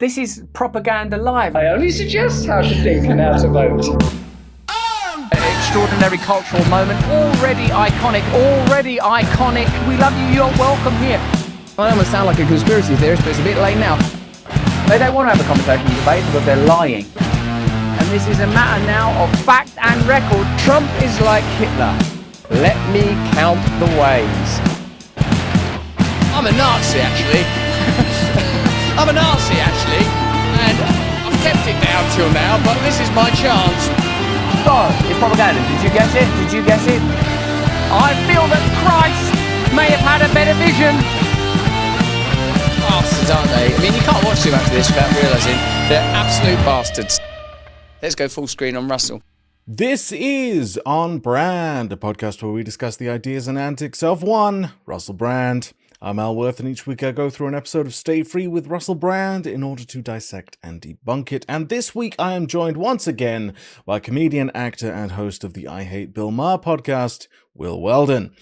This is propaganda live. I only suggest how to think and how to vote. Extraordinary cultural moment, already iconic. We love you, you're welcome here. I almost sound like a conspiracy theorist, but it's a bit late now. They don't want to have a conversation and debate because they're lying. And this is a matter now of fact and record. Trump is like Hitler. Let me count the ways. I'm a Nazi, actually. And I've kept it down till now, but this is my chance. God, it's propaganda. Did you guess it? I feel that Christ may have had a better vision. Bastards, aren't they? I mean, you can't watch too much of this without realising they're absolute bastards. Let's go full screen on Russell. This is On Brand, a podcast where we discuss the ideas and antics of one Russell Brand. I'm Al Worth, and each week I go through an episode of Stay Free with Russell Brand in order to dissect and debunk it. And this week I am joined once again by comedian, actor, and host of the I Hate Bill Maher podcast, Will Weldon.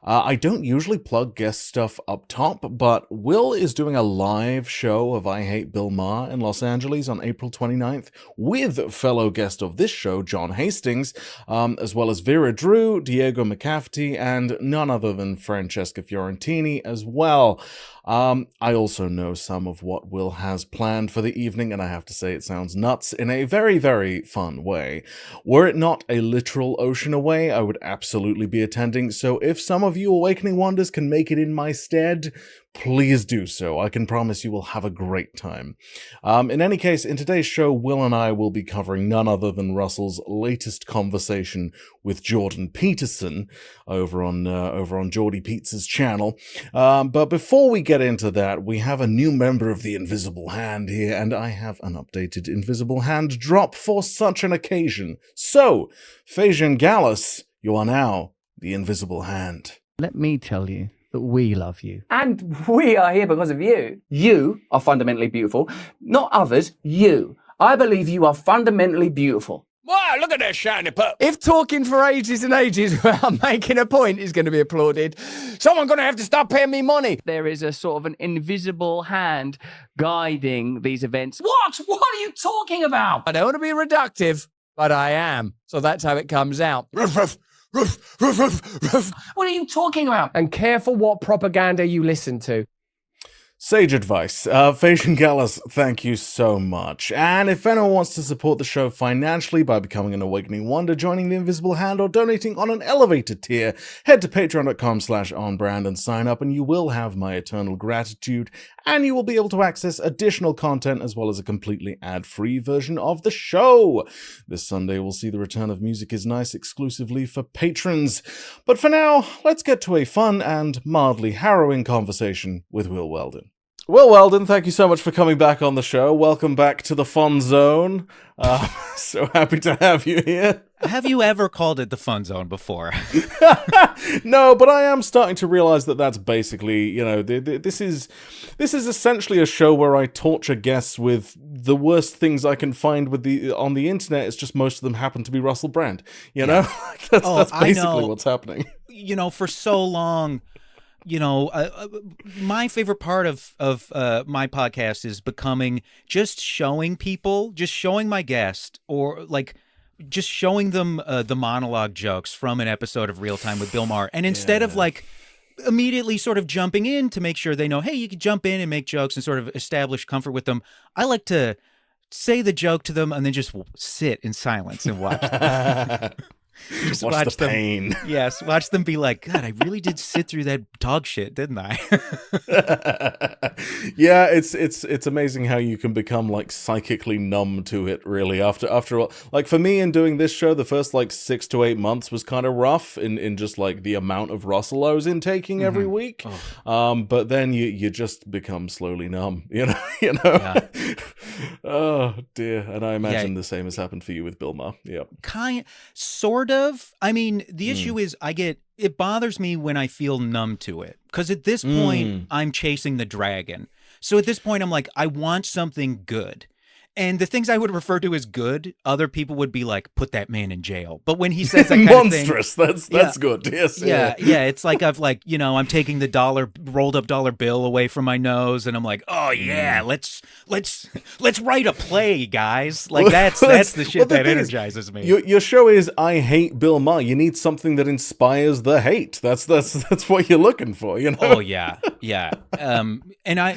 I don't usually plug guest stuff up top, but Will is doing a live show of I Hate Bill Maher in Los Angeles on April 29th with fellow guest of this show, John Hastings, as well as Vera Drew, Diego McCafferty, and none other than Francesca Fiorentini as well. I also know some of what Will has planned for the evening, and I have to say it sounds nuts in a very, very fun way. Were it not a literal ocean away, I would absolutely be attending, so if some of you Awakening Wonders can make it in my stead, please do so. I can promise you will have a great time. In any case, in today's show, Will and I will be covering none other than Russell's latest conversation with Jordan Peterson over on Jordy Pizza's channel. But before we get into that, we have a new member of the Invisible Hand here, and I have an updated Invisible Hand drop for such an occasion. So, Fajan Gallus, you are now the Invisible Hand. Let me tell you that we love you. And we are here because of you. You are fundamentally beautiful, not others, you. I believe you are fundamentally beautiful. Wow, look at that shiny pup. If talking for ages and ages without making a point is going to be applauded, someone's going to have to stop paying me money. There is a sort of an invisible hand guiding these events. What? What are you talking about? I don't want to be reductive, but I am. So that's how it comes out. Ruff, ruff. Ruff, ruff, ruff, ruff. What are you talking about? And careful what propaganda you listen to. Sage advice. Fajan Gallus, thank you so much. And if anyone wants to support the show financially by becoming an Awakening Wonder, joining the Invisible Hand, or donating on an elevated tier, head to patreon.com/onbrand and sign up, and you will have my eternal gratitude, and you will be able to access additional content as well as a completely ad-free version of the show. This Sunday we'll see the return of Music Is Nice exclusively for patrons. But for now, let's get to a fun and mildly harrowing conversation with Will Weldon. Will Weldon, thank you so much for coming back on the show. Welcome back to the fun zone. So happy to have you here. Have you ever called it the fun zone before? No, but I am starting to realize that that's basically, you know, this is essentially a show where I torture guests with the worst things I can find on the internet. It's just most of them happen to be Russell Brand. You know, that's basically what's happening. You know, for so long. You know, my favorite part of my podcast is becoming just showing my guest, or like just showing them the monologue jokes from an episode of Real Time with Bill Maher. And instead of like immediately sort of jumping in to make sure they know, hey, you can jump in and make jokes and sort of establish comfort with them, I like to say the joke to them and then just sit in silence and watch them. Just watch the pain. Yes, watch them be like, God, I really did sit through that dog shit, didn't I? Yeah, it's amazing how you can become like psychically numb to it. Really, after all, like for me in doing this show, the first like 6 to 8 months was kind of rough in just like the amount of Russell I was intaking every week. But then you just become slowly numb. You know. Yeah. Oh dear, and I imagine the same has happened for you with Bill Maher. Yeah, Sort of. I mean, the issue is it bothers me when I feel numb to it, because at this point I'm chasing the dragon. So at this point I'm like, I want something good. And the things I would refer to as good, other people would be like, put that man in jail. But when he says that kind monstrous, of thing, that's good. Yes. yeah. It's like I'm taking the rolled up dollar bill away from my nose, and I'm like, oh yeah, let's write a play, guys. Like that's the shit that energizes me. Your show is I hate Bill Maher. You need something that inspires the hate. That's what you're looking for, you know. Oh yeah. And I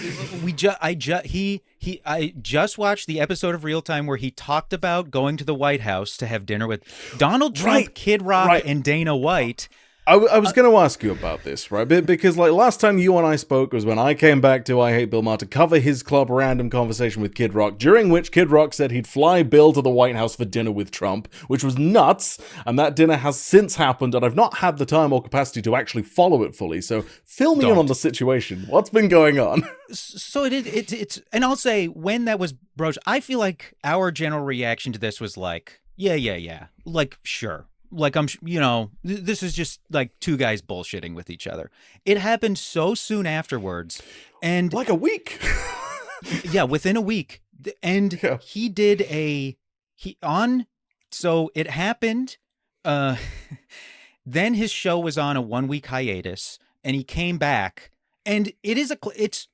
just watched the episode of Real Time where he talked about going to the White House to have dinner with Donald Trump, Kid Rock, and Dana White. I was going to ask you about this, right? Because like last time you and I spoke was when I came back to I Hate Bill Maher to cover his Club Random conversation with Kid Rock, during which Kid Rock said he'd fly Bill to the White House for dinner with Trump, which was nuts, and that dinner has since happened, and I've not had the time or capacity to actually follow it fully, so fill me in on the situation. What's been going on? So it's and I'll say, when that was broached, I feel like our general reaction to this was like, yeah, like, sure. Like, this is just like two guys bullshitting with each other. It happened so soon afterwards. And like a week. Yeah, within a week. And he did so it happened. Then his show was on a 1-week hiatus, and he came back. And it's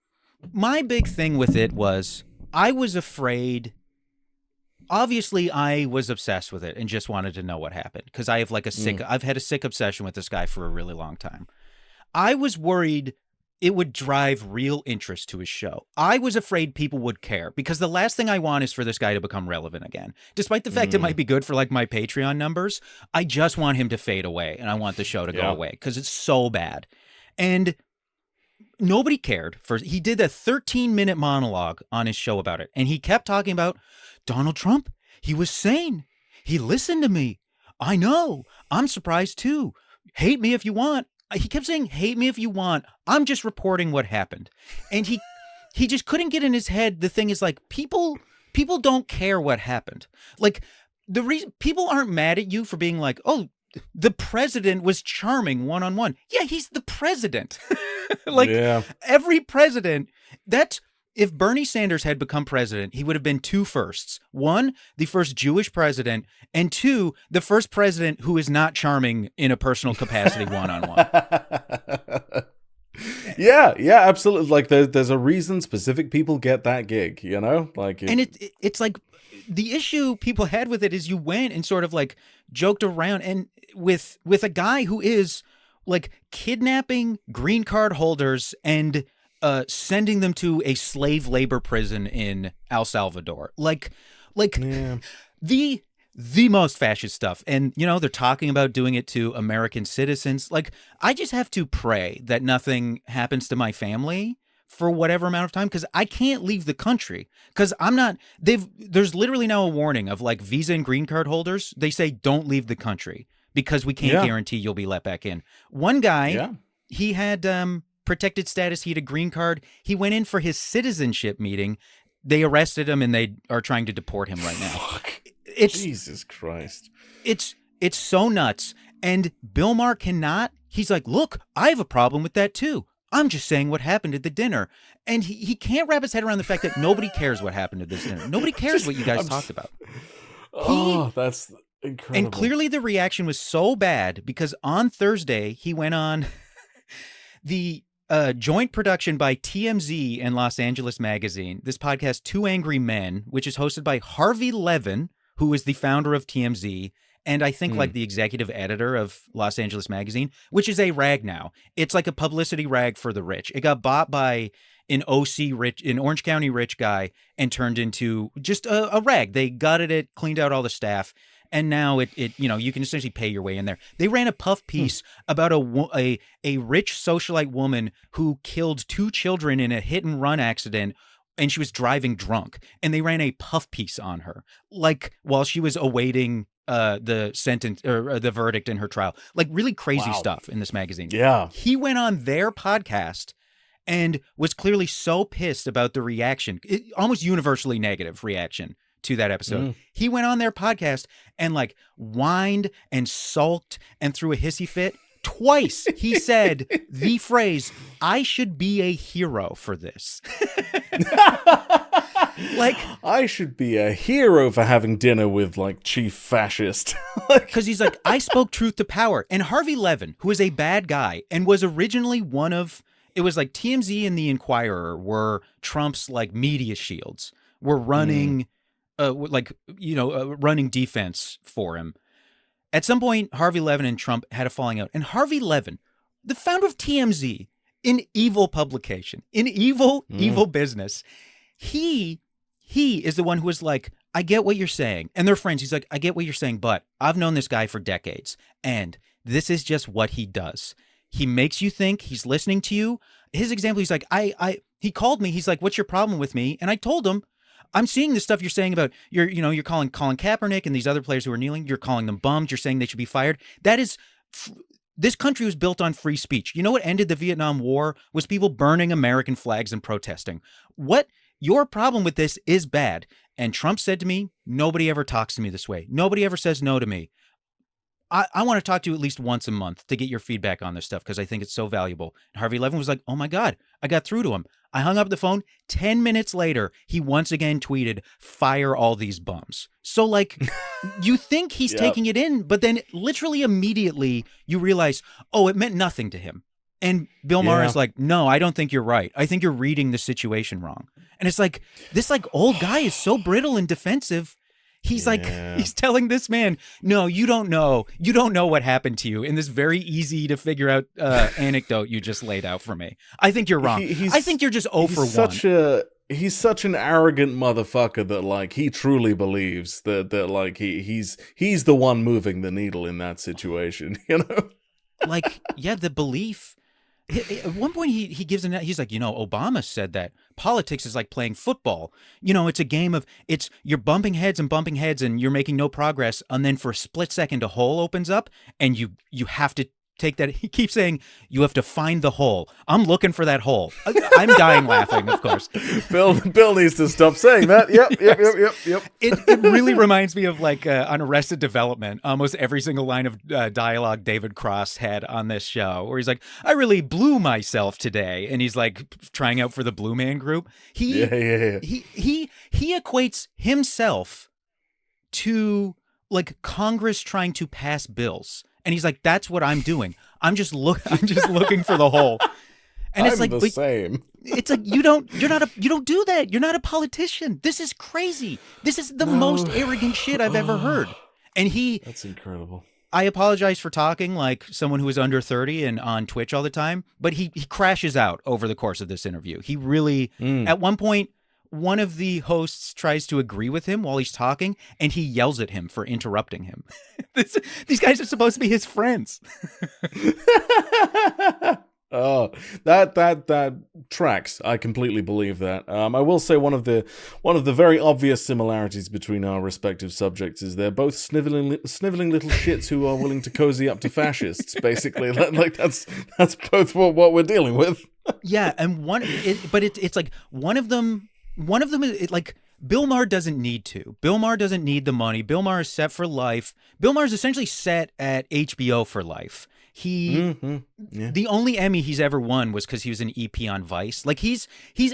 my big thing with it was I was afraid. Obviously, I was obsessed with it and just wanted to know what happened because I have I've had a sick obsession with this guy for a really long time. I was worried it would drive real interest to his show. I was afraid people would care because the last thing I want is for this guy to become relevant again. Despite the fact it might be good for like my Patreon numbers, I just want him to fade away and I want the show to go away because it's so bad. And nobody cared. He did a 13-minute monologue on his show about it, and he kept talking about Donald Trump. He was sane. He listened to me. I know. I'm surprised too. Hate me if you want. He kept saying, hate me if you want. I'm just reporting what happened. And he just couldn't get in his head. The thing is, like, people don't care what happened. Like, the reason people aren't mad at you for being like, oh, the president was charming one-on-one. Yeah, he's the president. Every president, if Bernie Sanders had become president, he would have been two firsts. One, the first Jewish president, and two, the first president who is not charming in a personal capacity one-on-one. Yeah, absolutely. Like there's a reason specific people get that gig, you know? And it's like the issue people had with it is you went and sort of like joked around and with a guy who is like kidnapping green card holders and sending them to a slave labor prison in El Salvador. The most fascist stuff. And, they're talking about doing it to American citizens. Like, I just have to pray that nothing happens to my family for whatever amount of time, because I can't leave the country. Because there's literally now a warning of like visa and green card holders. They say, don't leave the country because we can't guarantee you'll be let back in. One guy, he had protected status. He had a green card. He went in for his citizenship meeting. They arrested him and they are trying to deport him right now. Fuck. Jesus Christ. It's so nuts. And Bill Maher cannot. He's like, look, I have a problem with that too. I'm just saying what happened at the dinner. And he can't wrap his head around the fact that nobody cares what happened at this dinner. Nobody cares what you guys talked about. That's incredible. And clearly the reaction was so bad because on Thursday he went on the joint production by TMZ and Los Angeles Magazine, this podcast, Two Angry Men, which is hosted by Harvey Levin, who is the founder of TMZ, and I think like the executive editor of Los Angeles Magazine, which is a rag now. It's like a publicity rag for the rich. It got bought by an Orange County rich guy and turned into just a rag. They gutted it, cleaned out all the staff, and now it you can essentially pay your way in there. They ran a puff piece about a rich socialite woman who killed 2 children in a hit and run accident, and she was driving drunk. And they ran a puff piece on her, like while she was awaiting the sentence or the verdict in her trial. Like really crazy stuff in this magazine. Yeah. He went on their podcast and was clearly so pissed about the reaction, almost universally negative reaction to that episode. He went on their podcast and like whined and sulked and threw a hissy fit. Twice he said the phrase, "I should be a hero for this." Like, I should be a hero for having dinner with like chief fascist. because he's like, I spoke truth to power. And Harvey Levin, who is a bad guy and was originally one of, it was like TMZ and the Inquirer were Trump's like media shields, were running, running defense for him. At some point, Harvey Levin and Trump had a falling out. And Harvey Levin, the founder of TMZ, an evil publication, an evil business, he is the one who was like, I get what you're saying. And they're friends. He's like, I get what you're saying, but I've known this guy for decades. And this is just what he does. He makes you think he's listening to you. His example, he's like, he called me. He's like, what's your problem with me? And I told him, I'm seeing the stuff you're saying about you're calling Colin Kaepernick and these other players who are kneeling. You're calling them bums. You're saying they should be fired. That is, this country was built on free speech. You know what ended the Vietnam War was people burning American flags and protesting. What your problem with this is bad. And Trump said to me, nobody ever talks to me this way. Nobody ever says no to me. I want to talk to you at least once a month to get your feedback on this stuff because I think it's so valuable. And Harvey Levin was like, oh my God, I got through to him. I hung up the phone. 10 minutes later, he once again tweeted, fire all these bums. So like, you think he's taking it in, but then literally immediately you realize, oh, it meant nothing to him. And Bill Maher is like, no, I don't think you're right. I think you're reading the situation wrong. And it's like, this like old guy is so brittle and defensive. He's like, he's telling this man, no, you don't know. You don't know what happened to you in this very easy to figure out anecdote you just laid out for me. I think you're wrong. I think you're just 0 for 1. He's such an arrogant motherfucker that like he truly believes that like he's the one moving the needle in that situation, you know? Like, yeah, the belief. At one point, he gives he's like, Obama said that politics is like playing football. It's a game of you're bumping heads and you're making no progress. And then for a split second, a hole opens up and you have to take that. He keeps saying, you have to find the hole. I'm looking for that hole. I'm dying laughing, of course. Bill needs to stop saying that. Yep. It really reminds me of like on Arrested Development, almost every single line of dialogue David Cross had on this show, where he's like, I really blew myself today. And he's like trying out for the Blue Man Group. He equates himself to like Congress trying to pass bills. And he's like, that's what I'm doing. I'm just looking for the hole. And it's like, same. It's like, you don't do that. You're not a politician. This is crazy. This is the most arrogant shit I've ever heard. And that's incredible. I apologize for talking like someone who is under 30 and on Twitch all the time, but he crashes out over the course of this interview. He really, at one point, one of the hosts tries to agree with him while he's talking, and he yells at him for interrupting him. These guys are supposed to be his friends. Oh, that tracks. I completely believe that. I will say one of the very obvious similarities between our respective subjects is they're both sniveling little shits who are willing to cozy up to fascists. Basically, like that's both what we're dealing with. Yeah, and it's like one of them is like Bill Maher doesn't need to. Bill Maher doesn't need the money. Bill Maher is set for life. Bill Maher is essentially set at HBO for life. The only Emmy he's ever won was because he was an EP on Vice. Like he's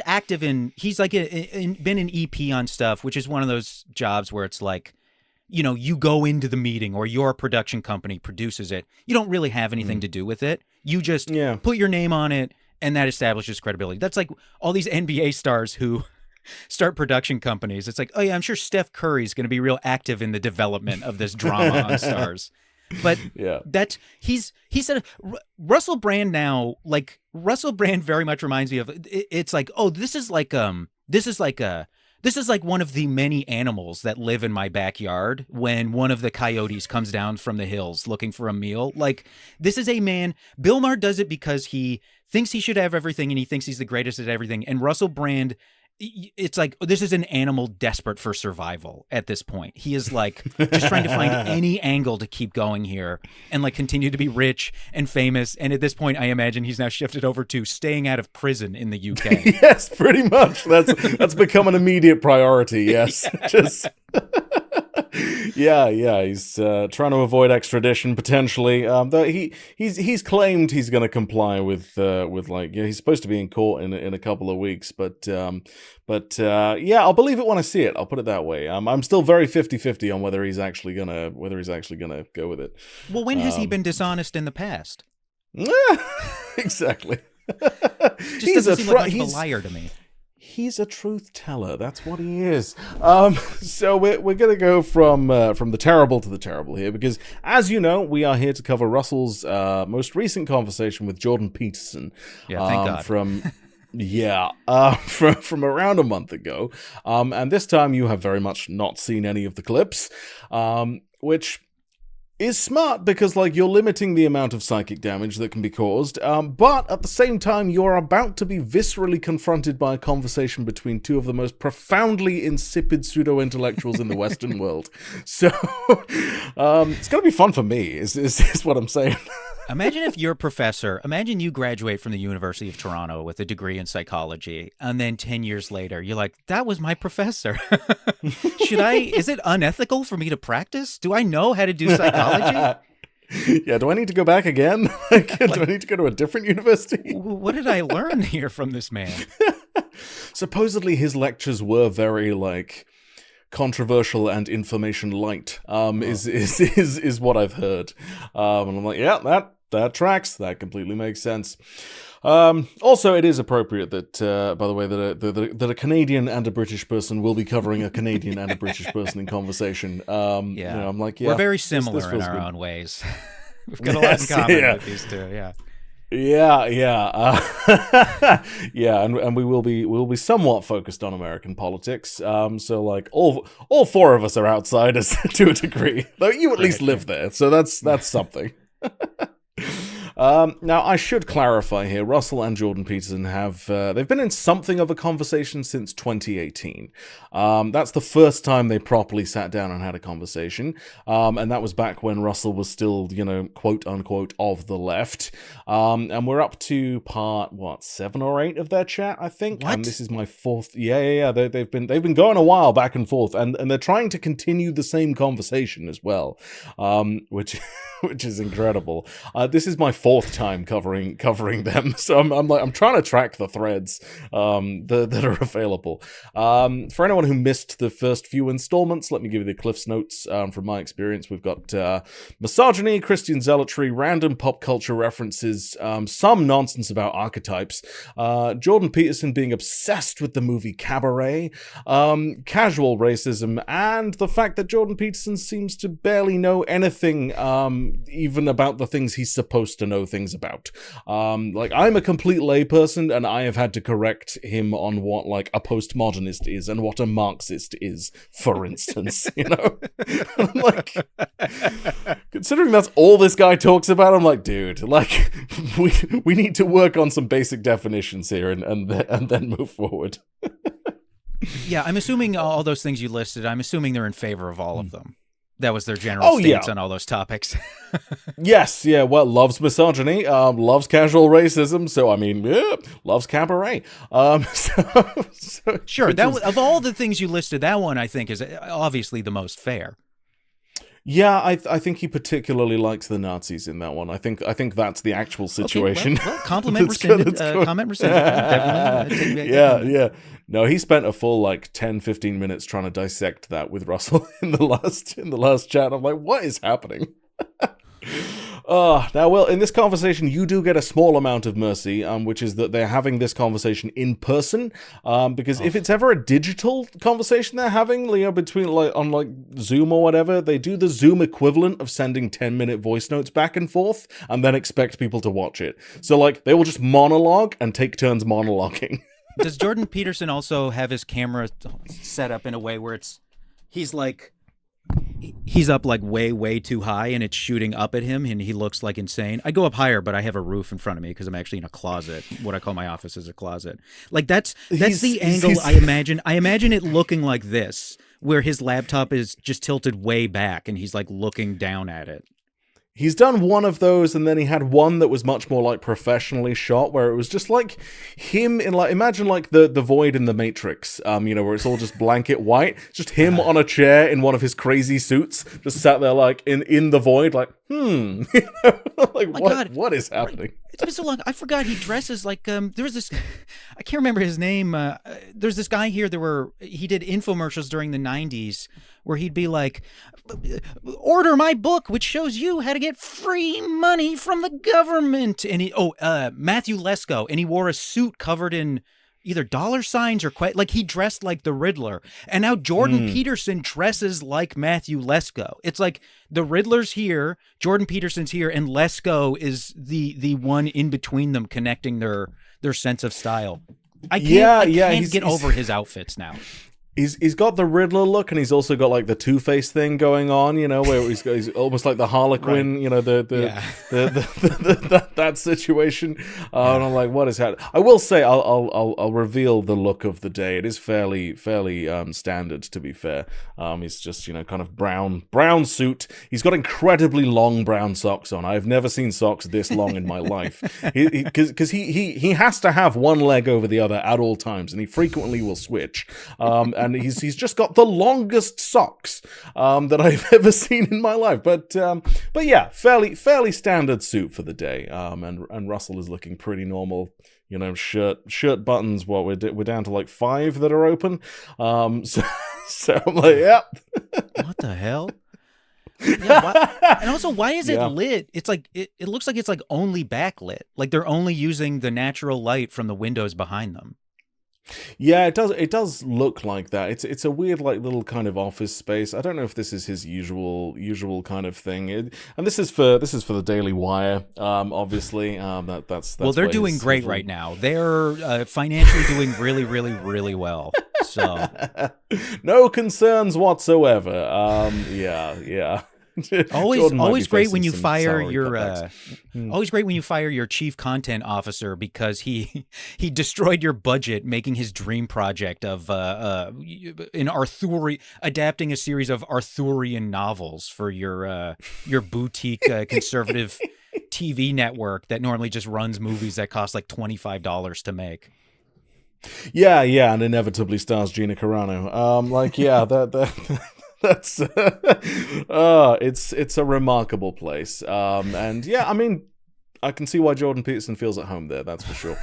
active he's like been an EP on stuff, which is one of those jobs where it's like, you go into the meeting or your production company produces it. You don't really have anything to do with it. You just put your name on it, and that establishes credibility. That's like all these NBA stars who start production companies. It's like, oh yeah, I'm sure Steph Curry's going to be real active in the development of this drama on Stars. But he said Russell Brand now, like Russell Brand very much reminds me of, it's like, oh, this is like one of the many animals that live in my backyard when one of the coyotes comes down from the hills looking for a meal. Like, this is a man, Bill Maher does it because he thinks he should have everything and he thinks he's the greatest at everything. And Russell Brand, it's like, this is an animal desperate for survival at this point. He is like just trying to find any angle to keep going here and like continue to be rich and famous. And at this point, I imagine he's now shifted over to staying out of prison in the UK. Yes, pretty much. That's become an immediate priority. Yes. Yeah. He's trying to avoid extradition potentially. Though he's claimed he's going to comply with he's supposed to be in court in a couple of weeks. But yeah, I'll believe it when I see it. I'll put it that way. I'm still very 50-50 on whether he's actually gonna go with it. Well, when has he been dishonest in the past? Exactly. Just doesn't seem like much of a liar to me. He's a truth teller. That's what he is. So we're gonna go from the terrible to the terrible here, because as you know, we are here to cover Russell's most recent conversation with Jordan Peterson. Yeah, thank God. From around a month ago. And this time you have very much not seen any of the clips, which is smart because, you're limiting the amount of psychic damage that can be caused, but at the same time, you're about to be viscerally confronted by a conversation between two of the most profoundly insipid pseudo-intellectuals in the Western world. So, it's going to be fun for me, is what I'm saying. Imagine if your professor, imagine you graduate from the University of Toronto with a degree in psychology, and then 10 years later, you're like, that was my professor. Is it unethical for me to practice? Do I know how to do psychology? Yeah, do I need to go back again? Do I need to go to a different university? What did I learn here from this man? Supposedly his lectures were very, controversial and information light, is what I've heard. And I'm like, yeah, that tracks. That completely makes sense. Also, it is appropriate that, by the way, that a Canadian and a British person will be covering a Canadian and a British person in conversation. I'm like, yeah, we're very similar this in our own ways. We've got a lot in common with these two. Yeah. Yeah, and we'll be somewhat focused on American politics. So all four of us are outsiders to a degree, though you at least live there, so that's something. Now, I should clarify here, Russell and Jordan Peterson they've been in something of a conversation since 2018. That's the first time they properly sat down and had a conversation. And that was back when Russell was still, quote unquote, of the left. And we're up to part, 7 or 8 of their chat, I think. What? And this is my 4th. Yeah. They've been going a while back and forth, and they're trying to continue the same conversation as well, which is incredible. This is my 4th time covering them, so I'm trying to track the threads that are available. For anyone who missed the first few installments, let me give you the Cliff's Notes from my experience. We've got misogyny, Christian zealotry, random pop culture references, some nonsense about archetypes, Jordan Peterson being obsessed with the movie Cabaret, casual racism, and the fact that Jordan Peterson seems to barely know anything even about the things he's supposed to know things about. I'm a complete layperson, and I have had to correct him on what a postmodernist is and what a Marxist is, for instance. I'm like, considering that's all this guy talks about, I'm like, dude, we need to work on some basic definitions here and then move forward. Yeah, I'm assuming all those things you listed, I'm assuming they're in favor of all of them. That was their general stance on all those topics. Yes, yeah, well, loves misogyny, loves casual racism, so, loves Cabaret. Sure, of all the things you listed, that one, I think, is obviously the most fair. Yeah, I think he particularly likes the Nazis in that one. I think that's the actual situation. Okay, well, compliment rescinded. Comment rescinded. Definitely. Yeah. No, he spent a full 10, 15 minutes trying to dissect that with Russell in the last chat. I'm like, what is happening? Now, well, in this conversation, you do get a small amount of mercy, which is that they're having this conversation in person, because if it's ever a digital conversation they're having, between, on, Zoom or whatever, they do the Zoom equivalent of sending 10-minute voice notes back and forth, and then expect people to watch it. So, they will just monologue and take turns monologuing. Does Jordan Peterson also have his camera set up in a way where he's up way too high and it's shooting up at him and he looks insane? I go up higher, but I have a roof in front of me because I'm actually in a closet. What I call my office is a closet. That's the angle I imagine. I imagine it looking like this, where his laptop is just tilted way back and he's looking down at it. He's done one of those, and then he had one that was much more like professionally shot, where it was just like him in like, imagine like the void in the Matrix, where it's all just blanket white, just him on a chair in one of his crazy suits, just sat there like in the void, like like what is happening? It's been so long. I forgot he dresses like there was this. I can't remember his name. There's this guy here. He did infomercials during the '90s where he'd be like, "Order my book, which shows you how to get free money from the government." And Matthew Lesko, and he wore a suit covered in either dollar signs or like he dressed like the Riddler. And now Jordan Peterson dresses like Matthew Lesko. It's like the Riddler's here, Jordan Peterson's here, and Lesko is the one in between them, connecting their sense of style. I can't get over his outfits now. He's got the Riddler look, and he's also got like the Two-Face thing going on, where he's almost like the Harlequin, that situation. And I'm like, what is happening? I will say, I'll reveal the look of the day. It is fairly standard, to be fair. He's just kind of brown suit. He's got incredibly long brown socks on. I've never seen socks this long in my life. Because he has to have one leg over the other at all times, and he frequently will switch. And he's just got the longest socks that I've ever seen in my life. But yeah, fairly standard suit for the day. And Russell is looking pretty normal. Shirt buttons. What we're down to like 5 that are open. So I'm like, yep. What the hell? Yeah, and also, why is it lit? It's like it looks like it's like only backlit. Like they're only using the natural light from the windows behind them. Yeah, it does look like that. It's a weird like little kind of office space. I don't know if this is his usual kind of thing. And this is for the Daily Wire, obviously. That's well, they're doing great right now. They're financially doing really, really, really well. So no concerns whatsoever. Yeah. always great when you fire your always great when you fire your chief content officer because he destroyed your budget making his dream project of adapting a series of Arthurian novels for your boutique conservative TV network that normally just runs movies that cost like $25 to make. Yeah, and inevitably stars Gina Carano. That's it's a remarkable place, and yeah, I mean, I can see why Jordan Peterson feels at home there. That's for sure.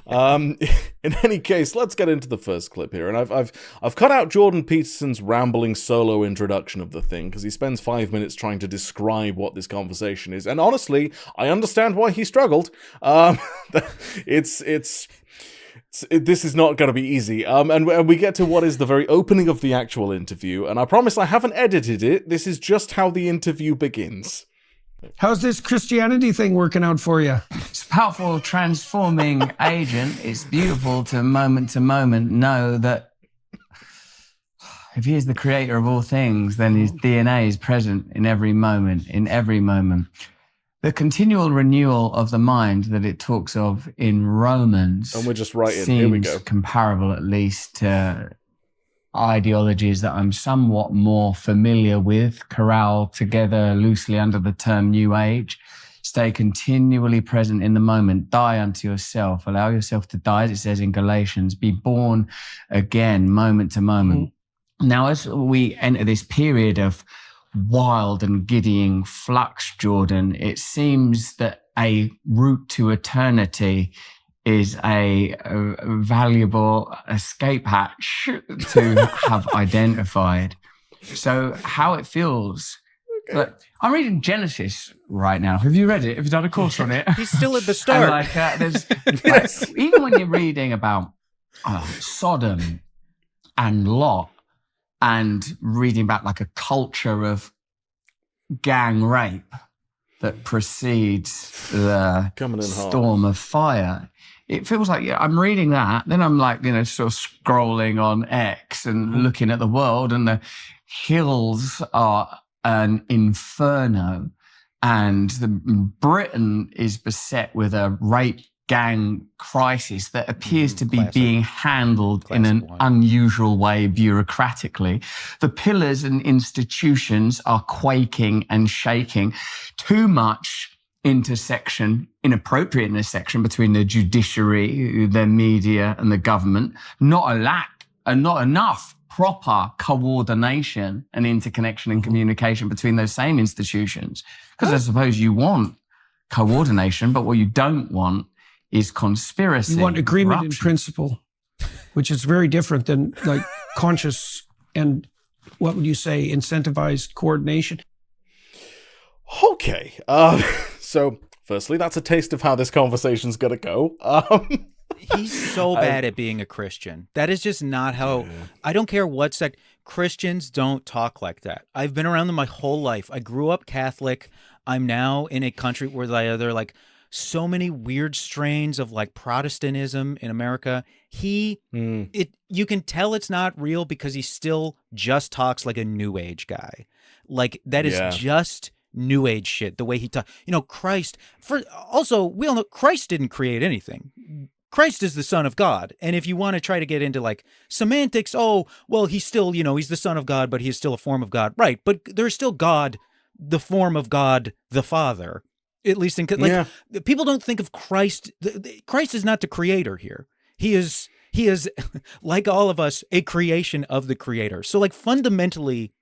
In any case, let's get into the first clip here, and I've cut out Jordan Peterson's rambling solo introduction of the thing because he spends 5 minutes trying to describe what this conversation is, and honestly, I understand why he struggled. This is not going to be easy. And we get to what is the very opening of the actual interview. And I promise I haven't edited it. This is just how the interview begins. How's this Christianity thing working out for you? It's a powerful, transforming agent. It's beautiful to moment know that if he is the creator of all things, then his DNA is present in every moment, The continual renewal of the mind that it talks of in Romans, and we're just right in. Here we go. Seems comparable, at least, to ideologies that I'm somewhat more familiar with, corral together loosely under the term New Age. Stay continually present in the moment. Die unto yourself. Allow yourself to die, as it says in Galatians. Be born again, moment to moment. Now, as we enter this period of wild and giddying flux, Jordan, it seems that a route to eternity is a valuable escape hatch to have identified. So how it feels. Okay. Look, I'm reading Genesis right now. Have you read it? Have you done a course on it? He's still at the start. There's even when you're reading about Sodom and Lot, and reading about like a culture of gang rape that precedes the storm of fire. It feels like, I'm reading that. Then I'm like, sort of scrolling on X and looking at the world, and the hills are an inferno. And Britain is beset with a rape gang crisis that appears to be classic. being handled in Classic an one. unusual way bureaucratically. The pillars and institutions are quaking and shaking. Too much inappropriate intersection between the judiciary, the media, and the government. Not enough proper coordination and interconnection and communication between those same institutions. Because I suppose you want coordination, but what you don't want is conspiracy. You want agreement in corruption. principle, which is very different than like conscious and, what would you say, incentivized coordination. Okay. So, firstly, that's a taste of how this conversation's going to go. He's so bad at being a Christian. That is just not how. I don't care what sect. Christians don't talk like that. I've been around them my whole life. I grew up Catholic. I'm now in a country where there are like so many weird strains of like Protestantism in America. You can tell it's not real because he still just talks like a New Age guy. Like that is just New Age shit. The way he talks, Christ. Also, we all know Christ didn't create anything. Christ is the Son of God. And if you want to try to get into like semantics, he's still, he's the Son of God, but he's still a form of God. Right. But there's still God, the form of God, the Father, at least in people don't think of Christ. Christ is not the creator here. He is like all of us, a creation of the creator. So like fundamentally,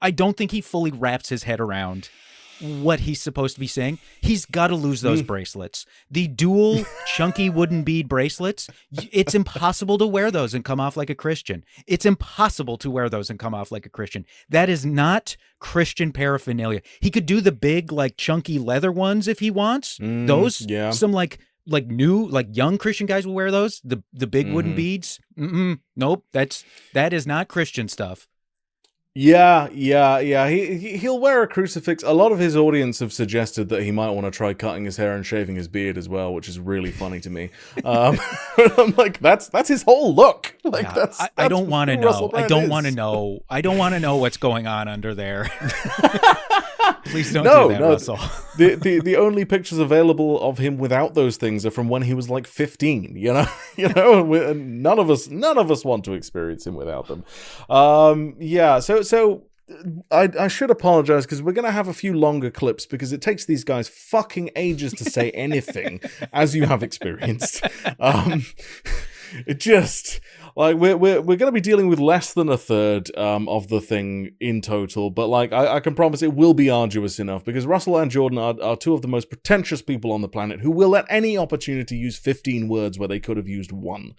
I don't think he fully wraps his head around what he's supposed to be saying. He's got to lose those bracelets. The dual chunky wooden bead bracelets, it's impossible to wear those and come off like a Christian. It's impossible to wear those and come off like a Christian. That is not Christian paraphernalia. He could do the big like chunky leather ones if he wants. Some like new, like young Christian guys will wear those. The big wooden beads. Nope. That is not Christian stuff. Yeah. He'll wear a crucifix. A lot of his audience have suggested that he might want to try cutting his hair and shaving his beard as well, which is really funny to me. I'm like, that's his whole look. Like I don't want to know. I don't want want to know. I don't want to know what's going on under there. Please don't do that, Russell. The only pictures available of him without those things are from when he was like 15. None of us want to experience him without them. So I should apologize because we're going to have a few longer clips because it takes these guys fucking ages to say anything, as you have experienced. It just like we're going to be dealing with less than a third of the thing in total, but like I can promise it will be arduous enough because Russell and Jordan are two of the most pretentious people on the planet who will at any opportunity use 15 words where they could have used one.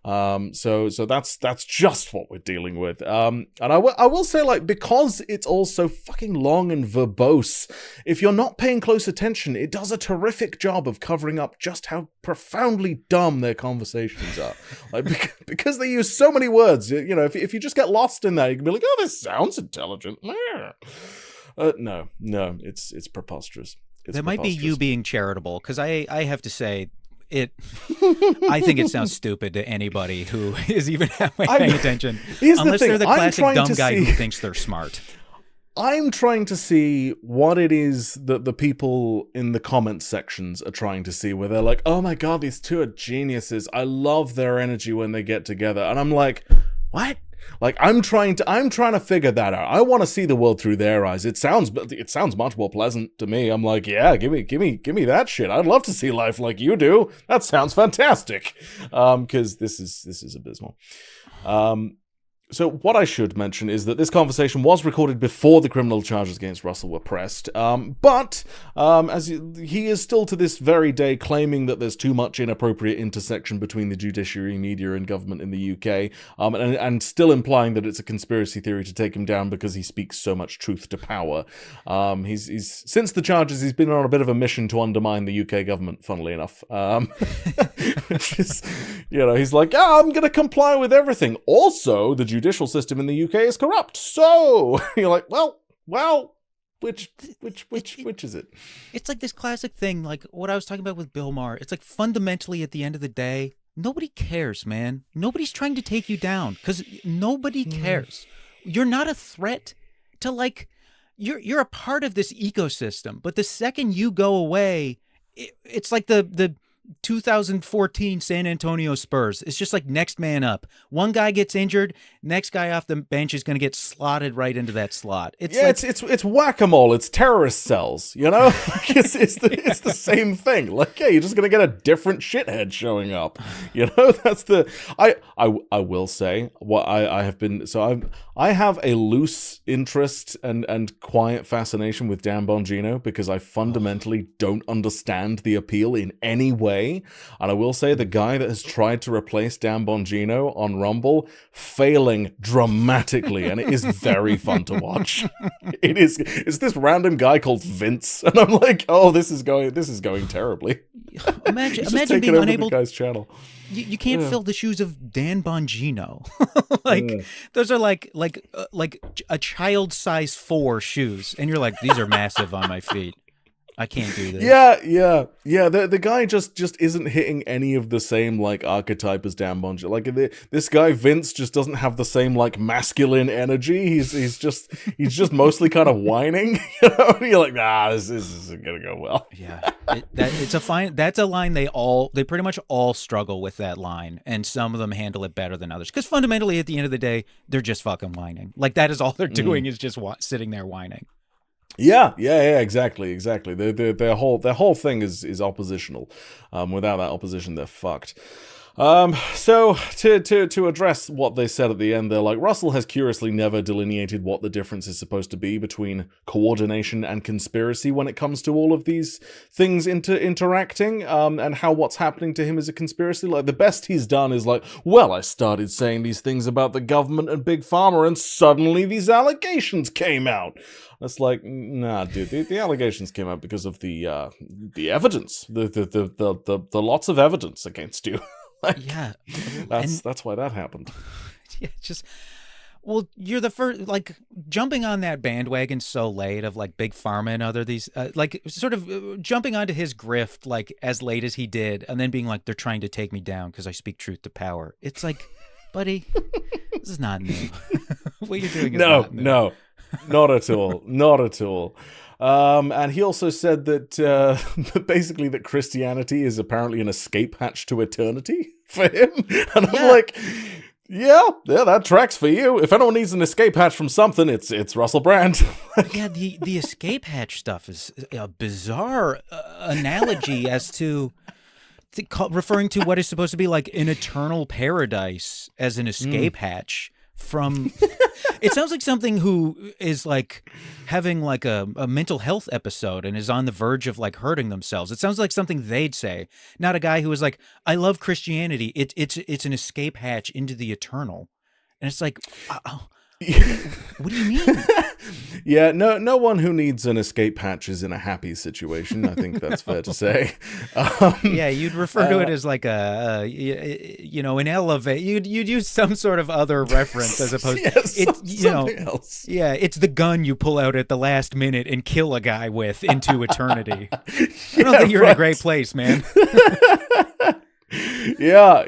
So that's just what we're dealing with. And I will say, like, because it's all so fucking long and verbose, if you're not paying close attention, it does a terrific job of covering up just how profoundly dumb their conversations are. Like, because they use so many words, if you just get lost in that, you can be like, oh, this sounds intelligent. No, it's preposterous. That might be you being charitable, because I have to say, I think it sounds stupid to anybody who is even paying attention, unless they're the classic dumb guy who thinks they're smart. I'm trying to see what it is that the people in the comment sections are trying to see, where they're like, oh my god, these two are geniuses. I love their energy when they get together. And I'm like, what? Like, I'm trying to figure that out. I want to see the world through their eyes. It sounds much more pleasant to me. I'm like, yeah, give me that shit. I'd love to see life like you do. That sounds fantastic. Because this is abysmal. So what I should mention is that this conversation was recorded before the criminal charges against Russell were pressed, but as he is still to this very day claiming that there's too much inappropriate intersection between the judiciary, media, and government in the UK, and still implying that it's a conspiracy theory to take him down because he speaks so much truth to power. He's since the charges, he's been on a bit of a mission to undermine the UK government, funnily enough. Which is, he's like, I'm going to comply with everything. Also, the judicial system in the UK is corrupt. So you're like, well, which is it? It's like this classic thing, like what I was talking about with Bill Maher. It's like fundamentally at the end of the day, nobody cares, man. Nobody's trying to take you down because nobody cares. You're not a threat to, like, you're a part of this ecosystem. But the second you go away, it's like the 2014 San Antonio Spurs. It's just like next man up. One guy gets injured, next guy off the bench is going to get slotted right into that slot. It's whack-a-mole. It's terrorist cells, you know? it's the same thing. Like, yeah, you're just gonna get a different shithead showing up. You know, that's the I will say what I have been. So I have a loose interest and quiet fascination with Dan Bongino because I fundamentally don't understand the appeal in any way. And I will say the guy that has tried to replace Dan Bongino on Rumble, failing dramatically, and it is very fun to watch. It's this random guy called Vince, and I'm like, oh, this is going terribly. Imagine being unable. The guy's channel. You can't fill the shoes of Dan Bongino. Those are like a child size 4 shoes, and you're like, these are massive on my feet. I can't do this. Yeah. The guy just isn't hitting any of the same like archetype as Dan Bongino. Like this guy Vince just doesn't have the same like masculine energy. He's just mostly kind of whining. You know, you're like, this isn't gonna go well. Yeah, that's a line they pretty much all struggle with that line, and some of them handle it better than others. Because fundamentally, at the end of the day, they're just fucking whining. Like that is all they're doing is just sitting there whining. Yeah, exactly. Their whole thing is oppositional. Without that opposition, they're fucked. So to address what they said at the end, they're like, Russell has curiously never delineated what the difference is supposed to be between coordination and conspiracy when it comes to all of these things interacting, and how what's happening to him is a conspiracy. Like, the best he's done is like, well, I started saying these things about the government and Big Pharma, and suddenly these allegations came out. It's like, nah, dude. The allegations came out because of the evidence, the lots of evidence against you. Like, yeah, that's why that happened. Yeah, you're the first, like, jumping on that bandwagon so late of like Big Pharma and other these like sort of jumping onto his grift like as late as he did, and then being like, they're trying to take me down because I speak truth to power. It's like, buddy, this is not new. What you're doing is not new. No. Not at all. And he also said that basically that Christianity is apparently an escape hatch to eternity for him. And I'm like, yeah, that tracks for you. If anyone needs an escape hatch from something, it's Russell Brand. Yeah, the escape hatch stuff is a bizarre analogy as to referring to what is supposed to be like an eternal paradise as an escape hatch. From it sounds like something who is like having like a mental health episode and is on the verge of like hurting themselves. It sounds like something they'd say, not a guy who is like, I love Christianity. It's an escape hatch into the eternal. And it's like, what do you mean? Yeah, no one who needs an escape hatch is in a happy situation. I think that's fair to say. Yeah, you'd refer to it as like an elevate. You'd use some sort of other reference as opposed something else. Yeah, it's the gun you pull out at the last minute and kill a guy with into eternity. I don't think you're in a great place, man. Yeah.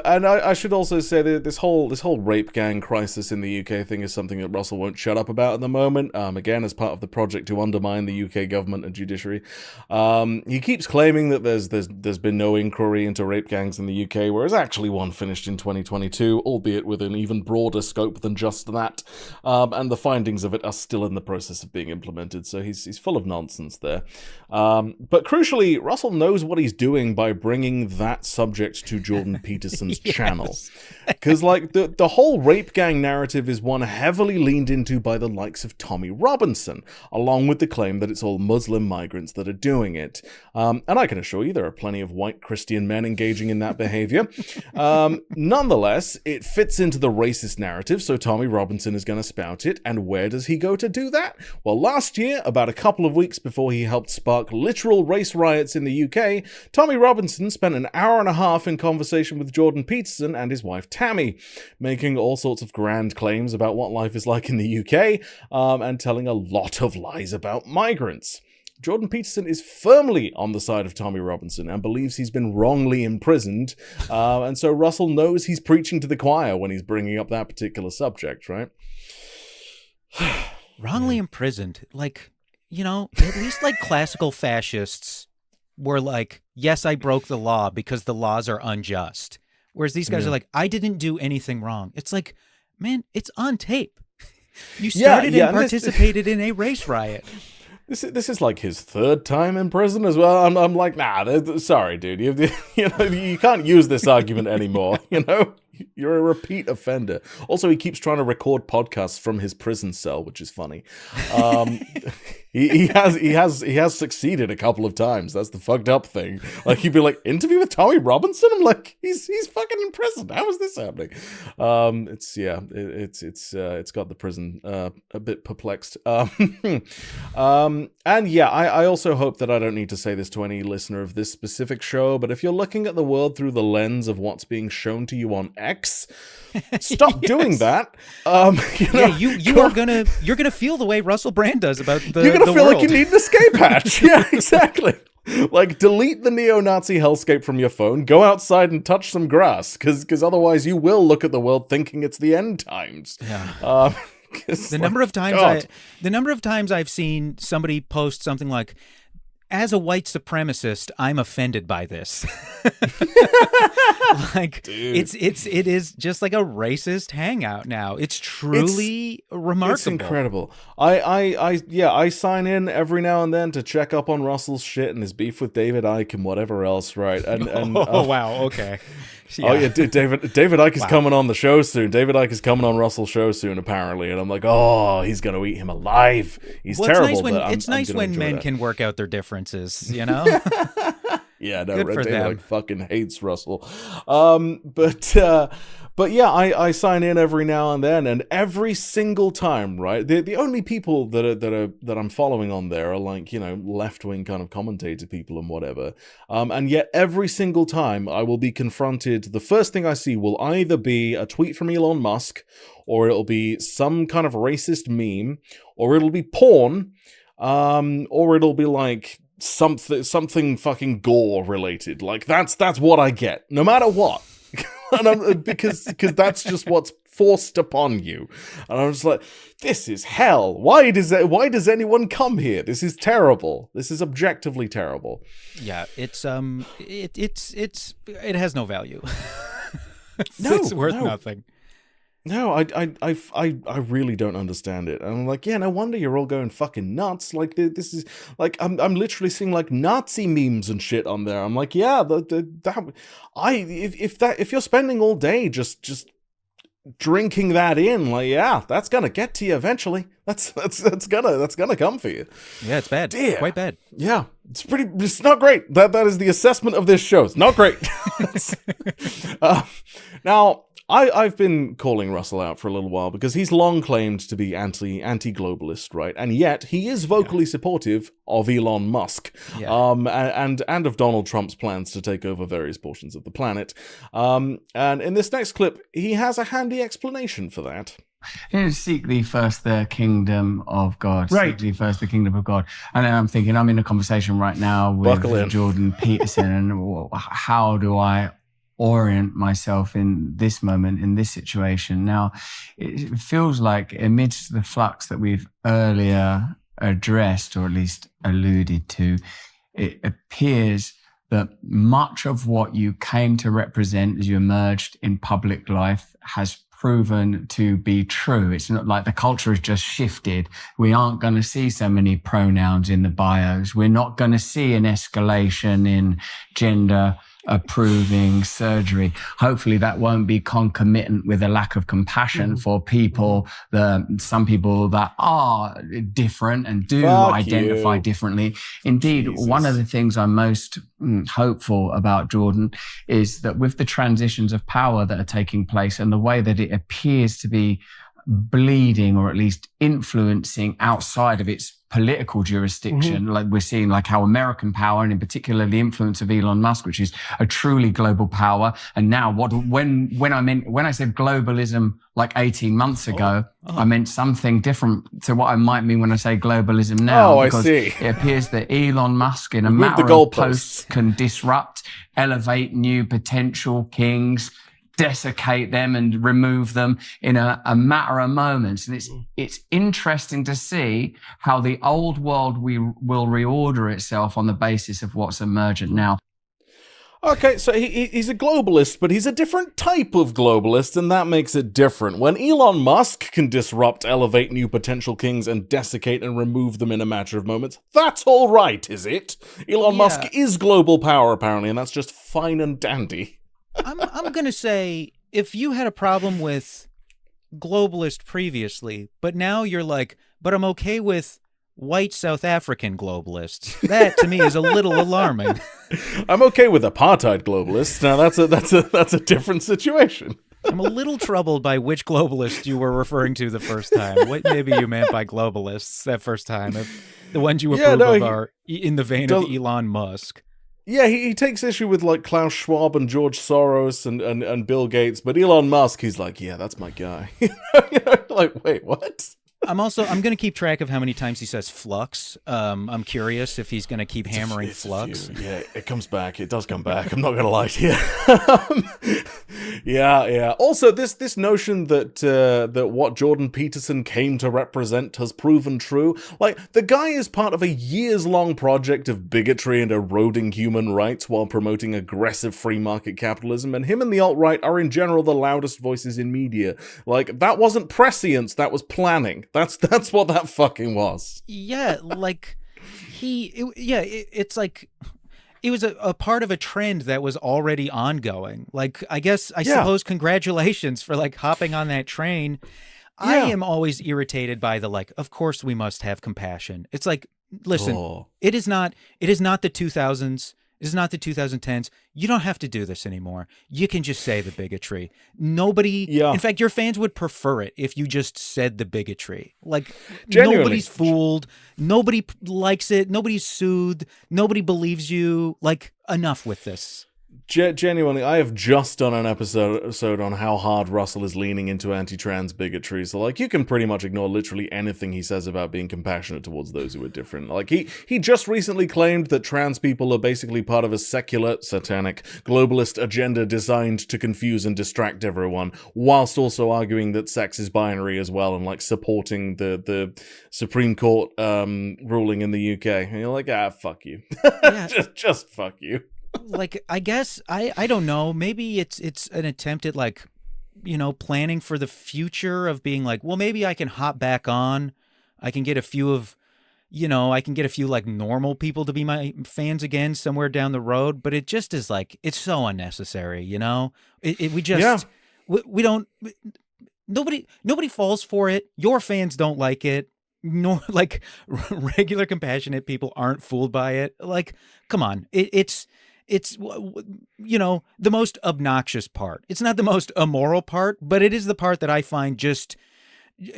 And I should also say that this whole rape gang crisis in the UK thing is something that Russell won't shut up about at the moment. Again, as part of the project to undermine the UK government and judiciary. He keeps claiming that there's been no inquiry into rape gangs in the UK, whereas actually one finished in 2022, albeit with an even broader scope than just that. And the findings of it are still in the process of being implemented. So he's full of nonsense there. But crucially, Russell knows what he's doing by bringing that subject to Jordan Peterson's channel. Because like the whole rape gang narrative is one heavily leaned into by the likes of Tommy Robinson, along with the claim that it's all Muslim migrants that are doing it. And I can assure you there are plenty of white Christian men engaging in that behavior. Nonetheless, it fits into the racist narrative, so Tommy Robinson is going to spout it. And where does he go to do that? Well, last year, about a couple of weeks before he helped spark literal race riots in the UK, Tommy Robinson spent an hour and a half in conversation with Jordan Peterson and his wife Tammy, making all sorts of grand claims about what life is like in the UK, and telling a lot of lies about migrants. Jordan Peterson is firmly on the side of Tommy Robinson and believes he's been wrongly imprisoned, and so Russell knows he's preaching to the choir when he's bringing up that particular subject, right? Wrongly imprisoned, like, you know, at least like classical fascists were like, yes, I broke the law because the laws are unjust. Whereas these guys are like, I didn't do anything wrong. It's like, man, it's on tape. You started and participated in a race riot. This is like his third time in prison as well. I'm like, sorry, dude. You can't use this argument anymore. You're a repeat offender. Also, he keeps trying to record podcasts from his prison cell, which is funny. He has succeeded a couple of times. That's the fucked up thing. Like, he'd be like, interview with Tommy Robinson. I'm like, he's fucking in prison. How is this happening? It's got the prison a bit perplexed. And yeah, I also hope that I don't need to say this to any listener of this specific show, but if you're looking at the world through the lens of what's being shown to you on X, stop doing that. You're gonna feel the way Russell Brand does about the You're gonna feel world. like you need an escape hatch. Yeah, exactly. Like, delete the neo-Nazi hellscape from your phone, go outside and touch some grass, because otherwise you will look at the world thinking it's the end times. Yeah. The number of times I've seen somebody post something like, as a white supremacist, I'm offended by this. Like, dude. It is just like a racist hangout now. It's truly remarkable. It's incredible. I sign in every now and then to check up on Russell's shit and his beef with David Icke and whatever else, right? And wow, okay. Yeah. Oh yeah, David Icke is coming on the show soon. David Icke is coming on Russell's show soon, apparently, and I'm like, oh, he's gonna eat him alive. He's terrible. It's nice when men can work out their differences, you know. Yeah, no, Good for David them. Icke fucking hates Russell. But yeah, I sign in every now and then, and every single time, right? The only people that I'm following on there are like, left wing kind of commentator people and whatever. And yet every single time I will be confronted, the first thing I see will either be a tweet from Elon Musk, or it'll be some kind of racist meme, or it'll be porn, or it'll be like something fucking gore related. Like, that's what I get, no matter what. And because that's just what's forced upon you. And I'm just like, this is hell. Why does anyone come here? This is terrible. This is objectively terrible. Yeah, it has no value. It's worth nothing. No, I really don't understand it. And I'm like, yeah, no wonder you're all going fucking nuts. Like, this is like, I'm literally seeing like Nazi memes and shit on there. I'm like, yeah, if you're spending all day just drinking that in, like, yeah, that's gonna get to you eventually. That's gonna come for you. Yeah, it's bad. Dear. Quite bad. Yeah, it's not great. That is the assessment of this show. It's not great. Now, I've been calling Russell out for a little while because he's long claimed to be anti-globalist, right? And yet he is vocally supportive of Elon Musk, and of Donald Trump's plans to take over various portions of the planet. And in this next clip, he has a handy explanation for that. Seek thee first the kingdom of God. Right. Seek thee first the kingdom of God. And then I'm thinking, I'm in a conversation right now with Jordan Peterson, and how do I orient myself in this moment, in this situation? Now, it feels like amidst the flux that we've earlier addressed, or at least alluded to, it appears that much of what you came to represent as you emerged in public life has proven to be true. It's not like the culture has just shifted. We aren't going to see so many pronouns in the bios. We're not going to see an escalation in gender approving surgery. Hopefully that won't be concomitant with a lack of compassion for some people that are different and do identify differently. Indeed, one of the things I'm most hopeful about, Jordan, is that with the transitions of power that are taking place and the way that it appears to be bleeding, or at least influencing outside of its political jurisdiction, like we're seeing, like how American power, and in particular the influence of Elon Musk, which is a truly global power. And now when I said globalism like 18 months ago, I meant something different to what I might mean when I say globalism now. I see. It appears that Elon Musk, in a matter of posts, can disrupt, elevate new potential kings, desiccate them and remove them in a matter of moments. And it's interesting to see how the old world will reorder itself on the basis of what's emergent now. Okay, so he's a globalist, but he's a different type of globalist, and that makes it different. When Elon Musk can disrupt, elevate new potential kings, and desiccate and remove them in a matter of moments, that's all right, is it? Elon Musk is global power, apparently, and that's just fine and dandy. I'm going to say, if you had a problem with globalist previously, but now you're like, but I'm okay with white South African globalists, that to me is a little alarming. I'm okay with apartheid globalists. Now that's a different situation. I'm a little troubled by which globalist you were referring to the first time. What maybe you meant by globalists that first time. If the ones you approve of are in the vein of Elon Musk. Yeah, he takes issue with like Klaus Schwab and George Soros and Bill Gates, but Elon Musk, he's like, yeah, that's my guy. Like, wait, what? I'm going to keep track of how many times he says flux. I'm curious if he's going to keep hammering flux. Yeah, it comes back. It does come back. I'm not going to lie to you. Yeah. Also, this notion that what Jordan Peterson came to represent has proven true. Like, the guy is part of a years-long project of bigotry and eroding human rights while promoting aggressive free market capitalism, and him and the alt-right are in general the loudest voices in media. Like, that wasn't prescience, that was planning. That's what that fucking was. Yeah, like it's like it was a part of a trend that was already ongoing. Like, I suppose congratulations for like hopping on that train. Yeah. I am always irritated by the like, of course we must have compassion. It's like, listen, it is not the 2000s. It's not the 2010s. You don't have to do this anymore. You can just say the bigotry. In fact, your fans would prefer it if you just said the bigotry. Like, genuinely. Nobody's fooled. Nobody likes it. Nobody's soothed. Nobody believes you. Like, enough with this. Genuinely, I have just done an episode on how hard Russell is leaning into anti-trans bigotry. So, like, you can pretty much ignore literally anything he says about being compassionate towards those who are different. Like, he just recently claimed that trans people are basically part of a secular, satanic, globalist agenda designed to confuse and distract everyone, whilst also arguing that sex is binary as well, and, like, supporting the Supreme Court ruling in the UK. And you're like, fuck you. Yeah. just fuck you. Like, I guess I don't know, maybe it's an attempt at, like, you know, planning for the future of being like, well, maybe I can hop back on, I can get a few like normal people to be my fans again somewhere down the road, but it just is like, it's so unnecessary, you know. We don't, nobody falls for it. Your fans don't like it. Nor like regular compassionate people aren't fooled by it. Like, come on, it's you know, the most obnoxious part. It's not the most immoral part, but it is the part that I find just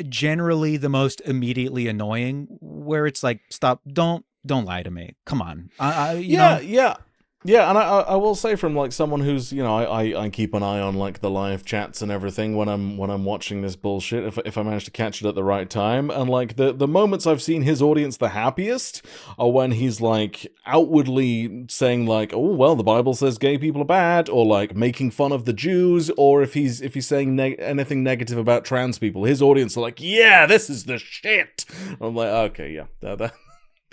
generally the most immediately annoying, where it's like, stop, don't lie to me. Come on. Yeah, and I will say, from like someone who's, you know, I keep an eye on like the live chats and everything when I'm watching this bullshit, if I manage to catch it at the right time, and like the moments I've seen his audience the happiest are when he's like outwardly saying like, oh well, the Bible says gay people are bad, or like making fun of the Jews, or if he's saying anything negative about trans people, his audience are like, yeah, this is the shit. I'm like, okay, yeah,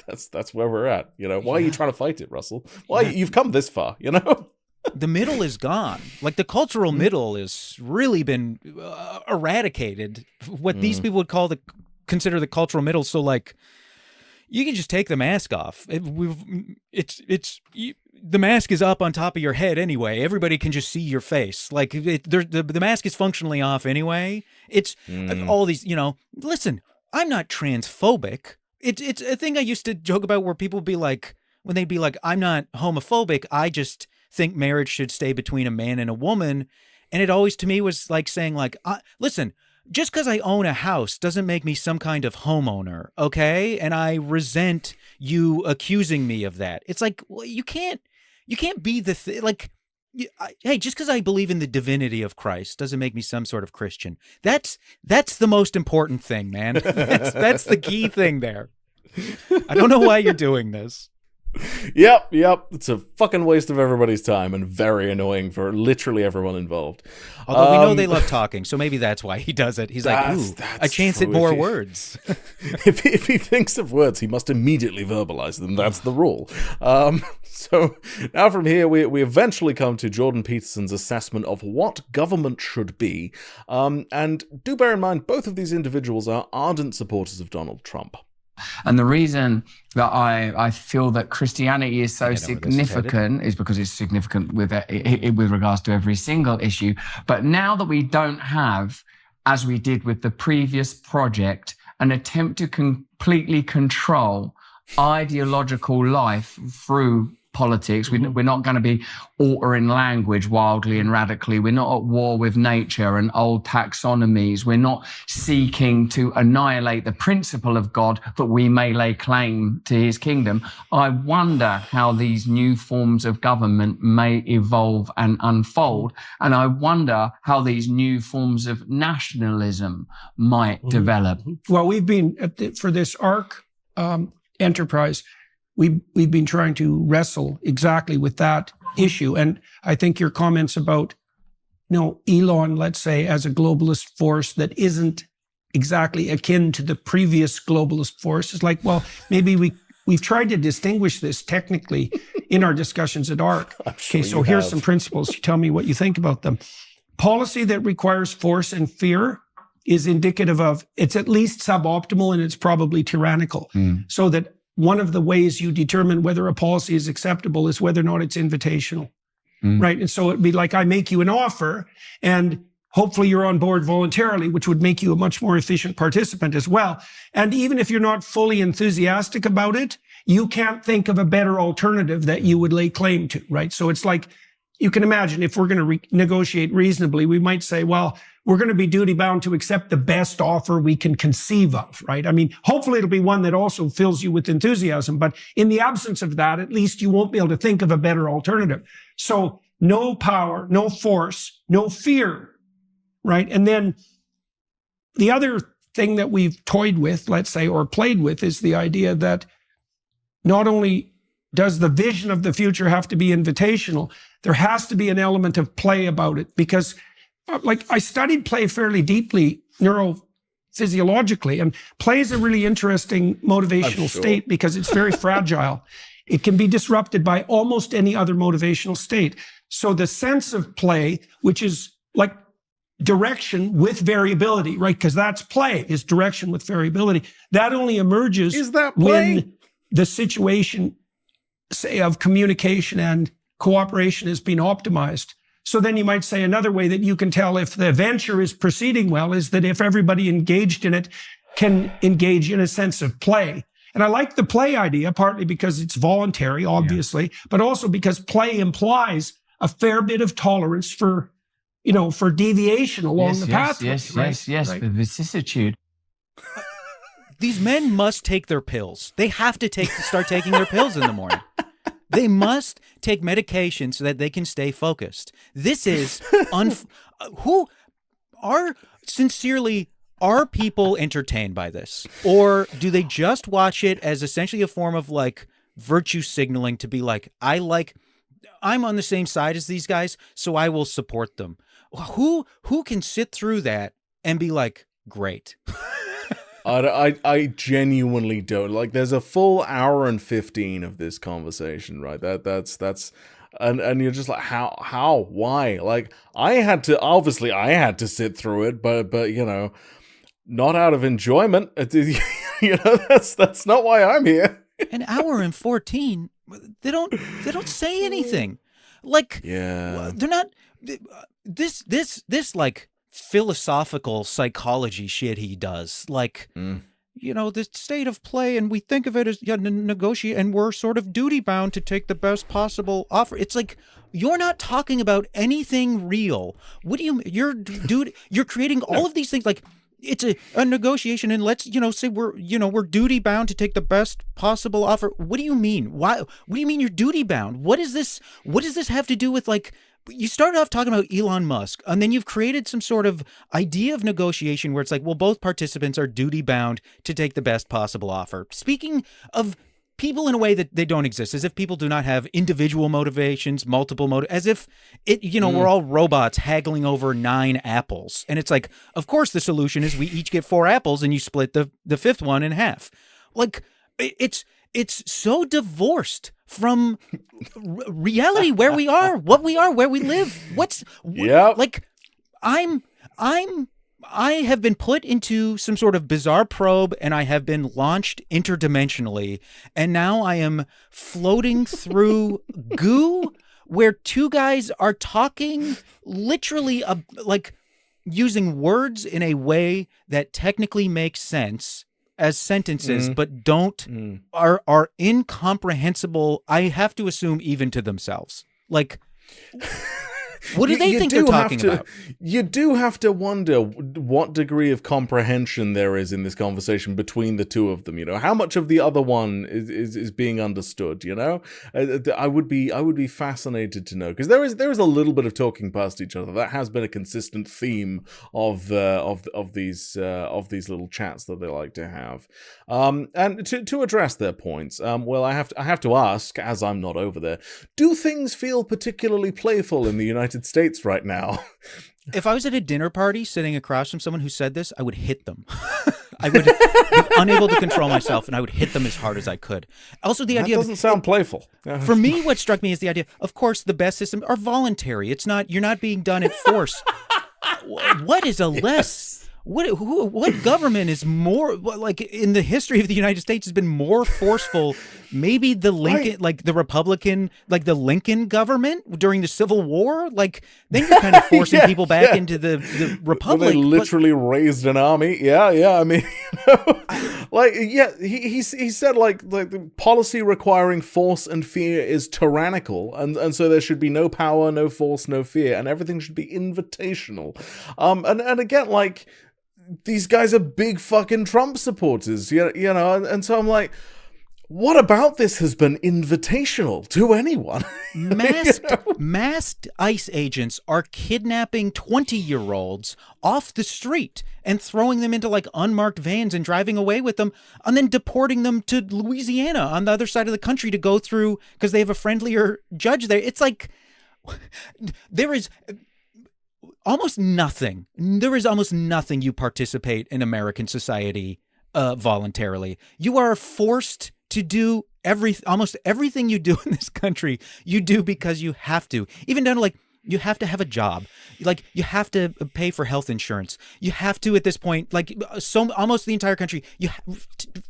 that's where we're at, you know. Why are you trying to fight it, Russell? Why you've come this far, you know? The middle is gone. Like, the cultural middle is really been eradicated. What these people would consider the cultural middle. So, like, you can just take the mask off. The mask is up on top of your head anyway. Everybody can just see your face. Like, the mask is functionally off anyway. It's all these, you know. Listen, I'm not transphobic. It's a thing I used to joke about, where people be like, when they'd be like, I'm not homophobic, I just think marriage should stay between a man and a woman. And it always to me was like saying like, listen, just because I own a house doesn't make me some kind of homeowner, okay? And I resent you accusing me of that. It's like, well, you can't be hey, just because I believe in the divinity of Christ doesn't make me some sort of Christian. That's the most important thing, man. That's the key thing there. I don't know why you're doing this. Yep. It's a fucking waste of everybody's time and very annoying for literally everyone involved. Although we know they love talking, so maybe that's why he does it. He's like, ooh, a chance at true. more If he- words. If he thinks of words, he must immediately verbalize them. That's the rule. So now from here, we eventually come to Jordan Peterson's assessment of what government should be. And do bear in mind, both of these individuals are ardent supporters of Donald Trump. And the reason that I feel that Christianity is so I know where this is significant is because it's significant with regards to every single issue. But now that we don't have, as we did with the previous project, an attempt to completely control ideological life through politics. We're not going to be altering language wildly and radically. We're not at war with nature and old taxonomies. We're not seeking to annihilate the principle of God that we may lay claim to his kingdom. I wonder how these new forms of government may evolve and unfold. And I wonder how these new forms of nationalism might develop. Well, we've been for this ARC enterprise, we've been trying to wrestle exactly with that issue. And I think your comments about, Elon, let's say, as a globalist force that isn't exactly akin to the previous globalist force is like, well, maybe we've tried to distinguish this technically in our discussions at ARC. Sure, so here's some principles. You tell me what you think about them. Policy that requires force and fear is indicative of, it's at least suboptimal and it's probably tyrannical. So that one of the ways you determine whether a policy is acceptable is whether or not it's invitational, right? And so it'd be like, I make you an offer and hopefully you're on board voluntarily, which would make you a much more efficient participant as well. And even if you're not fully enthusiastic about it, you can't think of a better alternative that you would lay claim to, right? So it's like, you can imagine if we're going to negotiate reasonably, we might say, well, we're going to be duty bound to accept the best offer we can conceive of, right? I mean, hopefully it'll be one that also fills you with enthusiasm, but in the absence of that, at least you won't be able to think of a better alternative. So no power, no force, no fear, right? And then the other thing that we've toyed with, let's say, or played with is the idea that not only does the vision of the future have to be invitational, there has to be an element of play about it because I studied play fairly deeply neurophysiologically, and play is a really interesting motivational state because it's very fragile. It can be disrupted by almost any other motivational state. So the sense of play, which is like direction with variability, right? Because that's play, is direction with variability. That only emerges when the situation, say, of communication and cooperation has been optimized. So then you might say another way that you can tell if the venture is proceeding well is that if everybody engaged in it can engage in a sense of play. And I like the play idea, partly because it's voluntary, obviously, but also because play implies a fair bit of tolerance for, for deviation along the pathway. Yes, right? the vicissitude. These men must take their pills. They have to start taking their pills in the morning. They must take medication so that they can stay focused. This is are people entertained by this? Or do they just watch it as essentially a form of like virtue signaling to be like, I'm on the same side as these guys, so I will support them. Who can sit through that and be like, great? I genuinely don't. Like, there's a full hour and 15 of this conversation, right? That's and you're just like, how, why? Like, I had to sit through it, but not out of enjoyment. That's not why I'm here. An hour and 14, they don't say anything. Like, they're not this like philosophical psychology shit he does, like the state of play, and we think of it as negotiate, and we're sort of duty bound to take the best possible offer. It's like, you're not talking about anything real. What do you, you're creating all of these things, like it's a negotiation, and let's say we're duty bound to take the best possible offer. What do you mean? Why? What do you mean you're duty bound? What does this have to do with, like, you started off talking about Elon Musk, and then you've created some sort of idea of negotiation where it's like, well, both participants are duty bound to take the best possible offer. Speaking of people in a way that they don't exist, as if people do not have individual motivations, multiple as if we're all robots haggling over 9 apples. And it's like, of course the solution is we each get 4 apples and you split the 5th one in half. Like, it's so divorced from reality, where we are, what we are, where we live. Like, I have been put into some sort of bizarre probe, and I have been launched interdimensionally, and now I am floating through goo where 2 guys are talking literally like using words in a way that technically makes sense as sentences, but are incomprehensible. I have to assume even to themselves. Like, what do they think they're talking about? You do have to wonder what degree of comprehension there is in this conversation between the two of them. How much of the other one is being understood. I would be fascinated to know, because there is a little bit of talking past each other. That has been a consistent theme of these little chats that they like to have. And to address their points, well, I have to ask, as I'm not over there, do things feel particularly playful in the United States right now? If I was at a dinner party sitting across from someone who said this, I would hit them. I would be unable to control myself, and I would hit them as hard as I could. Also, the idea doesn't sound playful. For me, what struck me is the idea, of course, the best systems are voluntary. You're not being done at force. What is a less... What government is more, like, in the history of the United States has been more forceful? Maybe the Lincoln, like the Republican, like the Lincoln government during the Civil War. Like, then you're kind of forcing people back into the Republic. Well, they literally raised an army. Yeah. I mean, he said like the policy requiring force and fear is tyrannical, and so there should be no power, no force, no fear, and everything should be invitational. And again, like, these guys are big fucking Trump supporters, and so I'm like, what about this has been invitational to anyone? Masked ICE agents are kidnapping 20-year-olds off the street and throwing them into like unmarked vans and driving away with them, and then deporting them to Louisiana on the other side of the country to go through because they have a friendlier judge there. It's like, there is almost nothing you participate in American society voluntarily. You are forced to do almost everything you do in this country, you do because you have to. Even down to, like, you have to have a job. Like, you have to pay for health insurance. You have to, at this point, like, almost the entire country, you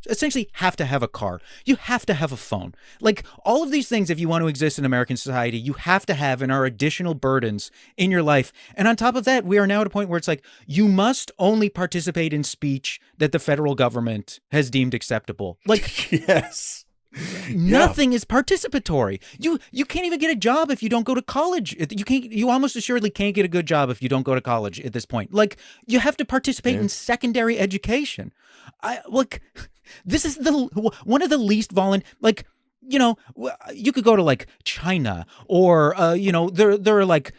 essentially have to have a car. You have to have a phone. Like, all of these things, if you want to exist in American society, you have to have and are additional burdens in your life. And on top of that, we are now at a point where it's like, you must only participate in speech that the federal government has deemed acceptable. Like, yes. Nothing is participatory. You can't even get a job if you don't go to college. You almost assuredly can't get a good job if you don't go to college at this point. Like, you have to participate in secondary education. This is one of the least like, you could go to like China or, there are like,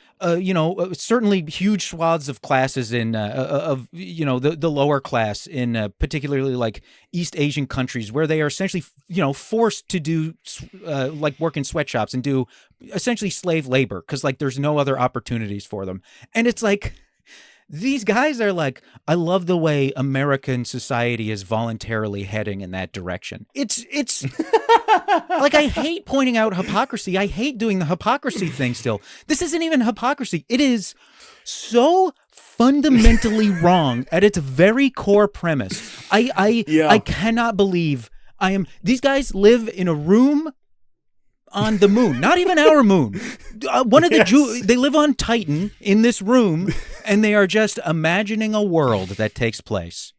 certainly huge swaths of classes in, the lower class in particularly like East Asian countries where they are essentially, forced to do like work in sweatshops and do essentially slave labor because like there's no other opportunities for them. And it's like, these guys are like, I love the way American society is voluntarily heading in that direction. It's like, I hate pointing out hypocrisy. I hate doing the hypocrisy thing still. This isn't even hypocrisy. It is so fundamentally wrong at its very core premise. I cannot believe these guys live in a room on the moon, not even our moon. One of the they live on Titan in this room, and they are just imagining a world that takes place.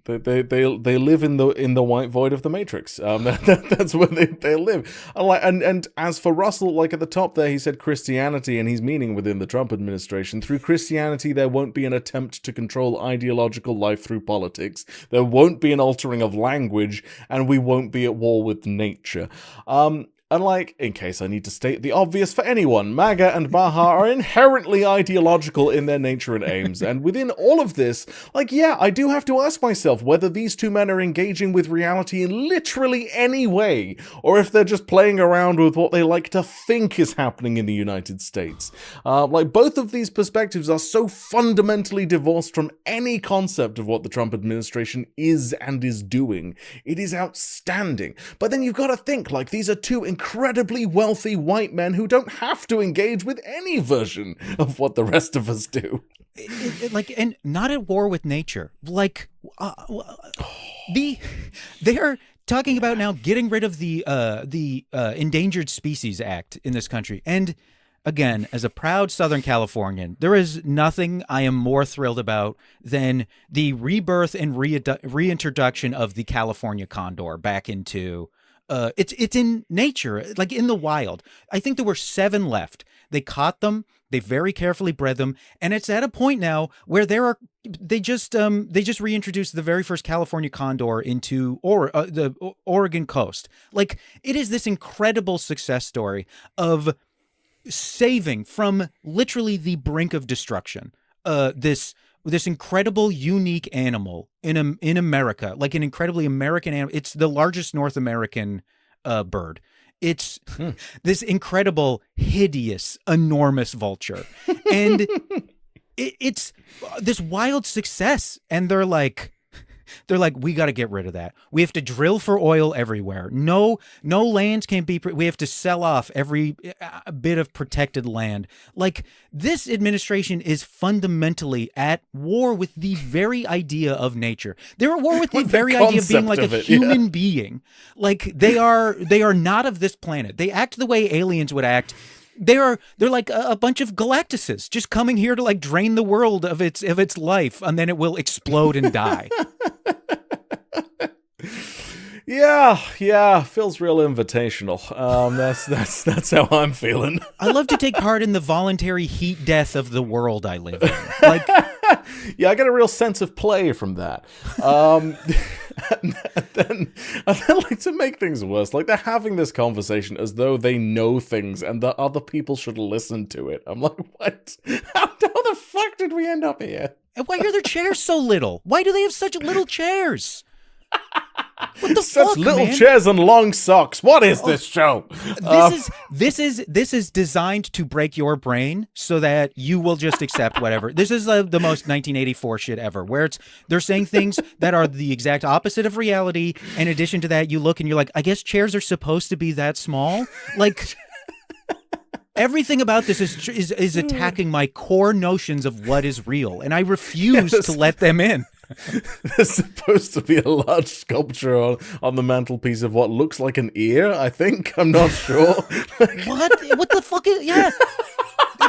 They live in the white void of the Matrix. That's where they live. And as for Russell, like at the top there, he said Christianity, and he's meaning within the Trump administration. Through Christianity, there won't be an attempt to control ideological life through politics. There won't be an altering of language, and we won't be at war with nature. And like, in case I need to state the obvious for anyone, MAGA and Maher are inherently ideological in their nature and aims. And within all of this, like, yeah, I do have to ask myself whether these two men are engaging with reality in literally any way, or if they're just playing around with what they like to think is happening in the United States. Like, both of these perspectives are so fundamentally divorced from any concept of what the Trump administration is and is doing. It is outstanding. But then you've got to think, like, these are two incredibly wealthy white men who don't have to engage with any version of what the rest of us do. Like, and not at war with nature. Like, they're talking about now getting rid of the Endangered Species Act in this country. And again, as a proud Southern Californian, there is nothing I am more thrilled about than the rebirth and reintroduction of the California condor back into it's in nature, like in the wild. I think there were 7 left. They caught them. They very carefully bred them, and it's at a point now where they just reintroduced the very first California condor into the Oregon coast. Like, it is this incredible success story of saving from literally the brink of destruction this incredible, unique animal in America, like an incredibly American animal. It's the largest North American bird. It's this incredible, hideous, enormous vulture. And it's this wild success. And they're like, we got to get rid of that. We have to drill for oil everywhere. No lands can be, we have to sell off every bit of protected land. Like, this administration is fundamentally at war with the very idea of nature. They're at war with the very idea of being like a human being. Like, they are not of this planet. They act the way aliens would act. They're like a bunch of Galactuses just coming here to like drain the world of its life, and then it will explode and die. Yeah, feels real invitational. That's how I'm feeling. I love to take part in the voluntary heat death of the world I live in. Like, yeah, I get a real sense of play from that. And then, like, to make things worse, like, they're having this conversation as though they know things and that other people should listen to it. I'm like, what? How the fuck did we end up here? And why are their chairs so little? Why do they have such little chairs? What the Such fuck, little man? chairs and long socks. What is this show? This is designed to break your brain so that you will just accept whatever. This is the most 1984 shit ever, where they're saying things that are the exact opposite of reality. In addition to that, you look and you're like, I guess chairs are supposed to be that small. Like, everything about this is attacking my core notions of what is real, and I refuse to let them in. There's supposed to be a large sculpture on the mantelpiece of what looks like an ear, I think. I'm not sure. What the fuck is... Yeah.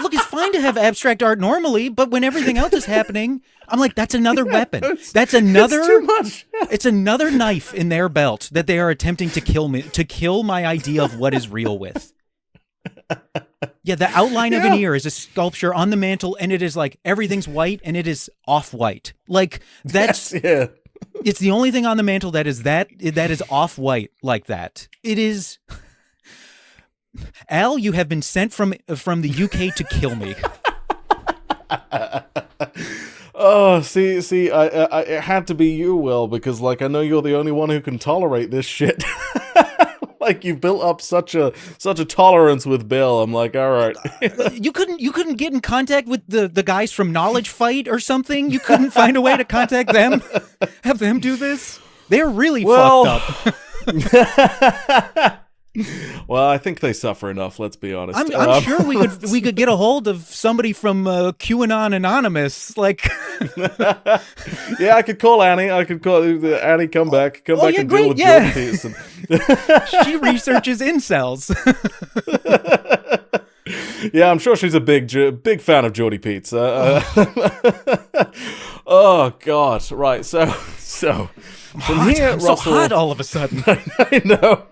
Look, it's fine to have abstract art normally, but when everything else is happening, I'm like, that's another weapon. That's another... It's too much. It's another knife in their belt that they are attempting to kill my idea of what is real with. Yeah, the outline of an ear is a sculpture on the mantle, and it is like everything's white, and it is off-white. Like, that's it's the only thing on the mantle that is off-white like that. It is. Al, you have been sent from the UK to kill me. Oh, see, it had to be you, Will, because, like, I know you're the only one who can tolerate this shit. Like, you've built up such a tolerance with Bill. I'm like, all right. You couldn't get in contact with the guys from Knowledge Fight or something? You couldn't find a way to contact them? Have them do this? They're really fucked up. Well, I think they suffer enough, let's be honest. I'm sure we could get a hold of somebody from QAnon Anonymous, like. Yeah, I could call Annie. Annie, come back and deal with Jordan Peterson. She researches incels. Yeah, I'm sure she's a big fan of Jordy Pete's. Oh God! Right, so from here, I'm Russell, so hot all of a sudden. I know.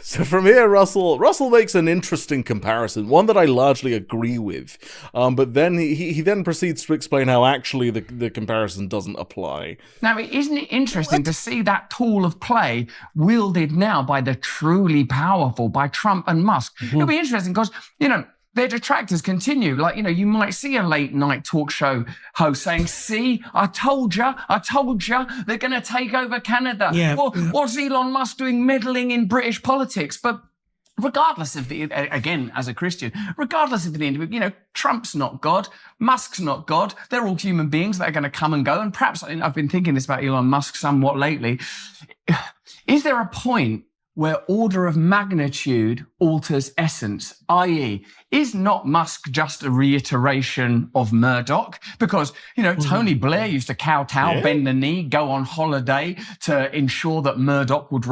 So from here, Russell makes an interesting comparison, one that I largely agree with. But then he then proceeds to explain how actually the comparison doesn't apply. Now, isn't it interesting to see that tool of play wielded now by the truly powerful, by Trump and Musk? It'll be interesting because, their detractors continue. Like, you might see a late night talk show host saying, see, I told you, they're going to take over Canada. Yeah. What's Elon Musk doing meddling in British politics? But regardless of again, as a Christian, regardless of the individual, Trump's not God, Musk's not God. They're all human beings that are going to come and go. And perhaps, I've been thinking this about Elon Musk somewhat lately. Is there a point where order of magnitude alters essence, i.e., is not Musk just a reiteration of Murdoch? Because, Tony Blair used to kowtow, bend the knee, go on holiday to ensure that Murdoch would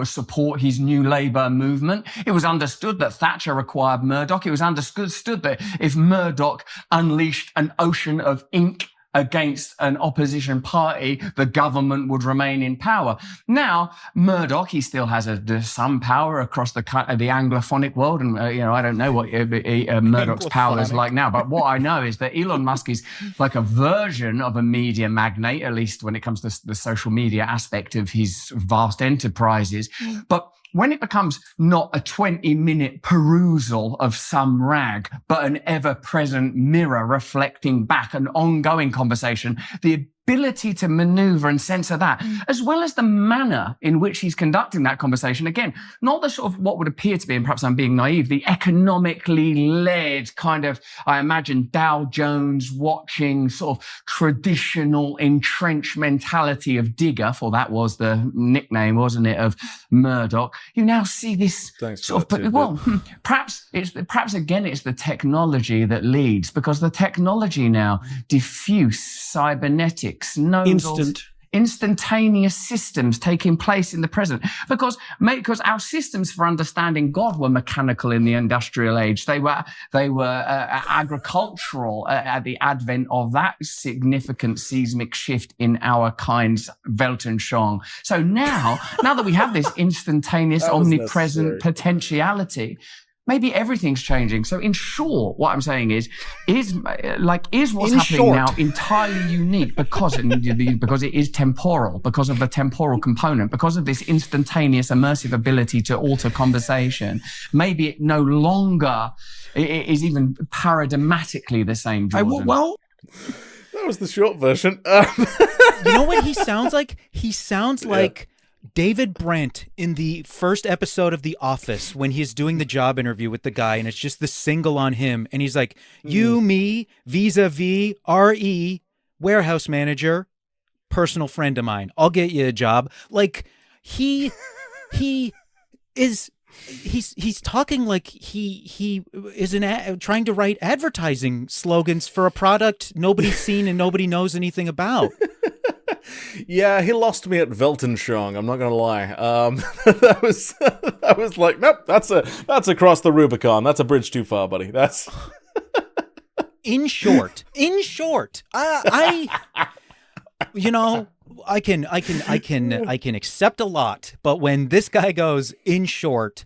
support his new Labour movement. It was understood that Thatcher required Murdoch. It was understood that if Murdoch unleashed an ocean of ink against an opposition party, the government would remain in power. Now, Murdoch, he still has some power across the Anglophonic world, and I don't know what Murdoch's power is like now, but what I know is that Elon Musk is like a version of a media magnate, at least when it comes to the social media aspect of his vast enterprises. But when it becomes not a 20-minute perusal of some rag, but an ever-present mirror reflecting back an ongoing conversation, the ability to maneuver and censor that, as well as the manner in which he's conducting that conversation. Again, not the sort of what would appear to be, and perhaps I'm being naive, the economically led kind of, I imagine, Dow Jones watching sort of traditional entrenched mentality of digger, for that was the nickname, wasn't it, of Murdoch. You now see this perhaps again, it's the technology that leads, because the technology now, diffuse, cybernetic, instantaneous systems taking place in the present, because our systems for understanding God were mechanical in the industrial age. They were agricultural at the advent of that significant seismic shift in our kind's Weltanschauung. So now that we have this instantaneous, omnipresent potentiality, maybe everything's changing. So in short, what I'm saying is what's happening now entirely unique because it is temporal, because of the temporal component, because of this instantaneous immersive ability to alter conversation. Maybe it no longer is even paradigmatically the same, Jordan. That was the short version. You know what he sounds like? He sounds like David Brent in the first episode of The Office when he's doing the job interview with the guy, and it's just the single on him, and he's like, you, me, vis-a-vis, R.E., warehouse manager, personal friend of mine. I'll get you a job. Like, he's talking like he is trying to write advertising slogans for a product nobody's seen and nobody knows anything about. Yeah, he lost me at Weltanschauung, I'm not gonna lie. That was like, nope, that's across the Rubicon. That's a bridge too far, buddy. That's in short, I can accept a lot, but when this guy goes in short,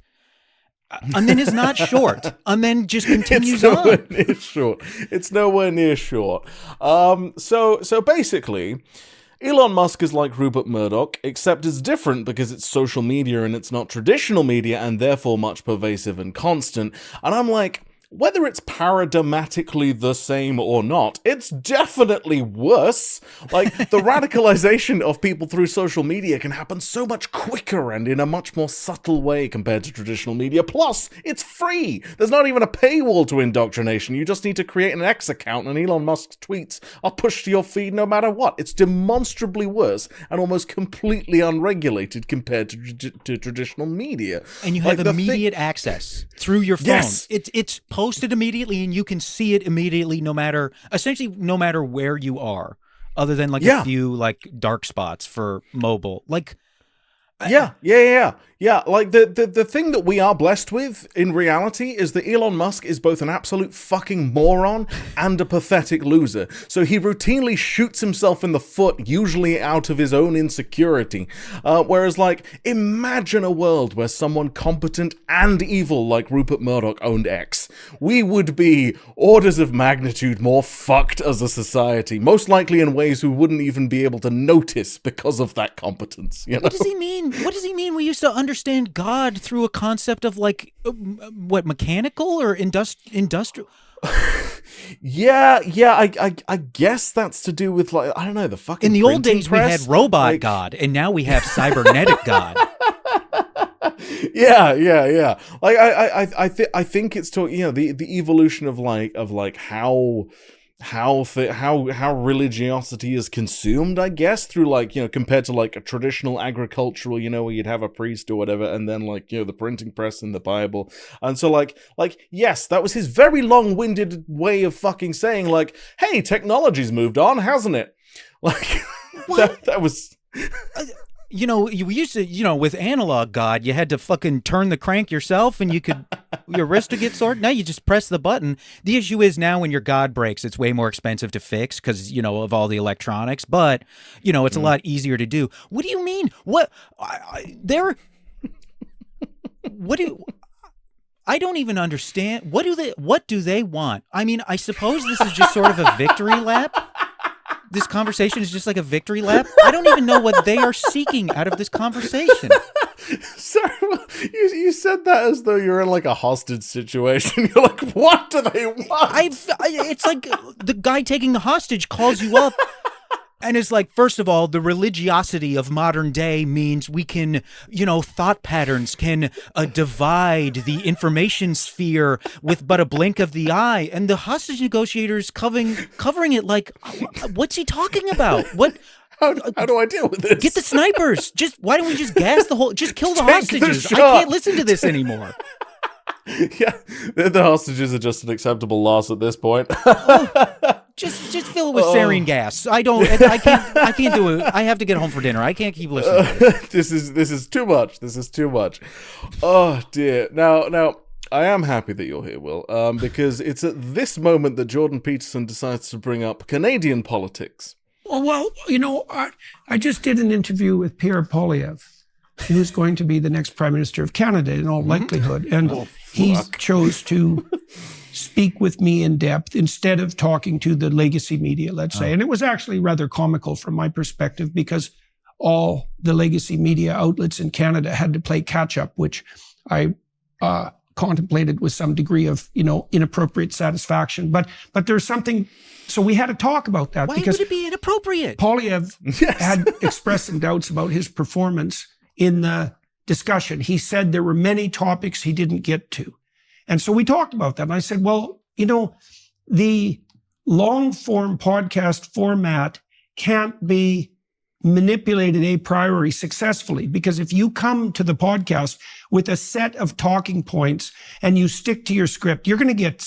and then is not short, and then just continues on. It's nowhere near short. So basically, Elon Musk is like Rupert Murdoch, except it's different because it's social media and it's not traditional media, and therefore much pervasive and constant. And I'm like, whether it's paradigmatically the same or not, it's definitely worse. Like, the radicalization of people through social media can happen so much quicker and in a much more subtle way compared to traditional media. Plus, it's free. There's not even a paywall to indoctrination. You just need to create an X account and Elon Musk's tweets are pushed to your feed no matter what. It's demonstrably worse and almost completely unregulated compared to traditional media. And you have immediate access through your phone. Yes. It's posted immediately, and you can see it immediately, no matter where you are, other than a few dark spots for mobile. Yeah. Like the thing that we are blessed with in reality is that Elon Musk is both an absolute fucking moron and a pathetic loser. So he routinely shoots himself in the foot, usually out of his own insecurity. Whereas, like, imagine a world where someone competent and evil like Rupert Murdoch owned X. We would be orders of magnitude more fucked as a society, most likely in ways we wouldn't even be able to notice because of that competence. You know? What does he mean? What does he mean? We used to understand God through a concept of like what, mechanical or industrial. Yeah. I guess that's to do with, like, I don't know, the fucking. In the old days, we press. had robot Like, God, and now we have cybernetic God. Yeah. Like I think it's talking, you know, the evolution of how religiosity is consumed, I guess, through, like, you know, compared to like a traditional agricultural, you know, where you'd have a priest or whatever, and then, like, you know, the printing press and the Bible. And so like yes, that was his very long-winded way of fucking saying, like, hey, technology's moved on, hasn't it? Like that was You know, you used to, you know, with analog God, you had to fucking turn the crank yourself and you could, your wrist would get sore. Now you just press the button. The issue is now when your God breaks, it's way more expensive to fix because, you know, of all the electronics, but, you know, it's a lot easier to do. What do you mean? I don't even understand. What do they want? I mean, I suppose this is just sort of a victory lap. This conversation is just like a victory lap. I don't even know what they are seeking out of this conversation. Sorry, you said that as though you're in like a hostage situation. You're like, what do they want? It's like the guy taking the hostage calls you up and is like, first of all, the religiosity of modern day means we can, you know, thought patterns can divide the information sphere with but a blink of the eye. And the hostage negotiator is covering it like, what's he talking about? What? How do I deal with this? Get the snipers. Why don't we just gas the whole? Just kill the hostages. I can't listen to this anymore. Yeah, the hostages are just an acceptable loss at this point. Just fill it with sarin gas. I can't do it. I have to get home for dinner. I can't keep listening to this. This is too much. This is too much. Oh dear. Now I am happy that you're here, Will, because it's at this moment that Jordan Peterson decides to bring up Canadian politics. Well, you know, I just did an interview with Pierre Poilievre, who's going to be the next Prime Minister of Canada in all likelihood. And he chose to speak with me in depth instead of talking to the legacy media, let's say. And it was actually rather comical from my perspective because all the legacy media outlets in Canada had to play catch up, which I contemplated with some degree of, you know, inappropriate satisfaction. But there's something. So we had to talk about that. Why because would it be inappropriate? Poilievre had expressed some doubts about his performance in the discussion. He said there were many topics he didn't get to. And so we talked about that. And I said, well, you know, the long form podcast format can't be manipulated a priori successfully, because if you come to the podcast with a set of talking points and you stick to your script, you're going to get,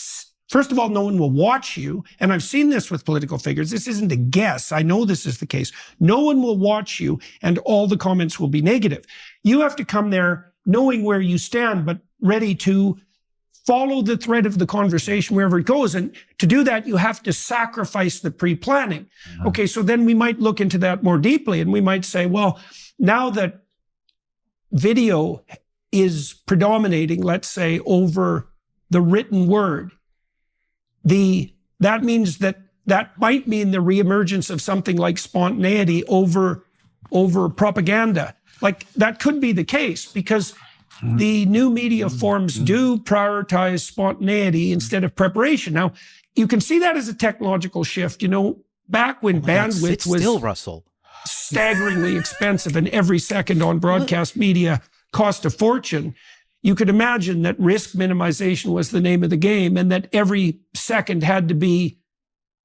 first of all, no one will watch you. And I've seen this with political figures. This isn't a guess. I know this is the case. No one will watch you and all the comments will be negative. You have to come there knowing where you stand, but ready to follow the thread of the conversation wherever it goes. And to do that, you have to sacrifice the pre-planning. Okay, so then we might look into that more deeply and we might say, well, now that video is predominating, let's say, over the written word, that means that might mean the reemergence of something like spontaneity over propaganda. Like that could be the case because the new media forms do prioritize spontaneity instead of preparation. Now, you can see that as a technological shift. You know, back when bandwidth was staggeringly expensive and every second on broadcast media cost a fortune, you could imagine that risk minimization was the name of the game and that every second had to be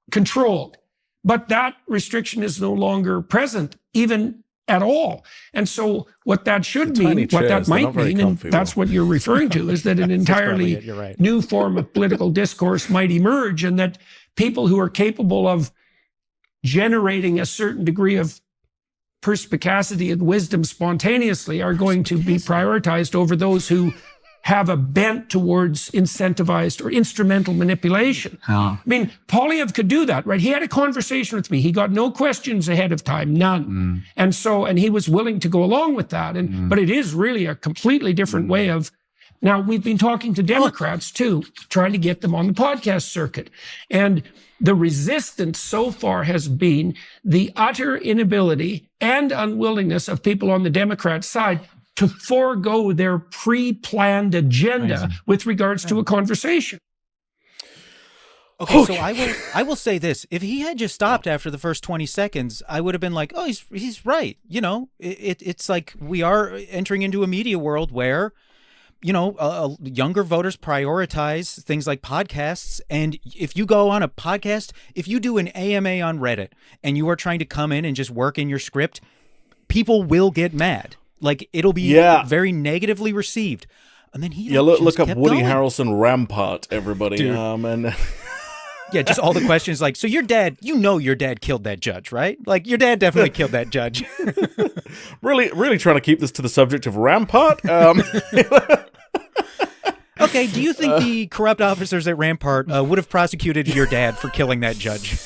controlled. But that restriction is no longer present, even at all. And so what that should mean, what that might mean, and that's what you're referring to, is that an entirely new form of political discourse might emerge, and that people who are capable of generating a certain degree of perspicacity and wisdom spontaneously are going to be prioritized over those who have a bent towards incentivized or instrumental manipulation. I mean, Polyev could do that, right? He had a conversation with me. He got no questions ahead of time, none. And he was willing to go along with that. But it is really a completely different way of. Now, we've been talking to Democrats too, trying to get them on the podcast circuit. And the resistance so far has been the utter inability and unwillingness of people on the Democrat side to forego their pre-planned agenda with regards to a conversation. Okay, so I will say this. If he had just stopped after the first 20 seconds, I would have been like, oh, he's right. You know, it's like we are entering into a media world where, you know, younger voters prioritize things like podcasts. And if you go on a podcast, if you do an AMA on Reddit and you are trying to come in and just work in your script, people will get mad. Like, it'll be very negatively received. And then he look up Woody going. Harrelson Rampart, everybody. Dude. And yeah, just all the questions like, so your dad, you know your dad killed that judge, right? Like, your dad definitely killed that judge. really trying to keep this to the subject of Rampart. Okay, do you think the corrupt officers at Rampart would have prosecuted your dad for killing that judge?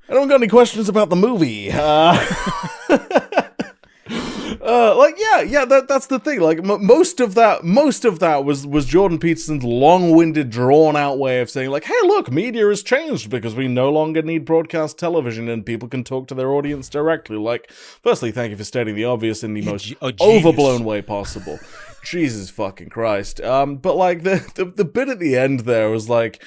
I don't got any questions about the movie. That's the thing. Like most of that was Jordan Peterson's long-winded, drawn-out way of saying, like, hey, look, media has changed because we no longer need broadcast television and people can talk to their audience directly. Like, firstly, thank you for stating the obvious in the most overblown way possible. Jesus fucking Christ. But like the bit at the end there was like,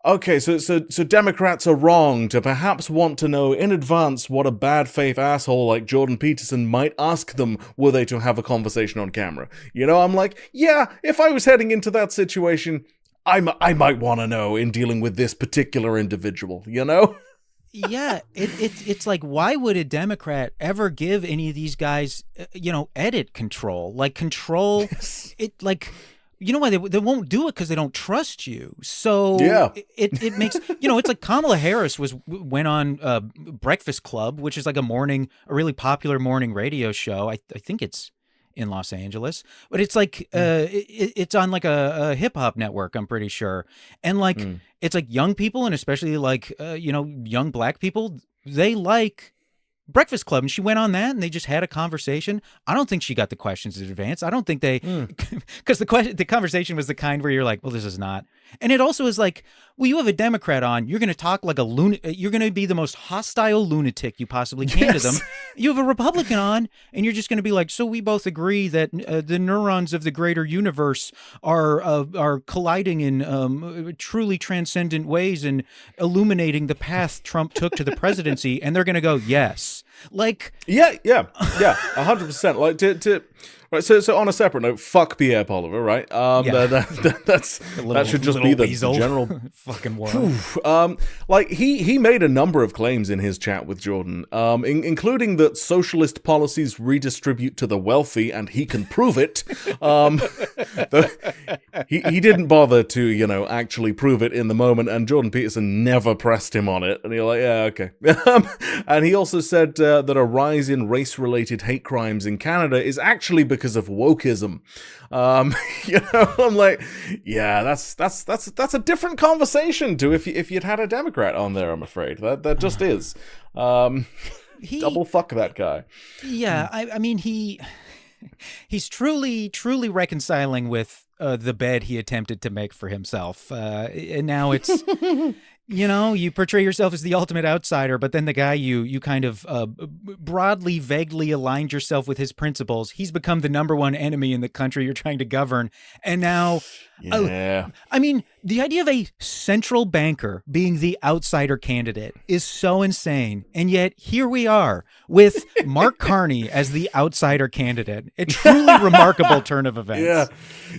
okay, so Democrats are wrong to perhaps want to know in advance what a bad faith asshole like Jordan Peterson might ask them were they to have a conversation on camera. You know, I'm like, yeah, if I was heading into that situation, I might want to know in dealing with this particular individual, you know? Yeah, it's like, why would a Democrat ever give any of these guys, edit control? Like, control, it, like... You know why they won't do it? Because they don't trust you. So it makes, it's like Kamala Harris went on Breakfast Club, which is like a really popular morning radio show. I think it's in Los Angeles, but it's like it's on like a hip hop network, I'm pretty sure. And like it's like young people, and especially like young black people, they like Breakfast Club, and she went on that and they just had a conversation. I don't think she got the questions in advance. I don't think they, because the conversation was the kind where you're like, well, this is not. And it also is like, well, you have a Democrat on, you're going to talk like a lunatic, you're going to be the most hostile lunatic you possibly can to them. You have a Republican on, and you're just going to be like, so we both agree that the neurons of the greater universe are colliding in truly transcendent ways and illuminating the path Trump took to the presidency. And they're going to go, yes. Like, yeah, 100%. Like to right. So on a separate note, fuck Pierre Poliver, right? That should just be the weasel. General fucking world. Like he made a number of claims in his chat with Jordan, including that socialist policies redistribute to the wealthy, and he can prove it. He didn't bother to actually prove it in the moment, and Jordan Peterson never pressed him on it, and you're like, yeah, okay. And he also said that a rise in race-related hate crimes in Canada is actually because of wokeism. I'm like, yeah, that's a different conversation to if you'd had a Democrat on there. I'm afraid that just is. Double fuck that guy. Yeah, I mean he's truly reconciling with the bed he attempted to make for himself, and now it's. You portray yourself as the ultimate outsider, but then the guy you kind of broadly, vaguely aligned yourself with his principles. He's become the number one enemy in the country you're trying to govern. And now, I mean, the idea of a central banker being the outsider candidate is so insane. And yet here we are with Mark Carney as the outsider candidate. A truly remarkable turn of events. Yeah.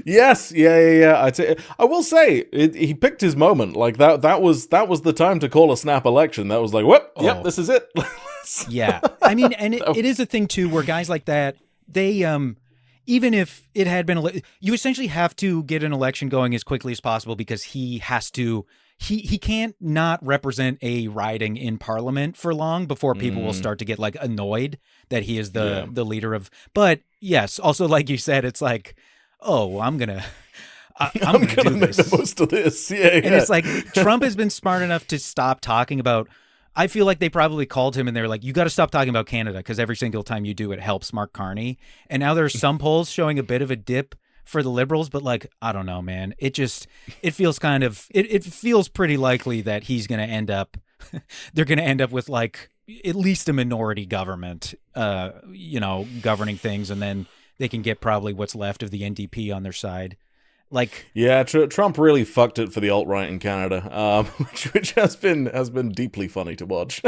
Yes. Yeah. I will say he picked his moment. Like that was the time to call a snap election. That was like, whoop, yep, this is it. Yeah. I mean, and it is a thing too, where guys like that, they, even if it had been, you essentially have to get an election going as quickly as possible because he has to he can't not represent a riding in Parliament for long before people will start to get like annoyed that he is the leader of. But yes, also like you said, it's like, oh, I'm gonna Make the most of this. Yeah, and it's like Trump has been smart enough to stop talking about. I feel like they probably called him and they're like, you got to stop talking about Canada because every single time you do, it helps Mark Carney. And now there's some polls showing a bit of a dip for the Liberals, but like, I don't know, man. It feels kind of, it feels pretty likely that he's going to end up, they're going to end up with like at least a minority government, governing things. And then they can get probably what's left of the NDP on their side. Like, yeah, Trump really fucked it for the alt-right in Canada, which has been deeply funny to watch.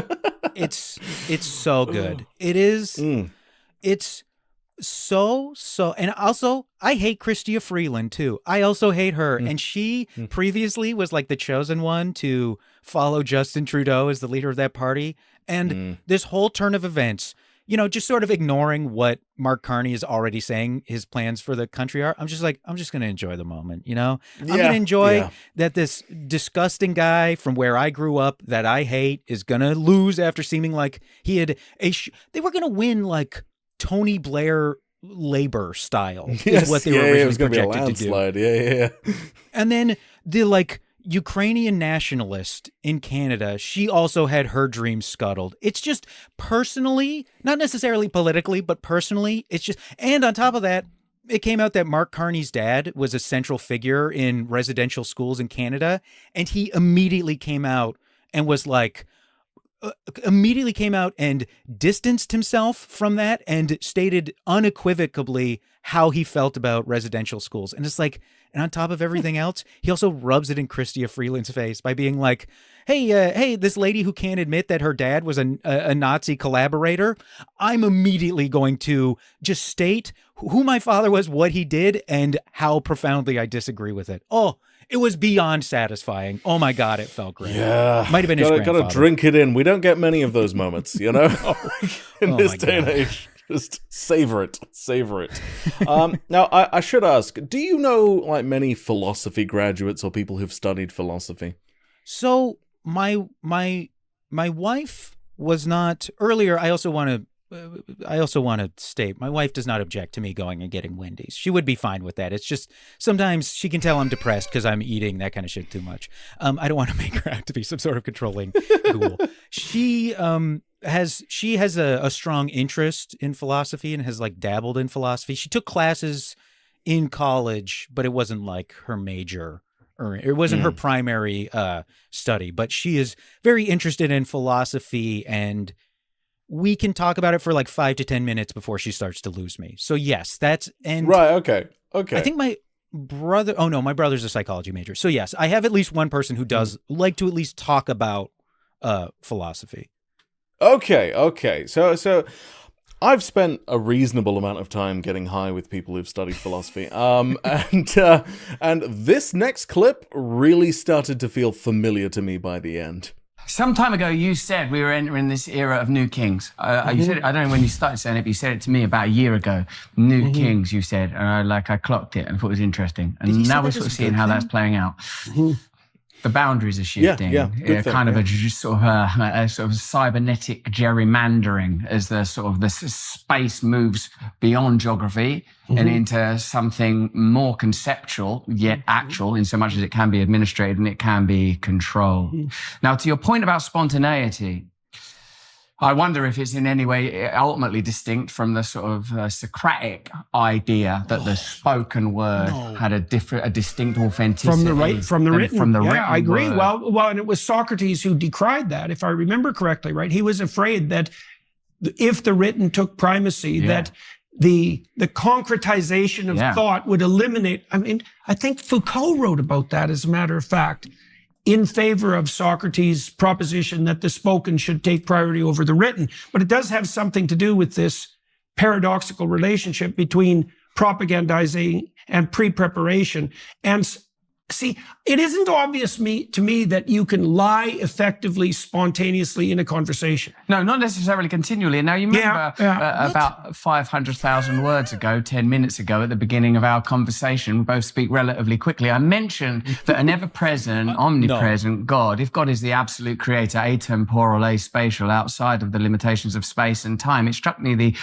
it's so good. It is. It's so, and also I hate Chrystia Freeland too. I also hate her. And she previously was like the chosen one to follow Justin Trudeau as the leader of that party. And this whole turn of events, just sort of ignoring what Mark Carney is already saying his plans for the country are. I'm just going to enjoy the moment, I'm going to enjoy that this disgusting guy from where I grew up that I hate is going to lose after seeming like he had they were going to win like Tony Blair Labor style is what they were originally projected to do. Yeah. And then the like Ukrainian nationalist in Canada, she also had her dreams scuttled. It's just personally, not necessarily politically, but personally, it's just, and on top of that, it came out that Mark Carney's dad was a central figure in residential schools in Canada, and he immediately came out and was like, distanced himself from that and stated unequivocally how he felt about residential schools. And it's like, and on top of everything else, he also rubs it in Chrystia Freeland's face by being like, hey, this lady who can't admit that her dad was a Nazi collaborator, I'm immediately going to just state who my father was, what he did, and how profoundly I disagree with it. Oh, it was beyond satisfying. Oh my God, it felt great. Yeah. Might have been his grandfather. Gotta drink it in. We don't get many of those moments, in this day and age. Just savor it. Now, I should ask, do you know like many philosophy graduates or people who've studied philosophy? So my wife was not earlier. I also want to state my wife does not object to me going and getting Wendy's. She would be fine with that. It's just sometimes she can tell I'm depressed because I'm eating that kind of shit too much. I don't want to make her out to be some sort of controlling ghoul. She has a strong interest in philosophy and has like dabbled in philosophy. She took classes in college, but it wasn't like her major. Or it wasn't her primary study, but she is very interested in philosophy, and we can talk about it for like 5 to 10 minutes before she starts to lose me. So yes, right. Okay. I think my brother's a psychology major. So yes, I have at least one person who does like to at least talk about philosophy. Okay. So I've spent a reasonable amount of time getting high with people who've studied philosophy. And this next clip really started to feel familiar to me by the end. Some time ago, you said we were entering this era of new kings. You said it, I don't know when you started saying it, but you said it to me about a year ago. New kings, you said, and I clocked it and thought it was interesting. And now we're sort of seeing how that's playing out. The boundaries are shifting. Kind of a sort of cybernetic gerrymandering as the sort of the space moves beyond geography and into something more conceptual yet actual, in so much as it can be administrated and it can be controlled. Now, to your point about spontaneity, I wonder if it's in any way ultimately distinct from the sort of Socratic idea that the spoken word had a distinct authenticity from the written. I agree. Word. Well, and it was Socrates who decried that, if I remember correctly, right? He was afraid that if the written took primacy, that the concretization of thought would eliminate. I mean, I think Foucault wrote about that, as a matter of fact, in favor of Socrates' proposition that the spoken should take priority over the written. But it does have something to do with this paradoxical relationship between propagandizing and pre-preparation. And See, it isn't obvious to me that you can lie effectively, spontaneously in a conversation. No, not necessarily continually. Now, you remember about 500,000 words ago, 10 minutes ago, at the beginning of our conversation, we both speak relatively quickly. I mentioned that an ever-present, omnipresent God, if God is the absolute creator, atemporal, aspatial, outside of the limitations of space and time, it struck me the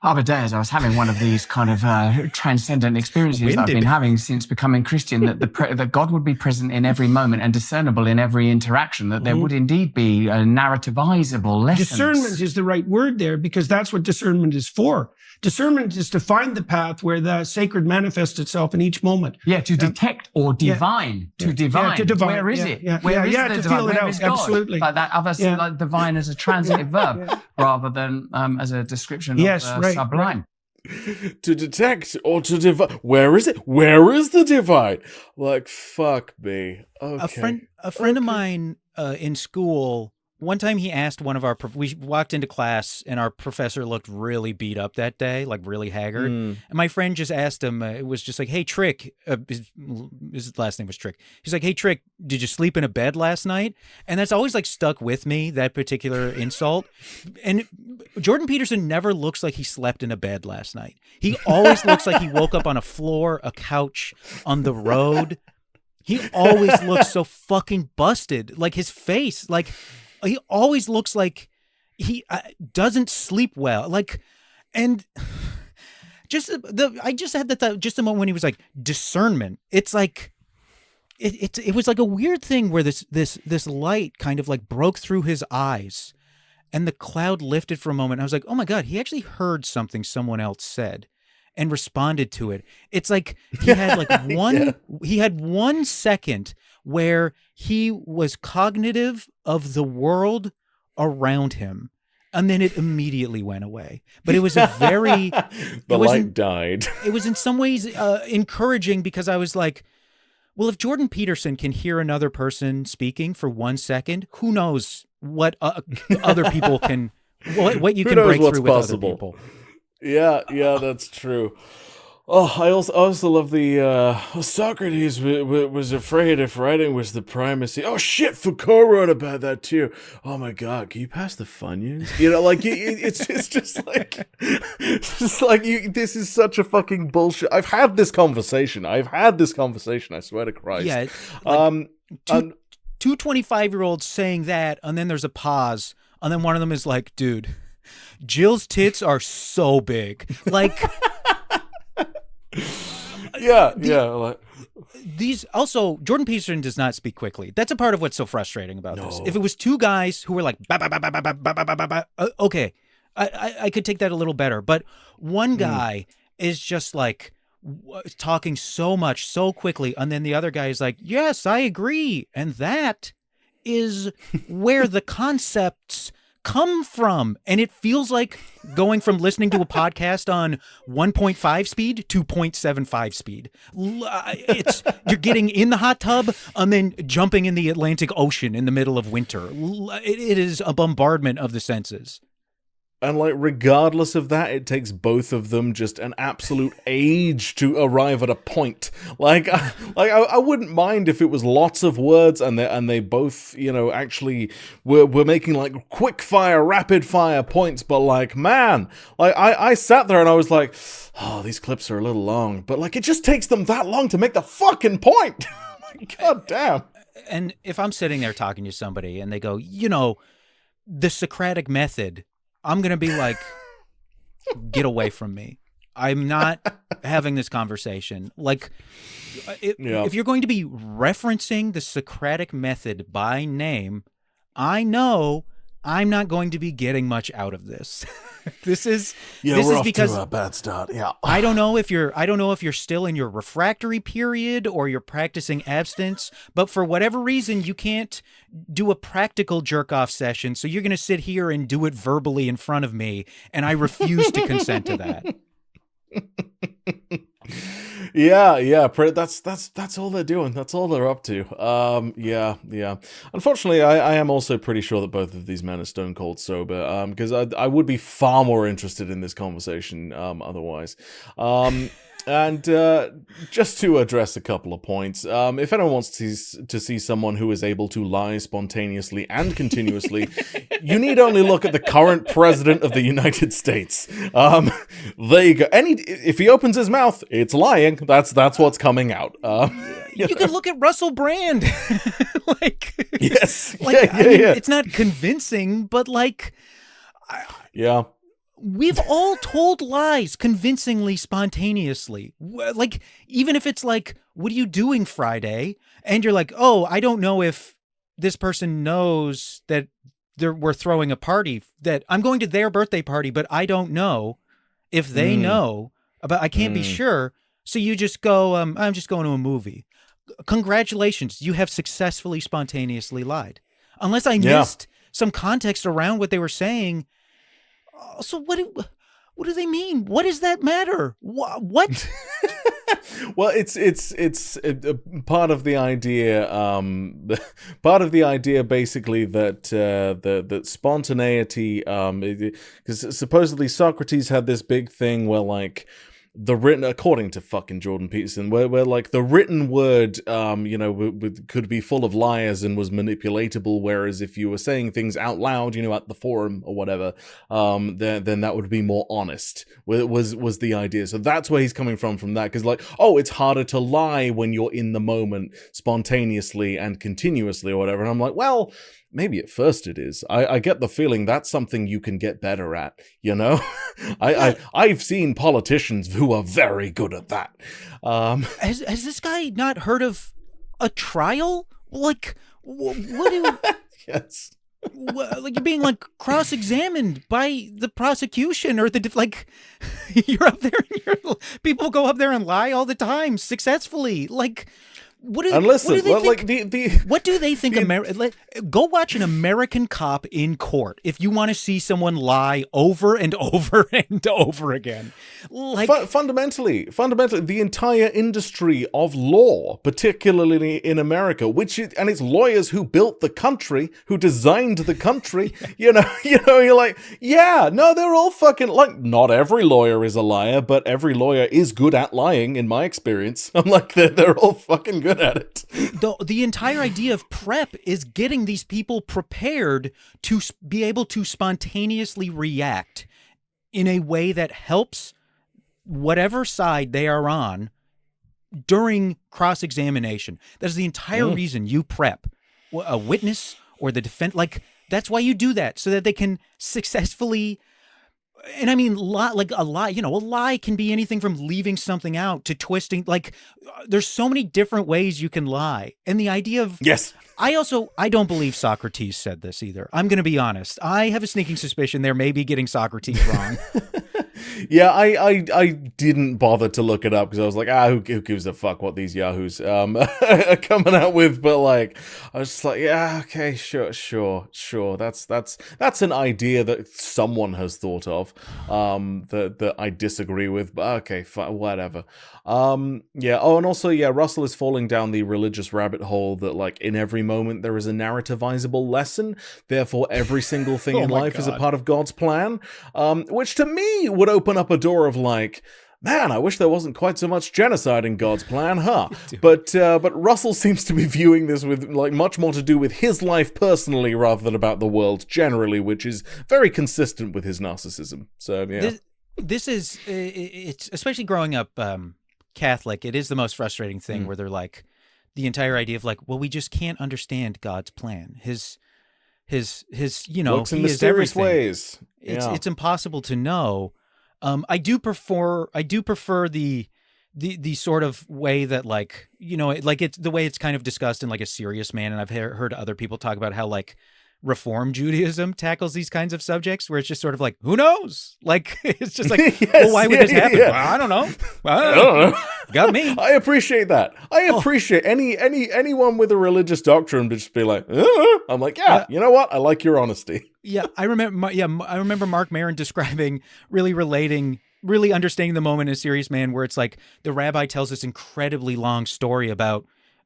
other day as I was having one of these kind of transcendent experiences that I've been having since becoming Christian, that God would be present in every moment and discernible in every interaction, that there would indeed be a narrativizable lessons. Discernment is the right word there, because that's what discernment is for. Discernment is to find the path where the sacred manifests itself in each moment. Yeah, to detect or divine. To divine. Yeah, to divine. Where is it? Yeah, Where is the to divine? feel it Where out. is God? Absolutely. Like that other, like divine as a transitive verb, rather than as a description of sublime. To detect or to divine. Where is it? Where is the divine? Like, fuck me. Okay. A friend of mine in school, one time he asked one of our, we walked into class and our professor looked really beat up that day, like really haggard. And my friend just asked him, it was just like, hey, Trick, his last name was Trick. He's like, hey, Trick, did you sleep in a bed last night? And that's always like stuck with me, that particular insult. And Jordan Peterson never looks like he slept in a bed last night. He always looks like he woke up on a floor, a couch, on the road. He always looks so fucking busted. Like his face, like he always looks like he doesn't sleep well. Like, and I just had that just a moment when he was like discernment. It's like it was like a weird thing where this light kind of like broke through his eyes, and the cloud lifted for a moment. I was like, oh my God, he actually heard something someone else said and responded to it. It's like he had like he had 1 second where he was cognitive of the world around him, and then it immediately went away. But it was a very the light died. It was in some ways encouraging, because I was like, well, if Jordan Peterson can hear another person speaking for 1 second, who knows what other people can, what you can break through with possible. other people. Yeah, that's true. Oh, I also love the Socrates was afraid if writing was the primacy. Oh shit, Foucault wrote about that too. Oh my God, can you pass the Funyuns? You know, like it's just like this is such a fucking bullshit. I've had this conversation. I swear to Christ. Yeah, like two 25-year-olds saying that, and then there's a pause, and then one of them is like, "Dude, Jill's tits are so big." Like. These also, Jordan Peterson does not speak quickly. That's a part of what's so frustrating about this. If it was two guys who were like, okay, I could take that a little better. But one guy is just like talking so much, so quickly, and then the other guy is like, yes, I agree. And that is where the concepts come from. And it feels like going from listening to a podcast on 1.5 speed to 0.75 speed. You're getting in the hot tub and then jumping in the Atlantic Ocean in the middle of winter. It is a bombardment of the senses. And like, regardless of that, it takes both of them just an absolute age to arrive at a point. I wouldn't mind if it was lots of words and they both, you know, actually were making like quick fire, rapid fire points. But like, man, like I sat there and I was like, oh, these clips are a little long. But like, it just takes them that long to make the fucking point. God damn. And if I'm sitting there talking to somebody and they go, you know, the Socratic method, I'm going to be like, get away from me. I'm not having this conversation. Like, if you're going to be referencing the Socratic method by name, I know I'm not going to be getting much out of this. This is because to a bad start. Yeah. I don't know if you're still in your refractory period or you're practicing abstinence, but for whatever reason you can't do a practical jerk off session, so you're going to sit here and do it verbally in front of me, and I refuse to consent to that. Yeah. That's all they're doing. That's all they're up to. Yeah. Unfortunately, I am also pretty sure that both of these men are stone cold sober. Because I would be far more interested in this conversation. Otherwise. And just to address a couple of points, if anyone wants to see someone who is able to lie spontaneously and continuously, you need only look at the current president of the United States. There you go. If he opens his mouth, it's lying. That's what's coming out. You can look at Russell Brand. Yes. Like, I mean, it's not convincing, but like, yeah. we've all told lies convincingly, spontaneously. Like, even if it's like, what are you doing Friday? And you're like, oh, I don't know if this person knows that we're throwing a party, that I'm going to their birthday party, but I don't know if they know about, I can't be sure. So you just go, I'm just going to a movie. Congratulations. You have successfully spontaneously lied. Unless I missed some context around what they were saying. So what do they mean? What does that matter? What? Well, it's part of the idea. Part of the idea, basically, that that spontaneity. Because supposedly Socrates had this big thing where, like, the written, according to fucking Jordan Peterson, where like the written word, could be full of liars and was manipulatable. Whereas if you were saying things out loud, at the forum or whatever, then that would be more honest. Was the idea. So that's where he's coming from that. Because like, oh, it's harder to lie when you're in the moment, spontaneously and continuously or whatever. And I'm like, well, maybe at first it is. I get the feeling that's something you can get better at, I've seen politicians who are very good at that. Has this guy not heard of a trial? Like, what do... Yes. Like, you're being, like, cross-examined by the prosecution or you're up there and people go up there and lie all the time successfully. Like... What do they think? Go watch an American Cop in court if you want to see someone lie over and over and over again. Like, fundamentally, the entire industry of law, particularly in America, and it's lawyers who built the country, who designed the country. You're like, yeah, no, they're all fucking, like, not every lawyer is a liar, but every lawyer is good at lying, in my experience. I'm like, they're all fucking good at it. The entire idea of prep is getting these people prepared to be able to spontaneously react in a way that helps whatever side they are on during cross-examination. That is the entire reason you prep a witness or the defense. Like, that's why you do that, so that they can successfully... And I mean, a lie can be anything from leaving something out to twisting. Like, there's so many different ways you can lie. And the idea of... Yes. I don't believe Socrates said this either. I'm going to be honest. I have a sneaking suspicion they're maybe getting Socrates wrong. Yeah, I didn't bother to look it up because I was like, who gives a fuck what these yahoos are coming out with? But like, I was just like, yeah, okay, sure. That's an idea that someone has thought of, that I disagree with. But okay, fine, whatever. Yeah. Oh, and also, yeah, Russell is falling down the religious rabbit hole that, like, in every moment there is a narrativizable lesson. Therefore, every single thing in life is a part of God's plan. Which to me would open up a door of, like, man, I wish there wasn't quite so much genocide in God's plan, huh? But Russell seems to be viewing this with, like, much more to do with his life personally rather than about the world generally, which is very consistent with his narcissism. So yeah, this is, it's especially growing up Catholic. It is the most frustrating thing where they're like, the entire idea of, like, well, we just can't understand God's plan. His works in he mysterious is everything. ways. It's impossible to know. I do prefer the sort of way that, like, it's the way it's kind of discussed in, like, A Serious Man. And I've heard other people talk about how, like, Reform Judaism tackles these kinds of subjects where it's just sort of like, who knows? Like, it's just like, yes, well, why would this happen? Yeah. Well, I don't know. I don't know. Got me. I appreciate that. I appreciate anyone with a religious doctrine to just be like, I'm like, yeah, you know what? I like your honesty. Yeah, I remember Mark Maron describing, really understanding the moment in A Serious Man where it's like the rabbi tells this incredibly long story about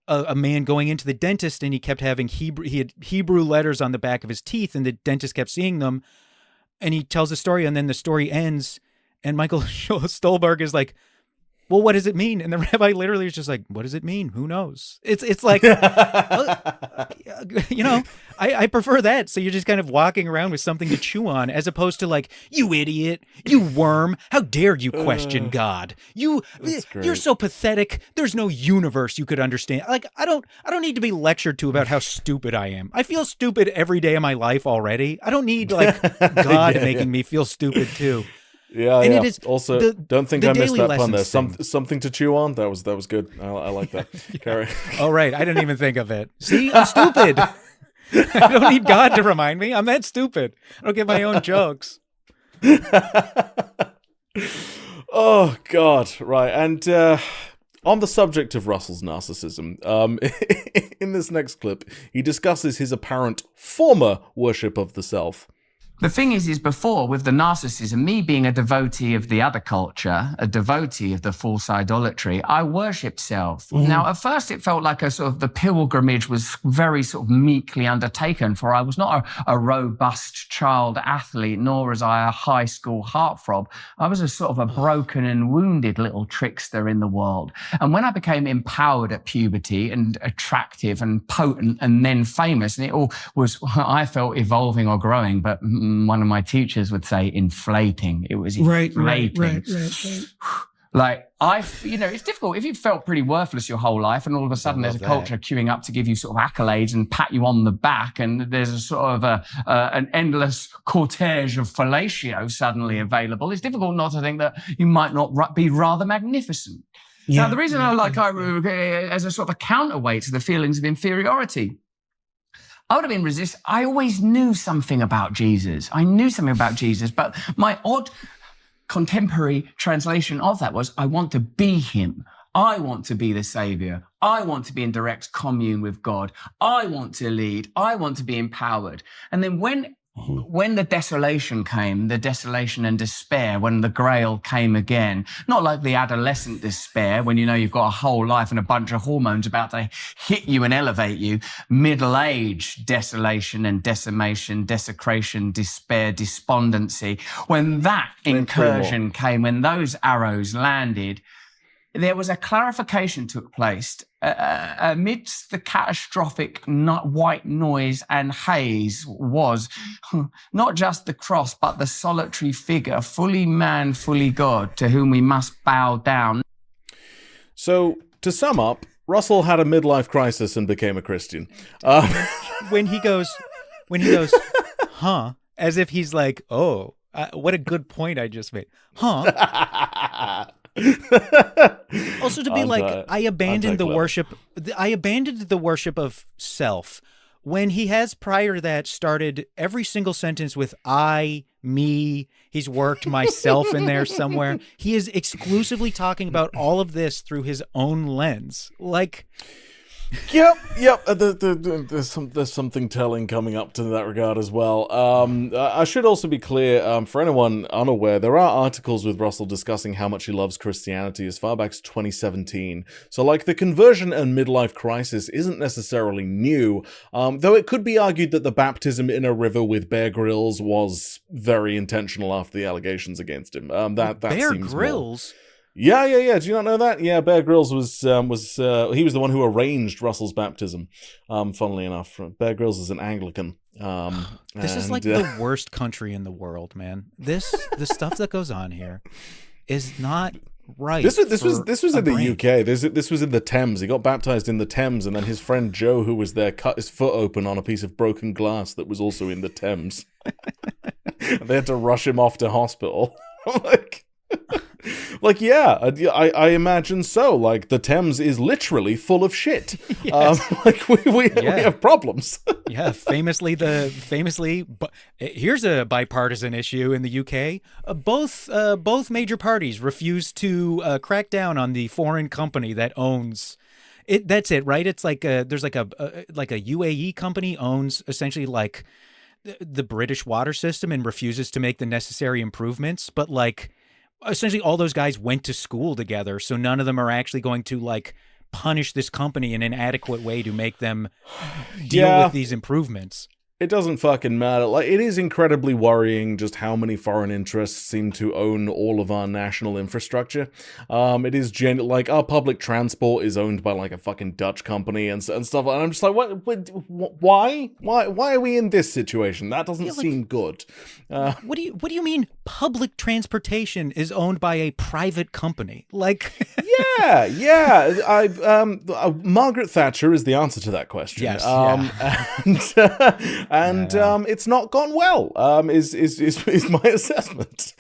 a man going into the dentist, and he kept having Hebrew letters on the back of his teeth, and the dentist kept seeing them, and he tells the story, and then the story ends, and Michael Stolberg is like, well, what does it mean? And the rabbi literally is just like, what does it mean? Who knows? It's like, you know, I prefer that. So you're just kind of walking around with something to chew on, as opposed to like, you idiot, you worm, how dare you question God? You're so pathetic. There's no universe you could understand. Like, I don't need to be lectured to about how stupid I am. I feel stupid every day of my life already. I don't need like God making me feel stupid too. Yeah, and yeah. It is Also, don't think I missed that pun there. thing. Something to chew on. That was good. I like that. Carry. Oh, right. I didn't even think of it. See, I'm stupid. I don't need God to remind me. I'm that stupid. I don't get my own jokes. Oh God, right. And on the subject of Russell's narcissism, in this next clip, he discusses his apparent former worship of the self. The thing is before, with the narcissism, me being a devotee of the other culture, a devotee of the false idolatry, I worshipped self. Now, at first it felt like the pilgrimage was very sort of meekly undertaken, for I was not a robust child athlete, nor was I a high school heartthrob. I was a sort of a broken and wounded little trickster in the world. And when I became empowered at puberty and attractive and potent and then famous, and it all was, I felt, evolving or growing, but one of my teachers would say inflating. It was inflating. Right. Like, it's difficult if you've felt pretty worthless your whole life and all of a sudden there's a culture queuing up to give you sort of accolades and pat you on the back, and there's a sort of an endless cortege of fellatio suddenly available. It's difficult not to think that you might not be rather magnificent. Yeah. Now, the reason I as a sort of a counterweight to the feelings of inferiority, I would have been I always knew something about Jesus. But my odd contemporary translation of that was, I want to be him. I want to be the savior. I want to be in direct commune with God. I want to lead. I want to be empowered. And then when the desolation came, the desolation and despair, when the grail came again, not like the adolescent despair, when you know you've got a whole life and a bunch of hormones about to hit you and elevate you, middle-age desolation and decimation, desecration, despair, despondency, when that incursion came, when those arrows landed, there was a clarification took place amidst the catastrophic white noise and haze was not just the cross, but the solitary figure, fully man, fully God, to whom we must bow down. So, to sum up, Russell had a midlife crisis and became a Christian. When he goes, huh? As if he's like, oh, what a good point I just made. Huh? Also, to be I abandoned the worship of self, when he has prior to that started every single sentence with I, me. He's worked myself in there somewhere. He is exclusively talking about all of this through his own lens. Like, Yep. There's something telling coming up to that regard as well. I should also be clear, for anyone unaware, there are articles with Russell discussing how much he loves Christianity as far back as 2017. So, like, the conversion and midlife crisis isn't necessarily new, though it could be argued that the baptism in a river with Bear Grylls was very intentional after the allegations against him. That Bear seems Grylls? More... Yeah. Do you not know that? Yeah, Bear Grylls was he was the one who arranged Russell's baptism. Funnily enough, Bear Grylls is an Anglican. This is like the worst country in the world, man. The stuff that goes on here is not right. This was in the UK. This was in the Thames. He got baptized in the Thames, and then his friend Joe, who was there, cut his foot open on a piece of broken glass that was also in the Thames. They had to rush him off to hospital. Yeah, I imagine so. Like, the Thames is literally full of shit. Yes. We have problems. Yeah, famously, here's a bipartisan issue in the UK. Both major parties refuse to crack down on the foreign company that owns it. That's it, right? It's like there's like a UAE company owns essentially like the British water system and refuses to make the necessary improvements, but like, essentially all those guys went to school together, so none of them are actually going to like punish this company in an adequate way to make them deal with these improvements. It doesn't fucking matter. Like, it is incredibly worrying just how many foreign interests seem to own all of our national infrastructure. It is like, our public transport is owned by like a fucking Dutch company and stuff. And I'm just like, why? Why are we in this situation? That doesn't seem good. What do you mean public transportation is owned by a private company? Like, yeah. Margaret Thatcher is the answer to that question. Yes. And it's not gone well. Is my assessment.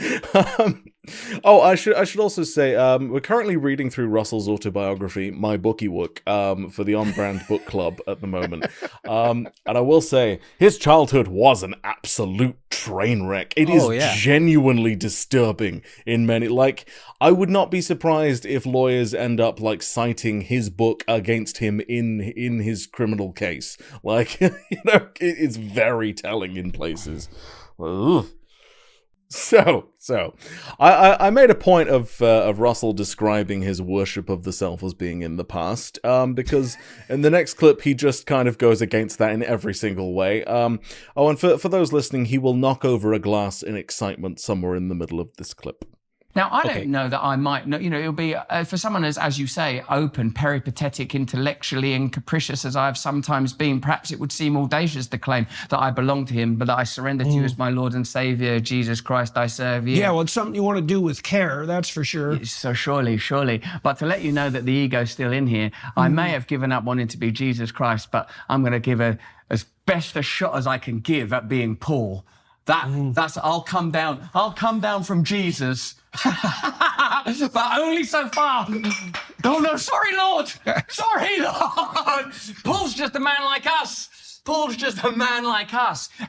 I should also say we're currently reading through Russell's autobiography, My Bookie Wook, for the On Brand Book Club at the moment. And I will say his childhood was an absolute train wreck. It is genuinely disturbing in many. Like, I would not be surprised if lawyers end up like citing his book against him in his criminal case. Like, it's very telling in places. Ugh. So I made a point of Russell describing his worship of the self as being in the past, because in the next clip he just kind of goes against that in every single way. And for those listening, he will knock over a glass in excitement somewhere in the middle of this clip. Now, I don't know that I might know, it'll be for someone as you say, open, peripatetic, intellectually and capricious as I have sometimes been, perhaps it would seem audacious to claim that I belong to him, but that I surrender to you as my Lord and Savior, Jesus Christ, I serve you. Yeah, well, it's something you want to do with care, that's for sure. So surely. But to let you know that the ego's still in here, I may have given up wanting to be Jesus Christ, but I'm going to give as best a shot as I can give at being Paul. That's I'll come down from Jesus. But only so far. Oh no, sorry, Lord. Paul's just a man like us.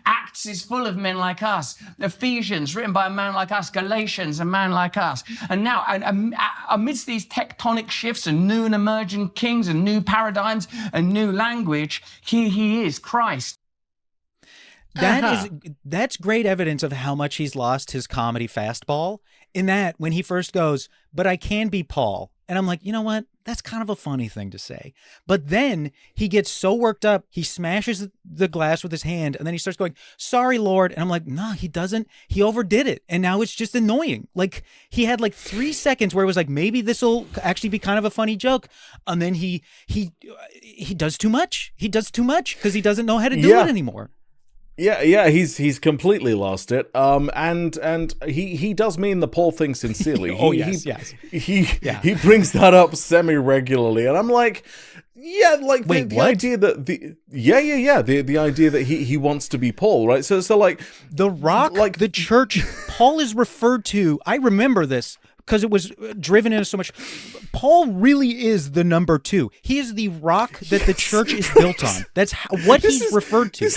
Acts is full of men like us. Ephesians, written by a man like us. Galatians, a man like us. And now, amidst these tectonic shifts and new and emerging kings and new paradigms and new language, here he is, Christ. That's great evidence of how much he's lost his comedy fastball, in that when he first goes, but I can be Paul. And I'm like, you know what? That's kind of a funny thing to say. But then he gets so worked up, he smashes the glass with his hand, and then he starts going, sorry, Lord. And I'm like, no, he doesn't. He overdid it. And now it's just annoying. Like, he had like 3 seconds where it was like, maybe this will actually be kind of a funny joke. And then he does too much. He does too much because he doesn't know how to do it anymore. Yeah, he's completely lost it. And he does mean the Paul thing sincerely. Yes. He brings that up semi-regularly, and I'm like, the idea that the idea that he wants to be Paul, right? So like the Rock, like the church, Paul is referred to. I remember this because it was driven into so much. Paul really is the number 2. He is the rock that the church is built on. That's what he's referred to.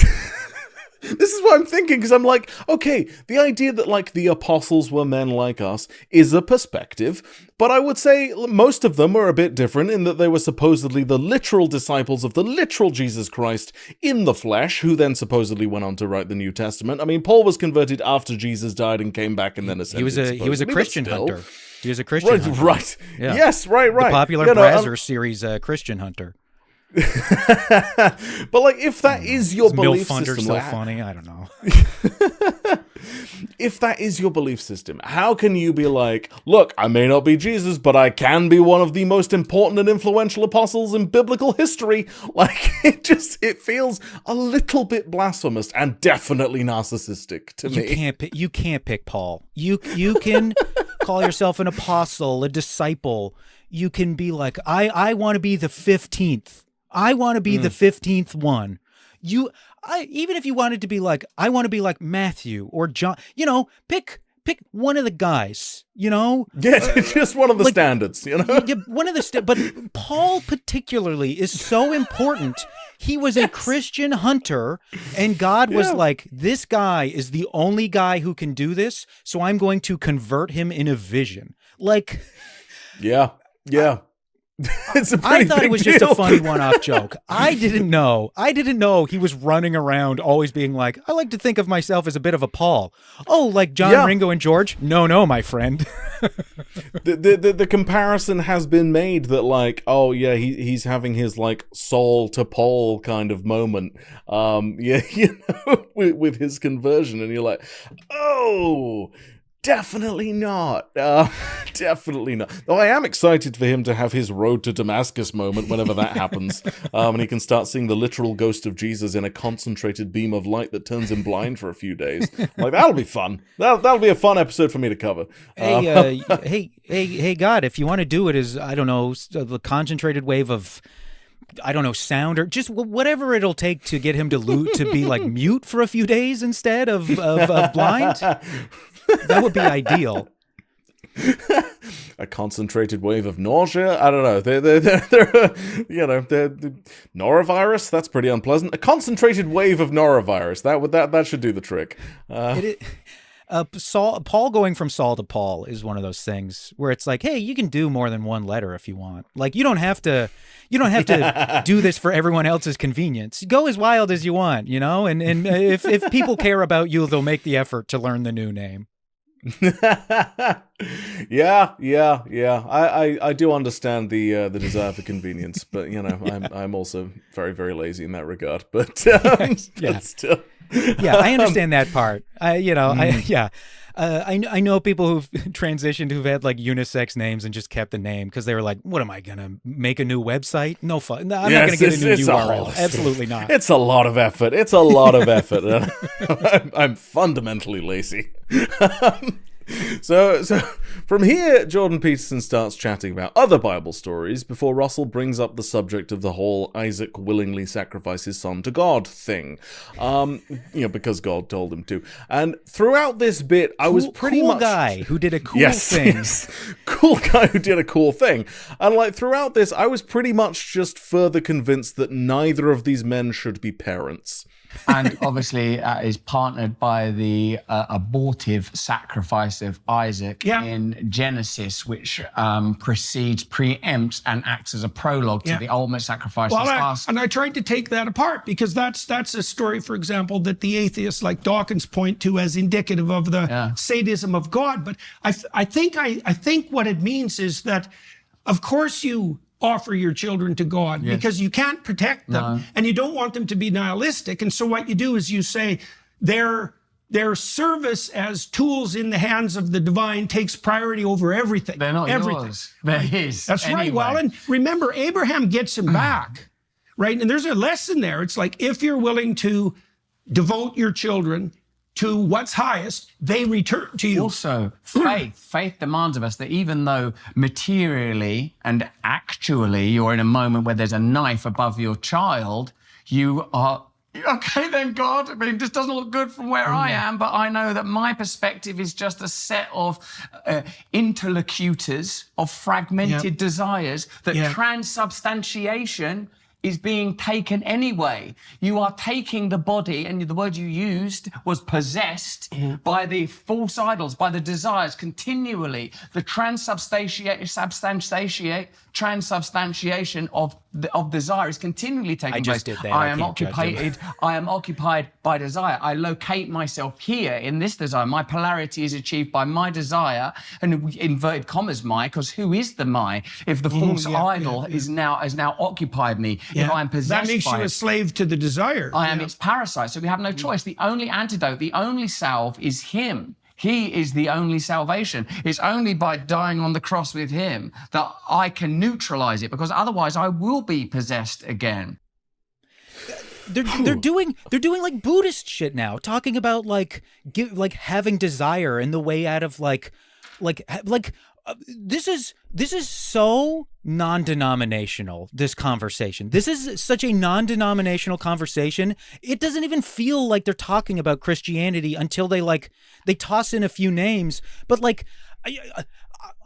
This is what I'm thinking, because I'm like, okay, the idea that, like, the apostles were men like us is a perspective, but I would say most of them are a bit different in that they were supposedly the literal disciples of the literal Jesus Christ in the flesh, who then supposedly went on to write the New Testament. I mean, Paul was converted after Jesus died and came back and then ascended. He was a Christian hunter. He was a Christian hunter. Right. Yeah. Yes, right. The popular Brazzers series, Christian Hunter. But like, if that is your belief system, so funny. I don't know. If that is your belief system, how can you be like, look, I may not be Jesus, but I can be one of the most important and influential apostles in biblical history? Like, it feels a little bit blasphemous and definitely narcissistic to me. You can't pick Paul. You can call yourself an apostle, a disciple. You can be like, I want to be the 15th. I want to be the 15th one. Even if you wanted to be like, I want to be like Matthew or John, pick one of the guys, Yeah, just one of the standards, one of the but Paul particularly is so important. He was a Christian hunter, and God was like, this guy is the only guy who can do this, so I'm going to convert him in a vision. Like, yeah. I thought it was just a funny one-off joke. I didn't know he was running around always being like, I like to think of myself as a bit of a Paul. Oh, like John, Ringo, and George? No, my friend. the comparison has been made that like, oh yeah, he's having his like Saul to Paul kind of moment, yeah, with his conversion, and you're like, oh. Definitely not. Definitely not. Though I am excited for him to have his road to Damascus moment whenever that happens. And he can start seeing the literal ghost of Jesus in a concentrated beam of light that turns him blind for a few days. Like, that'll be fun. That'll be a fun episode for me to cover. Hey, God, if you want to do it as, I don't know, the concentrated wave of, I don't know, sound or just whatever it'll take to get him to be like mute for a few days instead of blind. That would be ideal. A concentrated wave of nausea. I don't know. They're norovirus. That's pretty unpleasant. A concentrated wave of norovirus. That should do the trick. Paul going from Saul to Paul is one of those things where it's like, hey, you can do more than one letter if you want. Like you don't have to do this for everyone else's convenience. Go as wild as you want, and if people care about you, they'll make the effort to learn the new name. Yeah. I do understand the desire for convenience, but I'm also very, very lazy in that regard. But still, yeah, I understand that part. I know people who've transitioned who've had like unisex names and just kept the name because they were like, "What am I gonna make a new website? No fun. No, I'm not gonna get a new URL. Absolutely not. It's a lot of effort. I'm fundamentally lazy." So from here, Jordan Peterson starts chatting about other Bible stories before Russell brings up the subject of the whole Isaac willingly sacrifice his son to God thing, because God told him to. And throughout this bit, I was pretty much guy who did a cool thing. Yes, cool guy who did a cool thing. And like throughout this, I was pretty much just further convinced that neither of these men should be parents. And obviously is partnered by the abortive sacrifice of Isaac in Genesis, which preempts and acts as a prologue to the ultimate sacrifice. And I tried to take that apart because that's a story, for example, that the atheists like Dawkins point to as indicative of the sadism of God. But I think what it means is that, of course, you offer your children to God because you can't protect them and you don't want them to be nihilistic. And so what you do is you say their service as tools in the hands of the divine takes priority over everything. They're not yours. They're his. That's right. Well, and remember, Abraham gets him back, right? And there's a lesson there. It's like, if you're willing to devote your children to what's highest, they return to you. Also, faith demands of us that even though materially and actually you're in a moment where there's a knife above your child, you are, okay then, God, I mean, this doesn't look good from where I am, but I know that my perspective is just a set of interlocutors of fragmented desires, that transubstantiation is being taken anyway. You are taking the body, and the word you used was possessed by the false idols, by the desires continually. The transubstantiation of desire is continually taking place. I am occupied by desire. I locate myself here in this desire. My polarity is achieved by my desire, and inverted commas my, because who is the my if the false idol is now occupied me? If I'm possessed that makes by you a slave to the desire. I am its parasite. So we have no choice. The only antidote, the only salve is him. He is the only salvation. It's only by dying on the cross with him that I can neutralize it, because otherwise I will be possessed again. They're doing like Buddhist shit now, talking about like having desire and the way out of this is so non-denominational, this conversation. This is such a non-denominational conversation. It doesn't even feel like they're talking about Christianity until they toss in a few names. But like,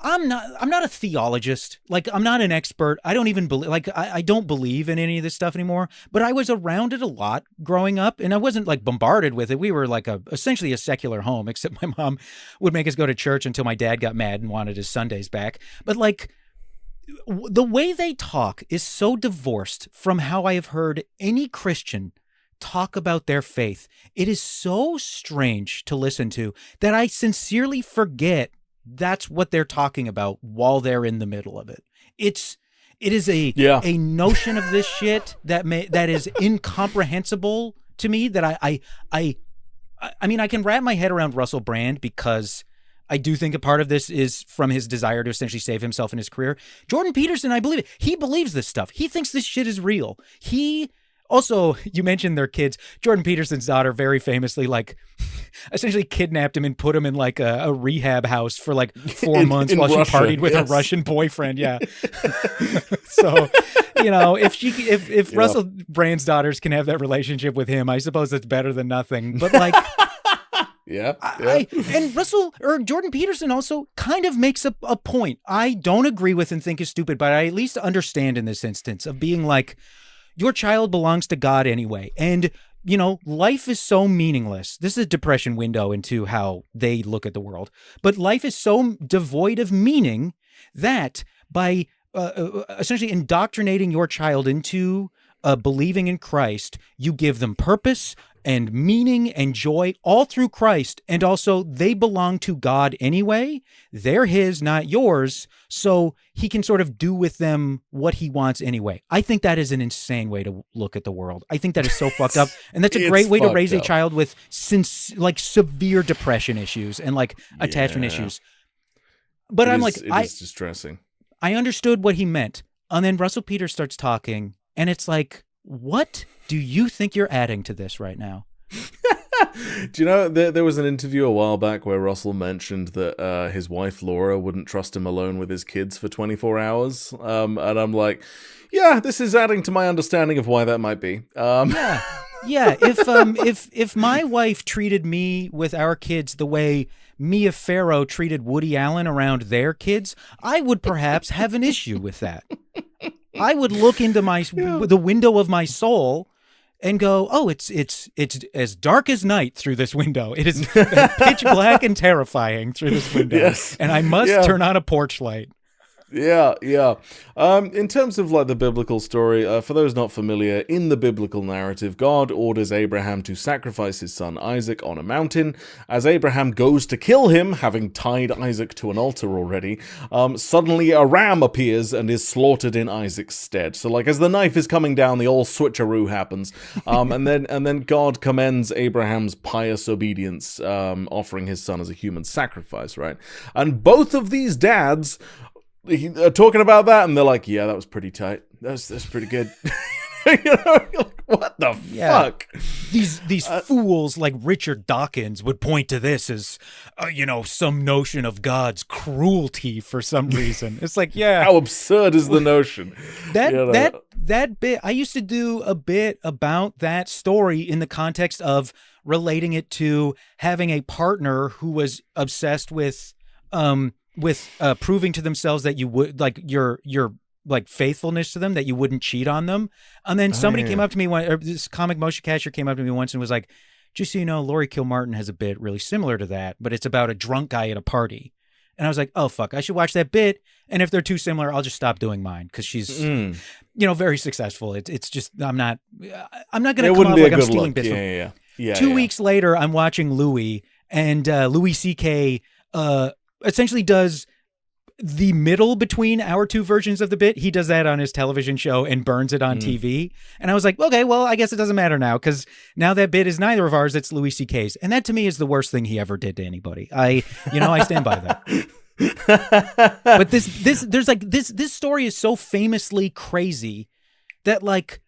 I'm not a theologist. Like, I'm not an expert. I don't even believe, I don't believe in any of this stuff anymore, but I was around it a lot growing up, and I wasn't like bombarded with it. We were like essentially a secular home, except my mom would make us go to church until my dad got mad and wanted his Sundays back. But like, the way they talk is so divorced from how I have heard any Christian talk about their faith. It is so strange to listen to that I sincerely forget that's what they're talking about while they're in the middle of it. It is a notion of this shit that is incomprehensible to me, that I mean, I can wrap my head around Russell Brand because I do think a part of this is from his desire to essentially save himself in his career. Jordan Peterson, I believe it. He believes this stuff. He thinks this shit is real. Also, you mentioned their kids. Jordan Peterson's daughter very famously, like, essentially kidnapped him and put him in like a rehab house for like 4 months while she partied with her Russian boyfriend. Yeah. So, you know, if Russell Brand's daughters can have that relationship with him, I suppose it's better than nothing. But like, and Jordan Peterson also kind of makes a point I don't agree with and think is stupid, but I at least understand in this instance of being like, your child belongs to God anyway. And, you know, life is so meaningless. This is a depression window into how they look at the world. But life is so devoid of meaning that by essentially indoctrinating your child into believing in Christ, you give them purpose and meaning and joy all through Christ. And also they belong to God anyway. They're his, not yours. So he can sort of do with them what he wants anyway. I think that is an insane way to look at the world. I think that is so fucked up. And that's a great way to raise a child with severe depression issues and like attachment issues. But it is distressing. I understood what he meant. And then Russell Peters starts talking and it's like, what do you think you're adding to this right now? Do you know, there was an interview a while back where Russell mentioned that his wife Laura wouldn't trust him alone with his kids for 24 hours. And I'm like, yeah, this is adding to my understanding of why that might be. Yeah. If my wife treated me with our kids the way Mia Farrow treated Woody Allen around their kids, I would perhaps have an issue with that. I would look into the window of my soul and go, oh, it's as dark as night through this window. It is pitch black and terrifying through this window. Yes. And I must turn on a porch light. Yeah. In terms of like the biblical story, for those not familiar, in the biblical narrative, God orders Abraham to sacrifice his son Isaac on a mountain. As Abraham goes to kill him, having tied Isaac to an altar already, suddenly a ram appears and is slaughtered in Isaac's stead. So like as the knife is coming down, the old switcheroo happens. And then God commends Abraham's pious obedience, offering his son as a human sacrifice, right? And both of these dads are talking about that, and they're like, "Yeah, that was pretty tight. That's pretty good." You know, like, what the fuck? These fools like Richard Dawkins would point to this as, some notion of God's cruelty for some reason. It's like, yeah, how absurd is the notion? That bit, I used to do a bit about that story in the context of relating it to having a partner who was obsessed with proving to themselves that you would like your like faithfulness to them, that you wouldn't cheat on them. And then somebody came up to me this comic motion catcher came up to me once and was like, just so you know, Laurie Kilmartin has a bit really similar to that, but it's about a drunk guy at a party. And I was like, oh fuck, I should watch that bit. And if they're too similar, I'll just stop doing mine. Cause she's, very successful. It's just, I'm not going to come off like I'm stealing bits from. 2 weeks later, I'm watching Louis, and Louis C.K. Essentially does the middle between our two versions of the bit. He does that on his television show and burns it on TV. And I was like, okay, well, I guess it doesn't matter now, because now that bit is neither of ours, it's Louis C.K.'s. And that to me is the worst thing he ever did to anybody. I stand by that. But this story is so famously crazy that like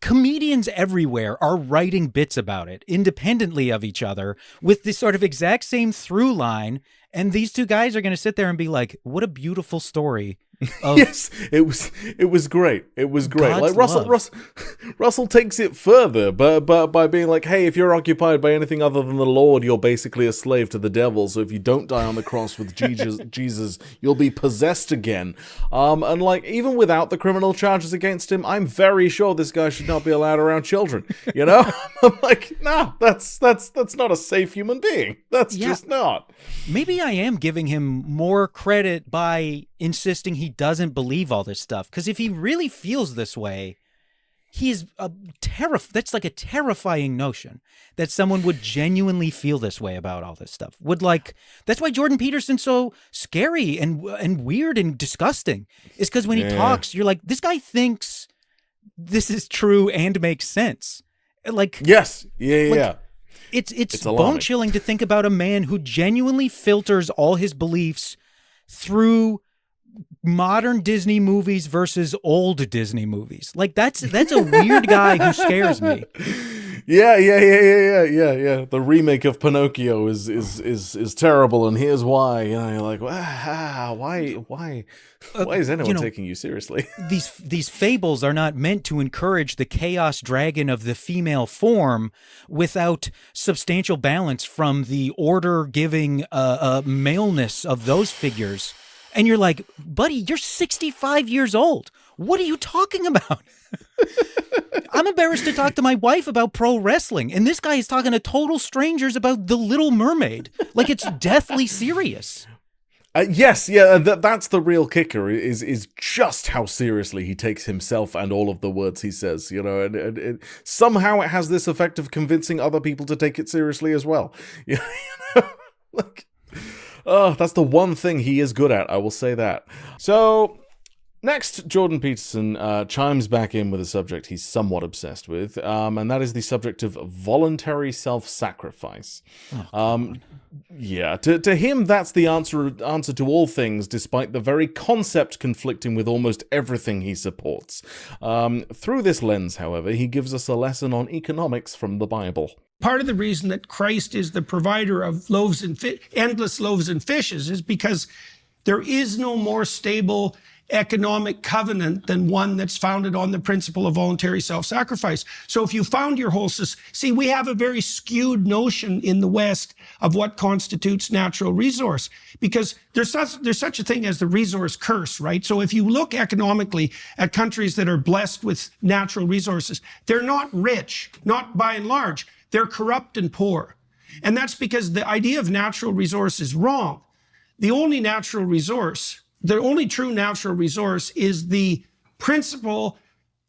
comedians everywhere are writing bits about it independently of each other with this sort of exact same through line. And these two guys are going to sit there and be like, what a beautiful story. Yes, it was great. It was great. God's like Russell takes it further, but by being like, hey, if you're occupied by anything other than the Lord, you're basically a slave to the devil. So if you don't die on the cross with Jesus, you'll be possessed again. And like even without the criminal charges against him, I'm very sure this guy should not be allowed around children. You know, I'm like, no, that's not a safe human being. That's just not. Maybe I am giving him more credit by insisting he doesn't believe all this stuff. Because if he really feels this way, he is that's like a terrifying notion that someone would genuinely feel this way about all this stuff. That's why Jordan Peterson's so scary and weird and disgusting, is because when he talks, you're like, this guy thinks this is true and makes sense. Like, yes. Yeah. It's bone chilling to think about a man who genuinely filters all his beliefs through modern Disney movies versus old Disney movies. Like, that's a weird guy who scares me. Yeah. The remake of Pinocchio is terrible, and here's why. You know, you're like, wow, why is anyone taking you seriously? These fables are not meant to encourage the chaos dragon of the female form without substantial balance from the order-giving maleness of those figures. And you're like, buddy, you're 65 years old. What are you talking about? I'm embarrassed to talk to my wife about pro wrestling, and this guy is talking to total strangers about The Little Mermaid. Like, it's deathly serious. Yes, yeah, that's the real kicker, is just how seriously he takes himself and all of the words he says, you know, and somehow it has this effect of convincing other people to take it seriously as well. You know, like... Oh, that's the one thing he is good at, I will say that. So, next, Jordan Peterson chimes back in with a subject he's somewhat obsessed with, and that is the subject of voluntary self-sacrifice. Yeah, to him, that's the answer to all things, despite the very concept conflicting with almost everything he supports. Through this lens, however, he gives us a lesson on economics from the Bible. Part of the reason that Christ is the provider of endless loaves and fishes is because there is no more stable economic covenant than one that's founded on the principle of voluntary self-sacrifice. So if you found your whole... See, we have a very skewed notion in the West of what constitutes natural resource, because there's such a thing as the resource curse, right? So if you look economically at countries that are blessed with natural resources, they're not rich, not by and large. They're corrupt and poor. And that's because the idea of natural resource is wrong. The only true natural resource is the principle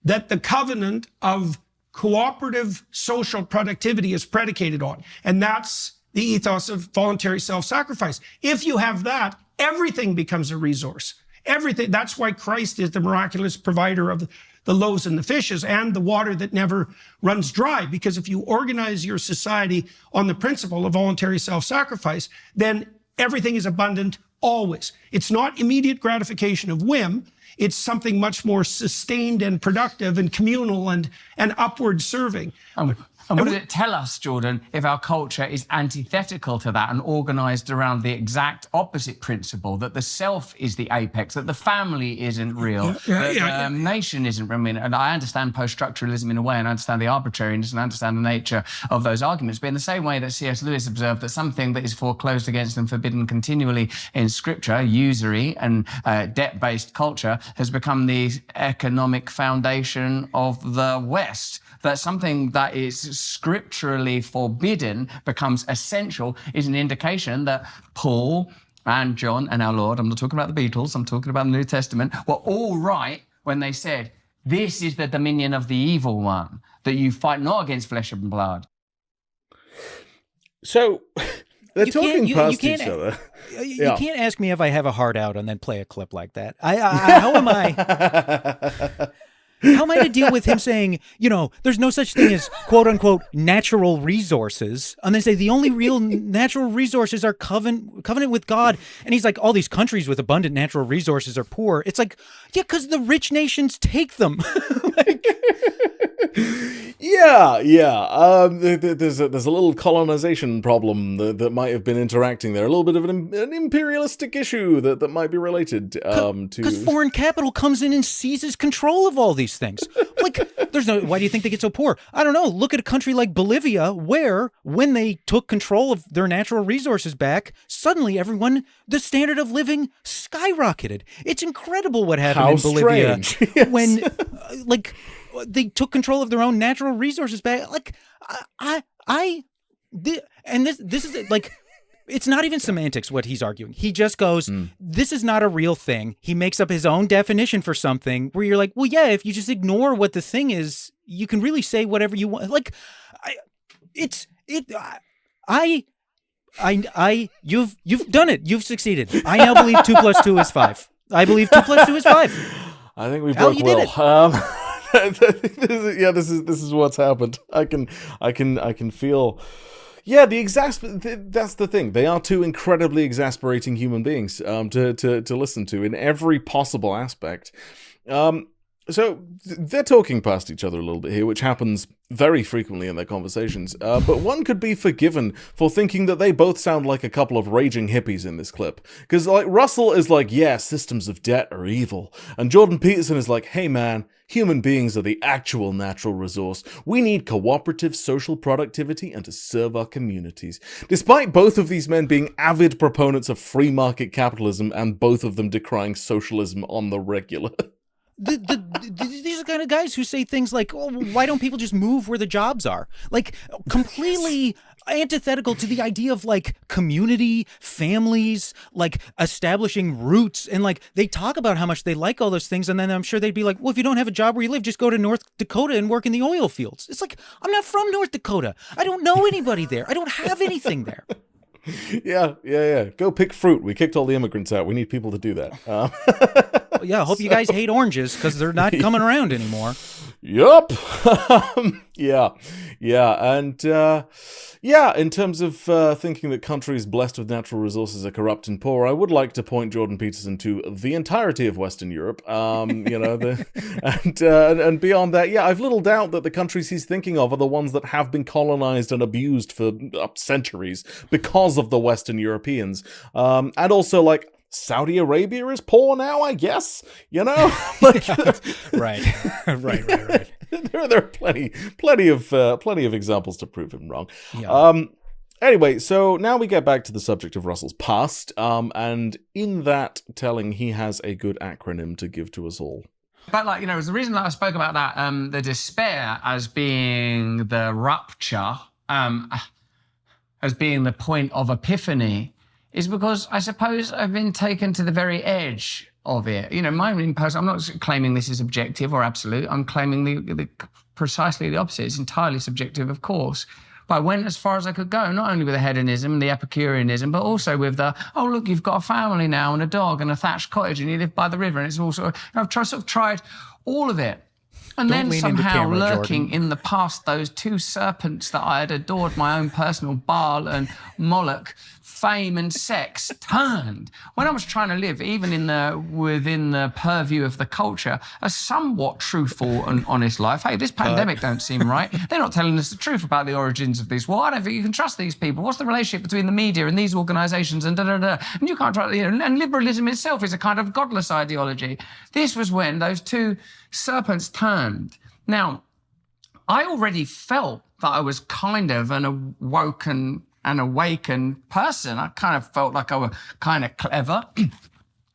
that the covenant of cooperative social productivity is predicated on. And that's the ethos of voluntary self-sacrifice. If you have that, everything becomes a resource. Everything. That's why Christ is the miraculous provider of the loaves and the fishes and the water that never runs dry. Because if you organize your society on the principle of voluntary self-sacrifice, then everything is abundant always. It's not immediate gratification of whim. It's something much more sustained and productive and communal and upward serving. And what does it tell us, Jordan, if our culture is antithetical to that and organised around the exact opposite principle, that the self is the apex, that the family isn't real, that the nation isn't real? I mean, and I understand post-structuralism in a way, and I understand the arbitrariness, and I understand the nature of those arguments, but in the same way that C.S. Lewis observed that something that is foreclosed against and forbidden continually in Scripture, usury and debt-based culture, has become the economic foundation of the West. That something that is scripturally forbidden becomes essential is an indication that Paul and John and our Lord, I'm not talking about the Beatles, I'm talking about the New Testament, were all right when they said, this is the dominion of the evil one, that you fight not against flesh and blood. So, they're talking past each other. You can't ask me if I have a heart out and then play a clip like that. How am I... How am I to deal with him saying, there's no such thing as quote unquote natural resources, and they say the only real natural resources are covenant with God, and he's like, all these countries with abundant natural resources are poor. It's like, yeah, because the rich nations take them. There's a little colonization problem that might have been interacting there. A little bit of an imperialistic issue that might be related to... Because foreign capital comes in and seizes control of all these things. Like, why do you think they get so poor? I don't know. Look at a country like Bolivia, where when they took control of their natural resources back, suddenly the standard of living skyrocketed. It's incredible what happened in Bolivia when, they took control of their own natural resources back. Like, this is like, it's not even semantics what he's arguing. He just goes, this is not a real thing. He makes up his own definition for something where you're like, well, yeah, if you just ignore what the thing is, you can really say whatever you want. Like, you've done it. You've succeeded. I now believe 2 + 2 is 5. I believe 2 + 2 is 5. I think we Al, broke you did Will. it. This is what's happened. I can feel. Yeah, that's the thing. They are two incredibly exasperating human beings to listen to in every possible aspect. So they're talking past each other a little bit here, which happens very frequently in their conversations. But one could be forgiven for thinking that they both sound like a couple of raging hippies in this clip. Because like Russell is like, yeah, systems of debt are evil. And Jordan Peterson is like, hey man, human beings are the actual natural resource. We need cooperative social productivity and to serve our communities. Despite both of these men being avid proponents of free market capitalism and both of them decrying socialism on the regular. These are the kind of guys who say things like, oh, why don't people just move where the jobs are? Like, completely antithetical to the idea of, like, community, families, like, establishing roots. And, like, they talk about how much they like all those things. And then I'm sure they'd be like, well, if you don't have a job where you live, just go to North Dakota and work in the oil fields. It's like, I'm not from North Dakota. I don't know anybody there. I don't have anything there. Yeah. Go pick fruit. We kicked all the immigrants out. We need people to do that. Yeah, I hope you guys hate oranges because they're not coming around anymore. Yup. Yeah. And in terms of thinking that countries blessed with natural resources are corrupt and poor, I would like to point Jordan Peterson to the entirety of Western Europe. And beyond that, yeah, I've little doubt that the countries he's thinking of are the ones that have been colonized and abused for centuries because of the Western Europeans. And also, like, Saudi Arabia is poor now, I guess. You know, like, Right. There are plenty of examples to prove him wrong. Yeah. Anyway, so now we get back to the subject of Russell's past, and in that telling, he has a good acronym to give to us all. But, like, you know, the reason that I spoke about that, the despair as being the rupture, as being the point of epiphany, is because I suppose I've been taken to the very edge of it. You know, my own post, I'm not claiming this is objective or absolute. I'm claiming the precisely the opposite. It's entirely subjective, of course. But I went as far as I could go, not only with the hedonism and the Epicureanism, but also with the, oh, look, you've got a family now and a dog and a thatched cottage and you live by the river. And it's also, I've tried all of it. And Don't then lean into somehow camera, lurking Jordan. in the past, those two serpents that I had adored, my own personal Baal and Moloch, fame and sex, turned. When I was trying to live, even within the purview of the culture, a somewhat truthful and honest life. Hey, this pandemic don't seem right. They're not telling us the truth about the origins of this war. I don't think you can trust these people. What's the relationship between the media and these organisations and da-da-da? And you can't trust, you know, and liberalism itself is a kind of godless ideology. This was when those two serpents turned. Now, I already felt that I was kind of an awakened person. I kind of felt like I was kind of clever.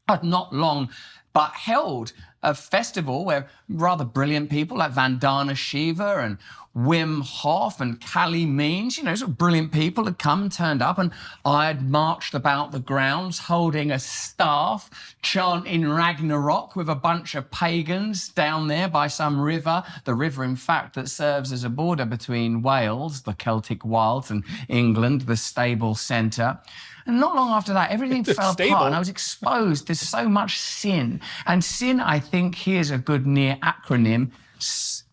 I'd not long but held a festival where rather brilliant people like Vandana Shiva and Wim Hof and Cali Means, you know, sort of brilliant people had come, turned up, and I had marched about the grounds holding a staff, chanting Ragnarok with a bunch of pagans down there by some river, the river, in fact, that serves as a border between Wales, the Celtic wilds, and England, the stable centre. And not long after that, everything fell apart and I was exposed to so much sin. And sin, I think, here's a good near acronym,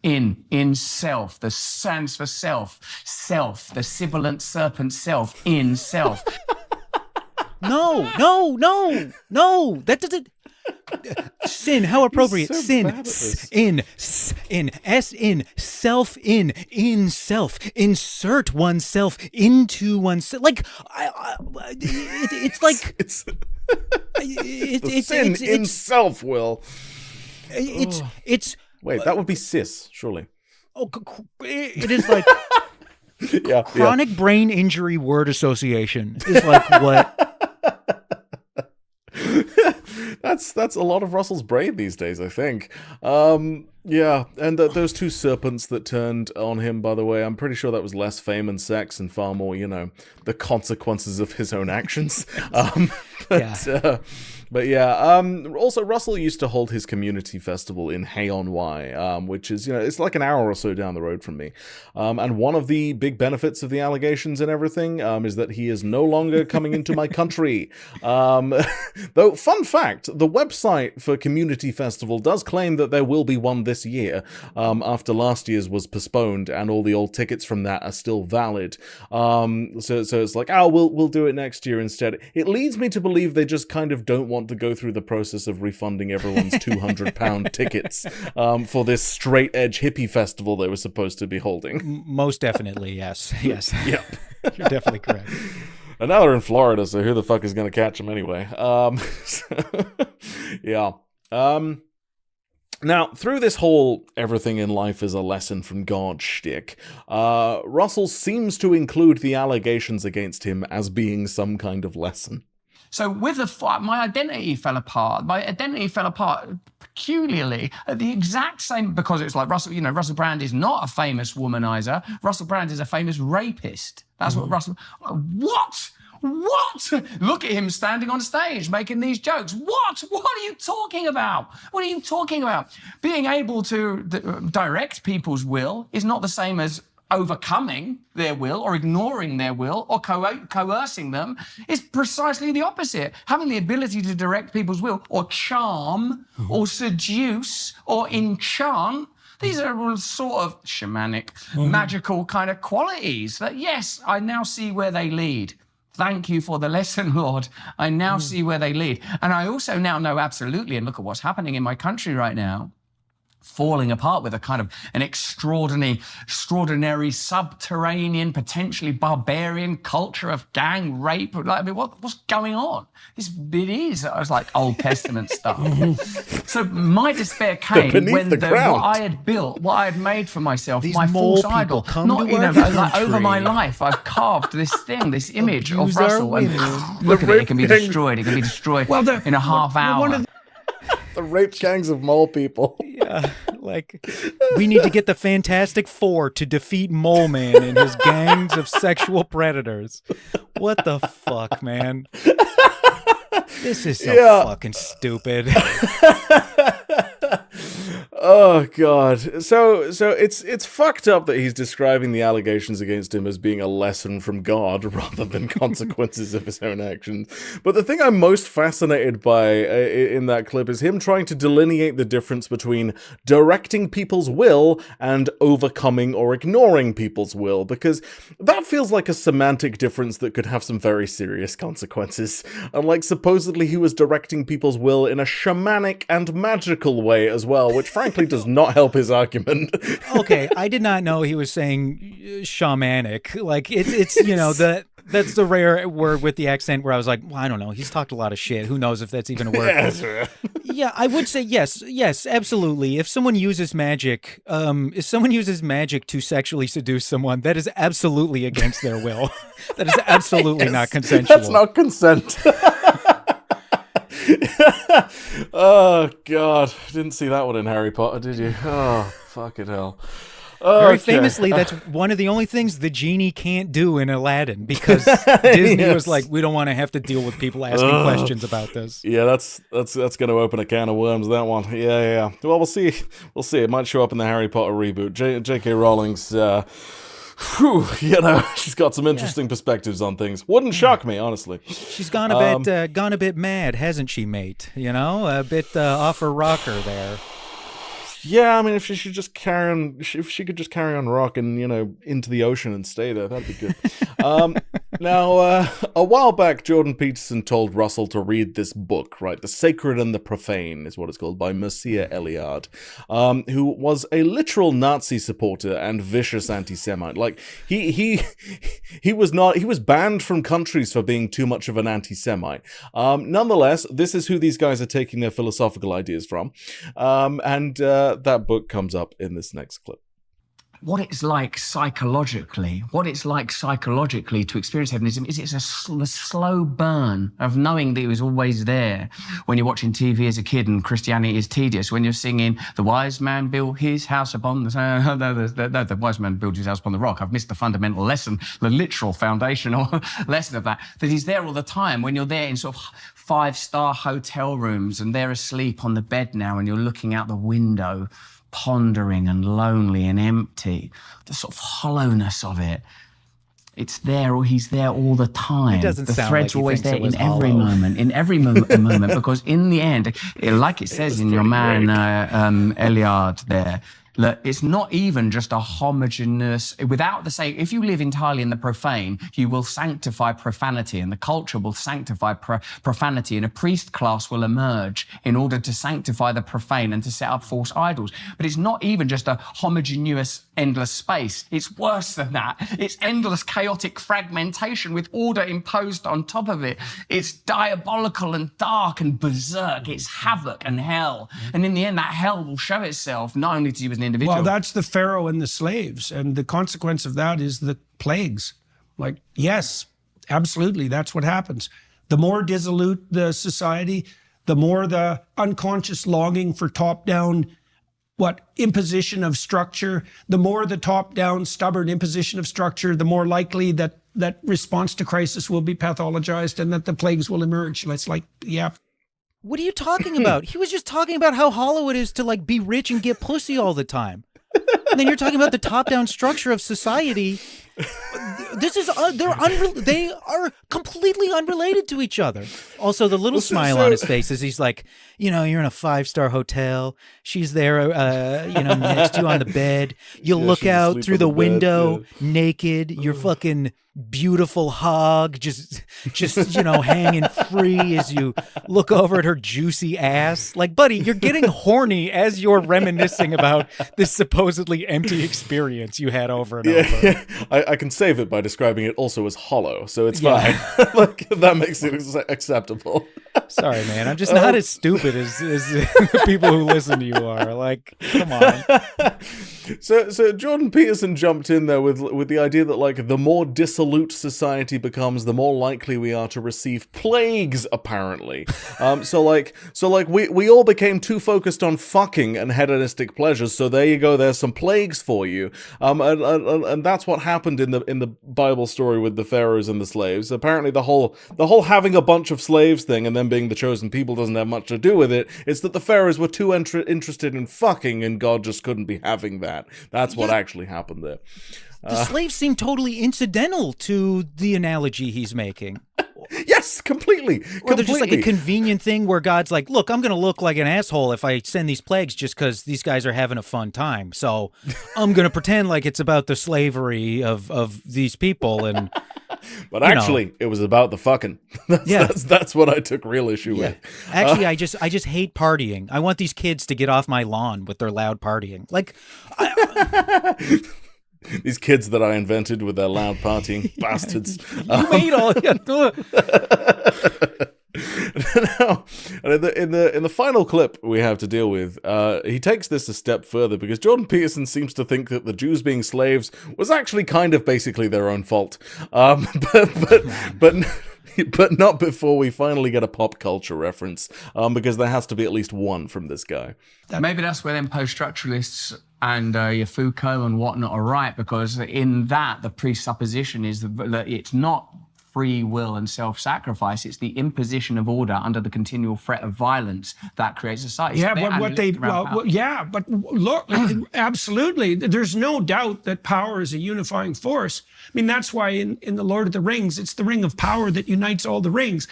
in self. The stands for self, the sibilant serpent self, in self. No. That doesn't. Sin, how appropriate. So Sin, bad at this. in, self, in self. Insert oneself into oneself. Like, it's like It's sin in self, Will. It's. Wait, that would be cis, surely. Oh, it is like Yeah. chronic brain injury word association is like what. That's a lot of Russell's brain these days, I think. Yeah, and those two serpents that turned on him, by the way, I'm pretty sure that was less fame and sex and far more, the consequences of his own actions. But yeah, also Russell used to hold his community festival in Hay-on-Wye, which is, it's like an hour or so down the road from me. And one of the big benefits of the allegations and everything is that he is no longer coming into my country. Though, fun fact, the website for Community Festival does claim that there will be one this year, after last year's was postponed and all the old tickets from that are still valid. So it's like, we'll do it next year instead. It leads me to believe they just kind of don't want to go through the process of refunding everyone's £200 tickets for this straight edge hippie festival they were supposed to be holding. Most definitely, yes. Yep. You're definitely correct. And now they're in Florida, so who the fuck is going to catch them anyway? Yeah. Now, through this whole everything in life is a lesson from God shtick, Russell seems to include the allegations against him as being some kind of lesson. So with my identity fell apart. My identity fell apart peculiarly at the exact same, because it's like Russell Brand is not a famous womanizer. Russell Brand is a famous rapist. That's what Russell... What? Look at him standing on stage making these jokes. What are you talking about? What are you talking about? Being able to direct people's will is not the same as overcoming their will or ignoring their will or coercing them. Is precisely the opposite. Having the ability to direct people's will or charm or seduce or enchant, these are sort of shamanic, magical kind of qualities that, yes, I now see where they lead. Thank you for the lesson, Lord. I now see where they lead. And I also now know absolutely, and look at what's happening in my country right now, falling apart with an extraordinary subterranean, potentially barbarian culture of gang rape. What's going on? It is like Old Testament stuff. So my despair came when what I had built, what I had made for myself, my false idol. Over my life, I've carved this thing, this image of Russell. And look at it, it can be destroyed. It can be destroyed in a half hour. The rape gangs of mole people. Yeah, we need to get the Fantastic Four to defeat Mole Man and his gangs of sexual predators. What the fuck, man? This is so fucking stupid. Oh god. So it's fucked up that he's describing the allegations against him as being a lesson from God rather than consequences of his own actions. But the thing I'm most fascinated by in that clip is him trying to delineate the difference between directing people's will and overcoming or ignoring people's will, because that feels like a semantic difference that could have some very serious consequences. And supposedly he was directing people's will in a shamanic and magical way as well, which frankly does not help his argument. Okay, I did not know he was saying shamanic. It's that's the rare word with the accent where I was like, well, I don't know. He's talked a lot of shit. Who knows if that's even a word? Yeah, I would say yes, absolutely. If someone uses magic, to sexually seduce someone, that is absolutely against their will. That is absolutely not consensual. That's not consent. Oh god, didn't see that one in Harry Potter, did you? Oh, fucking hell. Very famously, that's one of the only things the genie can't do in Aladdin, because Disney was like, we don't want to have to deal with people asking questions about this. Yeah, that's going to open a can of worms, that one. Yeah. Well, we'll see. It might show up in the Harry Potter reboot. J.K. Rowling's, she's got some interesting perspectives on things. Wouldn't shock me, honestly. She's gone a bit mad, hasn't she, mate? A bit off her rocker there. Yeah, I mean, if she could just carry on rocking, into the ocean and stay there, that'd be good. Now, a while back, Jordan Peterson told Russell to read this book, right? The Sacred and the Profane is what it's called, by Maher Eliade, who was a literal Nazi supporter and vicious anti-Semite. He was banned from countries for being too much of an anti-Semite. Nonetheless, this is who these guys are taking their philosophical ideas from. And that book comes up in this next clip. what it's like psychologically to experience heaven is it's a slow burn of knowing that it was always there when you're watching TV as a kid and Christianity is tedious. When you're singing, the wise man built his house upon the wise man built his house upon the rock. I've missed the fundamental lesson, the literal foundational lesson of that he's there all the time. When you're there in sort of 5-star hotel rooms and they're asleep on the bed now and you're looking out the window, pondering and lonely and empty, the sort of hollowness of it. It's there, or he's there all the time. It doesn't the sound thread's like he always thinks there it was in every hollow. moment, because in the end, like it says in your man Eliard there, look, it's not even just a homogeneous, without the saying, if you live entirely in the profane, you will sanctify profanity, and the culture will sanctify profanity, and a priest class will emerge in order to sanctify the profane and to set up false idols. But it's not even just a homogeneous, endless space. It's worse than that. It's endless, chaotic fragmentation with order imposed on top of it. It's diabolical and dark and berserk. It's havoc and hell. And in the end, that hell will show itself not only to you as an individual. Well, that's the Pharaoh and the slaves. And the consequence of that is the plagues. Like, yes, absolutely, that's what happens. The more dissolute the society, the more the unconscious longing for top-down imposition of structure, the more the top-down stubborn imposition of structure, the more likely that response to crisis will be pathologized and that the plagues will emerge. It's like, yeah. What are you talking about? He was just talking about how hollow it is to like be rich and get pussy all the time. And then you're talking about the top-down structure of society. This is they are completely unrelated to each other. Also, the little smile on his face as he's like, you're in a 5-star hotel. She's there, next to you on the bed. You look out through the window, naked. Your fucking beautiful hog just hanging free as you look over at her juicy ass. Like, buddy, you're getting horny as you're reminiscing about this supposedly empty experience you had over and over. Yeah. I can save it by describing it also as hollow, so it's fine. Like, that makes it acceptable. Sorry, man. I'm just not as stupid as the people who listen to you are. Like, come on. So Jordan Peterson jumped in there with the idea that, like, the more dissolute society becomes, the more likely we are to receive plagues, apparently. So we all became too focused on fucking and hedonistic pleasures, so there you go, there's some plagues for you. And that's what happened in the Bible story with the pharaohs and the slaves. Apparently the whole having a bunch of slaves thing and then being the chosen people doesn't have much to do with it. It's that the pharaohs were too interested in fucking and God just couldn't be having that. That's what actually happened there. The slaves seem totally incidental to the analogy he's making. Yes, completely. Or they're just like a convenient thing where God's like, look, I'm going to look like an asshole if I send these plagues just because these guys are having a fun time. So I'm going to pretend like it's about the slavery of these people. And but actually, it was about the fucking. That's what I took real issue with. Actually, I just hate partying. I want these kids to get off my lawn with their loud partying. Like, these kids that I invented with their loud partying bastards. You made all. Now, in the final clip we have to deal with, he takes this a step further because Jordan Peterson seems to think that the Jews being slaves was actually kind of basically their own fault. But not before we finally get a pop culture reference, because there has to be at least one from this guy. Maybe that's where then post-structuralists and your Foucault and whatnot are right, because in that, the presupposition is that it's not free will and self-sacrifice, it's the imposition of order under the continual threat of violence that creates society. Yeah, but look, absolutely. There's no doubt that power is a unifying force. I mean, that's why in The Lord of the Rings, it's the ring of power that unites all the rings.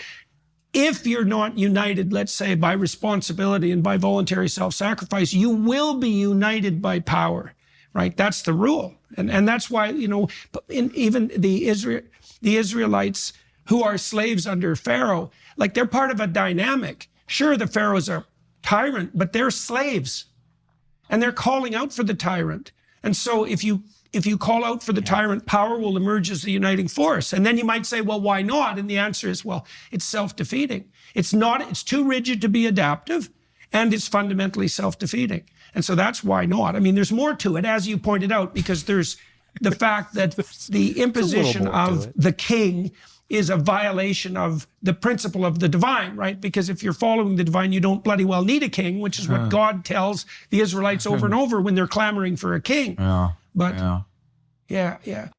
If you're not united, let's say, by responsibility and by voluntary self-sacrifice, you will be united by power, right? That's the rule. And that's why, even the Israelites who are slaves under Pharaoh, like, they're part of a dynamic. Sure, the Pharaoh's a tyrant, but they're slaves. And they're calling out for the tyrant. And so if you call out for the tyrant, power will emerge as the uniting force. And then you might say, well, why not? And the answer is, well, it's self-defeating. It's too rigid to be adaptive. and it's fundamentally self-defeating. And so that's why not. I mean, there's more to it, as you pointed out, because there's the fact that the imposition of the king is a violation of the principle of the divine, right? Because if you're following the divine, you don't bloody well need a king, which is what God tells the Israelites over and over when they're clamoring for a king. But yeah.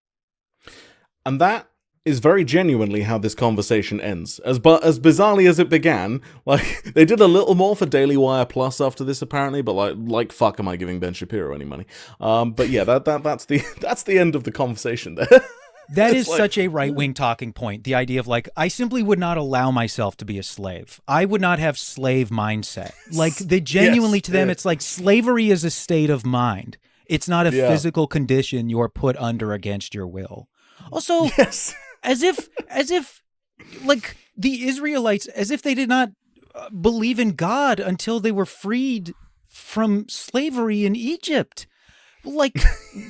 And that is very genuinely how this conversation ends. As bizarrely as it began, like, they did a little more for Daily Wire Plus after this, apparently, but like fuck am I giving Ben Shapiro any money? But yeah, that's the end of the conversation there. That is such a right-wing talking point. The idea of like, I simply would not allow myself to be a slave. I would not have slave mindset. Like, they genuinely to them, it's like slavery is a state of mind. It's not a physical condition you're put under against your will. Also, as if like the Israelites, as if they did not believe in God until they were freed from slavery in Egypt. Like,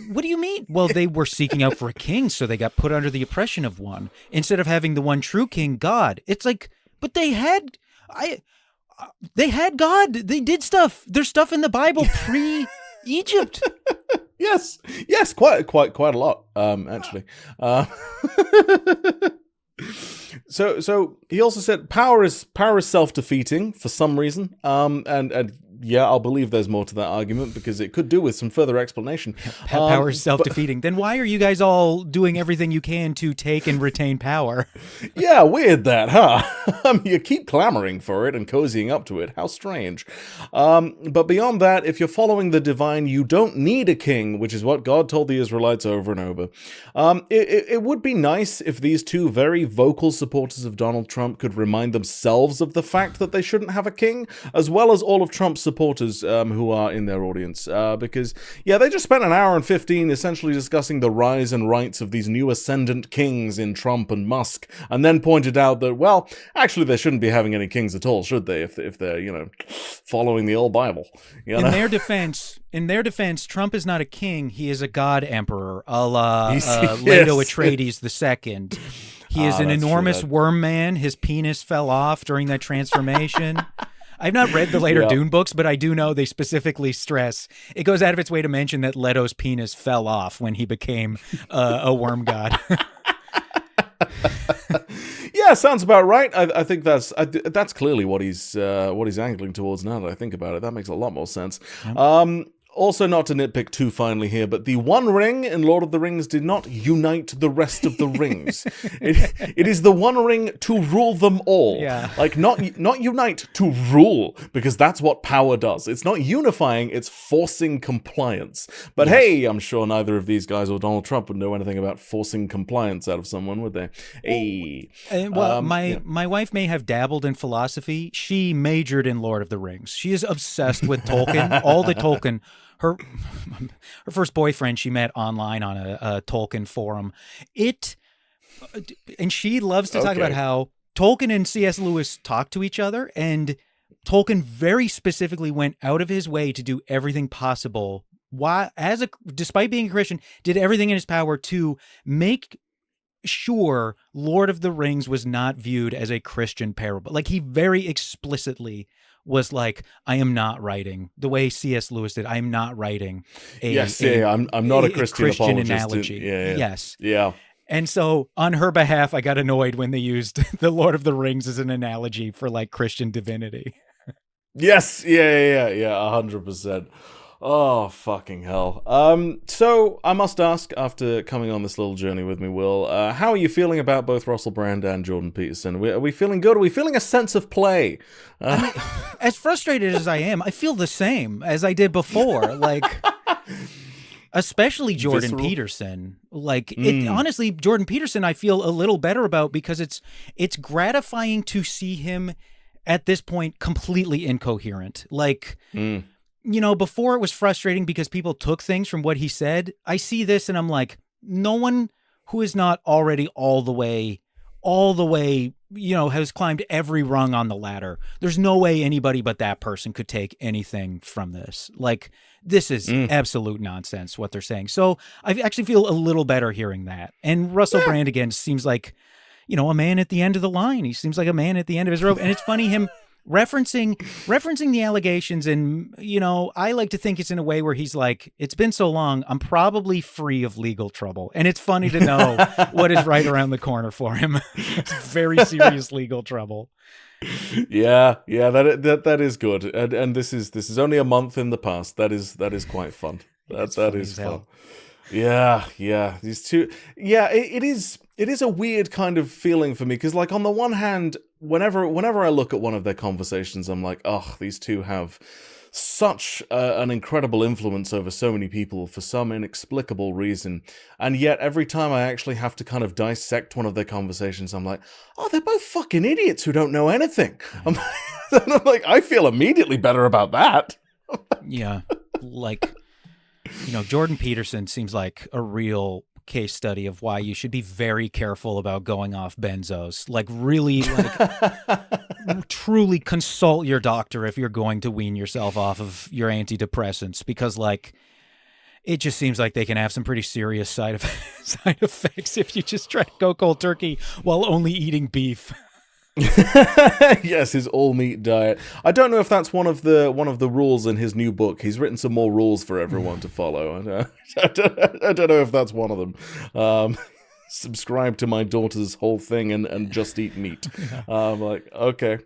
what do you mean? Well, they were seeking out for a king, so they got put under the oppression of one instead of having the one true king, God. It's like, but they had God. They did stuff. There's stuff in the Bible pre-Egypt. Yes, quite a lot, actually. So he also said power is self-defeating for some reason, and yeah, I'll believe there's more to that argument because it could do with some further explanation. Power is self-defeating. Then why are you guys all doing everything you can to take and retain power? Yeah, weird that, huh? You keep clamoring for it and cozying up to it. How strange. But beyond that, if you're following the divine, you don't need a king, which is what God told the Israelites over and over. It would be nice if these two very vocal supporters of Donald Trump could remind themselves of the fact that they shouldn't have a king, as well as all of Trump's supporters who are in their audience, because they just spent an hour and 15 essentially discussing the rise and rights of these new ascendant kings in Trump and Musk, and then pointed out that, well, actually they shouldn't be having any kings at all, should they, if they're following the old Bible. In their defense, Trump is not a king, he is a god emperor, a la Leto Atreides II. He is an enormous worm man. His penis fell off during that transformation. I've not read the later Dune books, but I do know they specifically stress, it goes out of its way to mention that Leto's penis fell off when he became a worm god. Yeah, sounds about right. I think that's clearly what he's angling towards now that I think about it. That makes a lot more sense. Yep. Also, not to nitpick too finely here, but the One Ring in Lord of the Rings did not unite the rest of the rings. It is the One Ring to rule them all. Yeah. Like, not unite, to rule, because that's what power does. It's not unifying, it's forcing compliance. But hey, I'm sure neither of these guys or Donald Trump would know anything about forcing compliance out of someone, would they? Hey. My wife may have dabbled in philosophy. She majored in Lord of the Rings. She is obsessed with Tolkien, all the Tolkien. Her first boyfriend she met online on a Tolkien forum. And she loves to talk about how Tolkien and C.S. Lewis talk to each other, and Tolkien very specifically went out of his way to do everything possible, despite being a Christian, did everything in his power to make sure Lord of the Rings was not viewed as a Christian parable. Like, he very explicitly was like, I am not writing the way C.S. Lewis did. I am not writing I'm not a Christian analogy. Yes. And so on her behalf, I got annoyed when they used the Lord of the Rings as an analogy for like Christian divinity. Yes. 100%. Oh, fucking hell. So I must ask, after coming on this little journey with me, Will, how are you feeling about both Russell Brand and Jordan Peterson? Are we feeling good? Are we feeling a sense of play? I mean, as frustrated as I am, I feel the same as I did before. Like, especially Jordan Peterson. Like, honestly, Jordan Peterson, I feel a little better about, because it's gratifying to see him at this point completely incoherent. Like, before it was frustrating because people took things from what he said. I see this and I'm like, no one who is not already all the way, has climbed every rung on the ladder. There's no way anybody but that person could take anything from this. Like, this is absolute nonsense what they're saying. So I actually feel a little better hearing that. And Russell Brand, again, seems like, a man at the end of the line. He seems like a man at the end of his rope. And it's funny, him referencing the allegations, and I like to think it's in a way where he's like, it's been so long, I'm probably free of legal trouble, and it's funny to know what is right around the corner for him. It's very serious legal trouble. Yeah, that is good, and this is only a month in the past. That is quite fun. That is fun. Yeah, these two. Yeah, it is a weird kind of feeling for me because, like, on the one hand, whenever I look at one of their conversations, I'm like, oh, these two have such an incredible influence over so many people for some inexplicable reason, and yet every time I actually have to kind of dissect one of their conversations, I'm like, oh, they're both fucking idiots who don't know anything. I'm like, I feel immediately better about that. Yeah, like, Jordan Peterson seems like a real case study of why you should be very careful about going off benzos. Like, really, truly consult your doctor if you're going to wean yourself off of your antidepressants, because, like, it just seems like they can have some pretty serious side effects if you just try to go cold turkey while only eating beef. Yes, his all meat diet. I don't know if that's one of the rules in his new book. He's written some more rules for everyone to follow, and I don't know if that's one of them. Subscribe to my daughter's whole thing and just eat meat. I'm like, okay.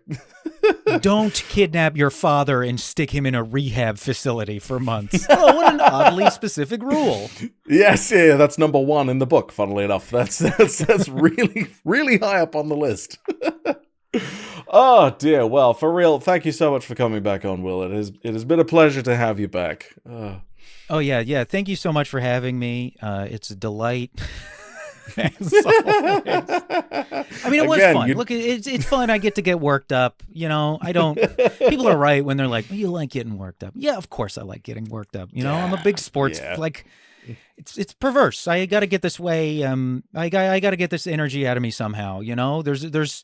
Don't kidnap your father and stick him in a rehab facility for months. Oh, what an oddly specific rule. Yes, yeah, that's number 1 in the book, funnily enough. That's really, really high up on the list. Oh, dear. Well, for real, thank you so much for coming back on, Will. It has been a pleasure to have you back. Oh, yeah. Thank you so much for having me. It's a delight. I mean, it was fun. Look, it's fun. I get to get worked up. I don't. People are right when they're like, well, "You like getting worked up." Yeah, of course I like getting worked up. I'm a big sports like. It's perverse. I got to get this way. I got to get this energy out of me somehow. There's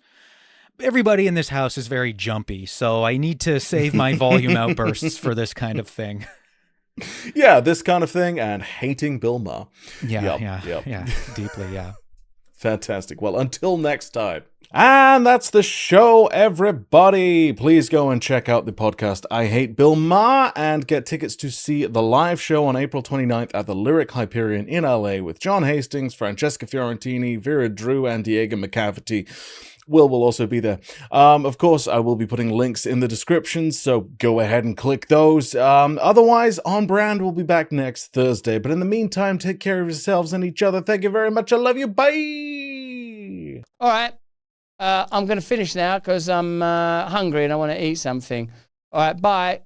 everybody in this house is very jumpy, so I need to save my volume outbursts for this kind of thing. Yeah, this kind of thing, and hating Bill Maher. Yeah, deeply, yeah. Fantastic. Well, until next time. And that's the show, everybody. Please go and check out the podcast I Hate Bill Maher and get tickets to see the live show on April 29th at the Lyric Hyperion in LA with John Hastings, Francesca Fiorentini, Vera Drew, and Diego McCafferty. Will also be there. Of course, I will be putting links in the description, so go ahead and click those. Otherwise, On Brand will be back next Thursday. But in the meantime, take care of yourselves and each other. Thank you very much. I love you. Bye. All right. I'm going to finish now because I'm hungry and I want to eat something. All right. Bye.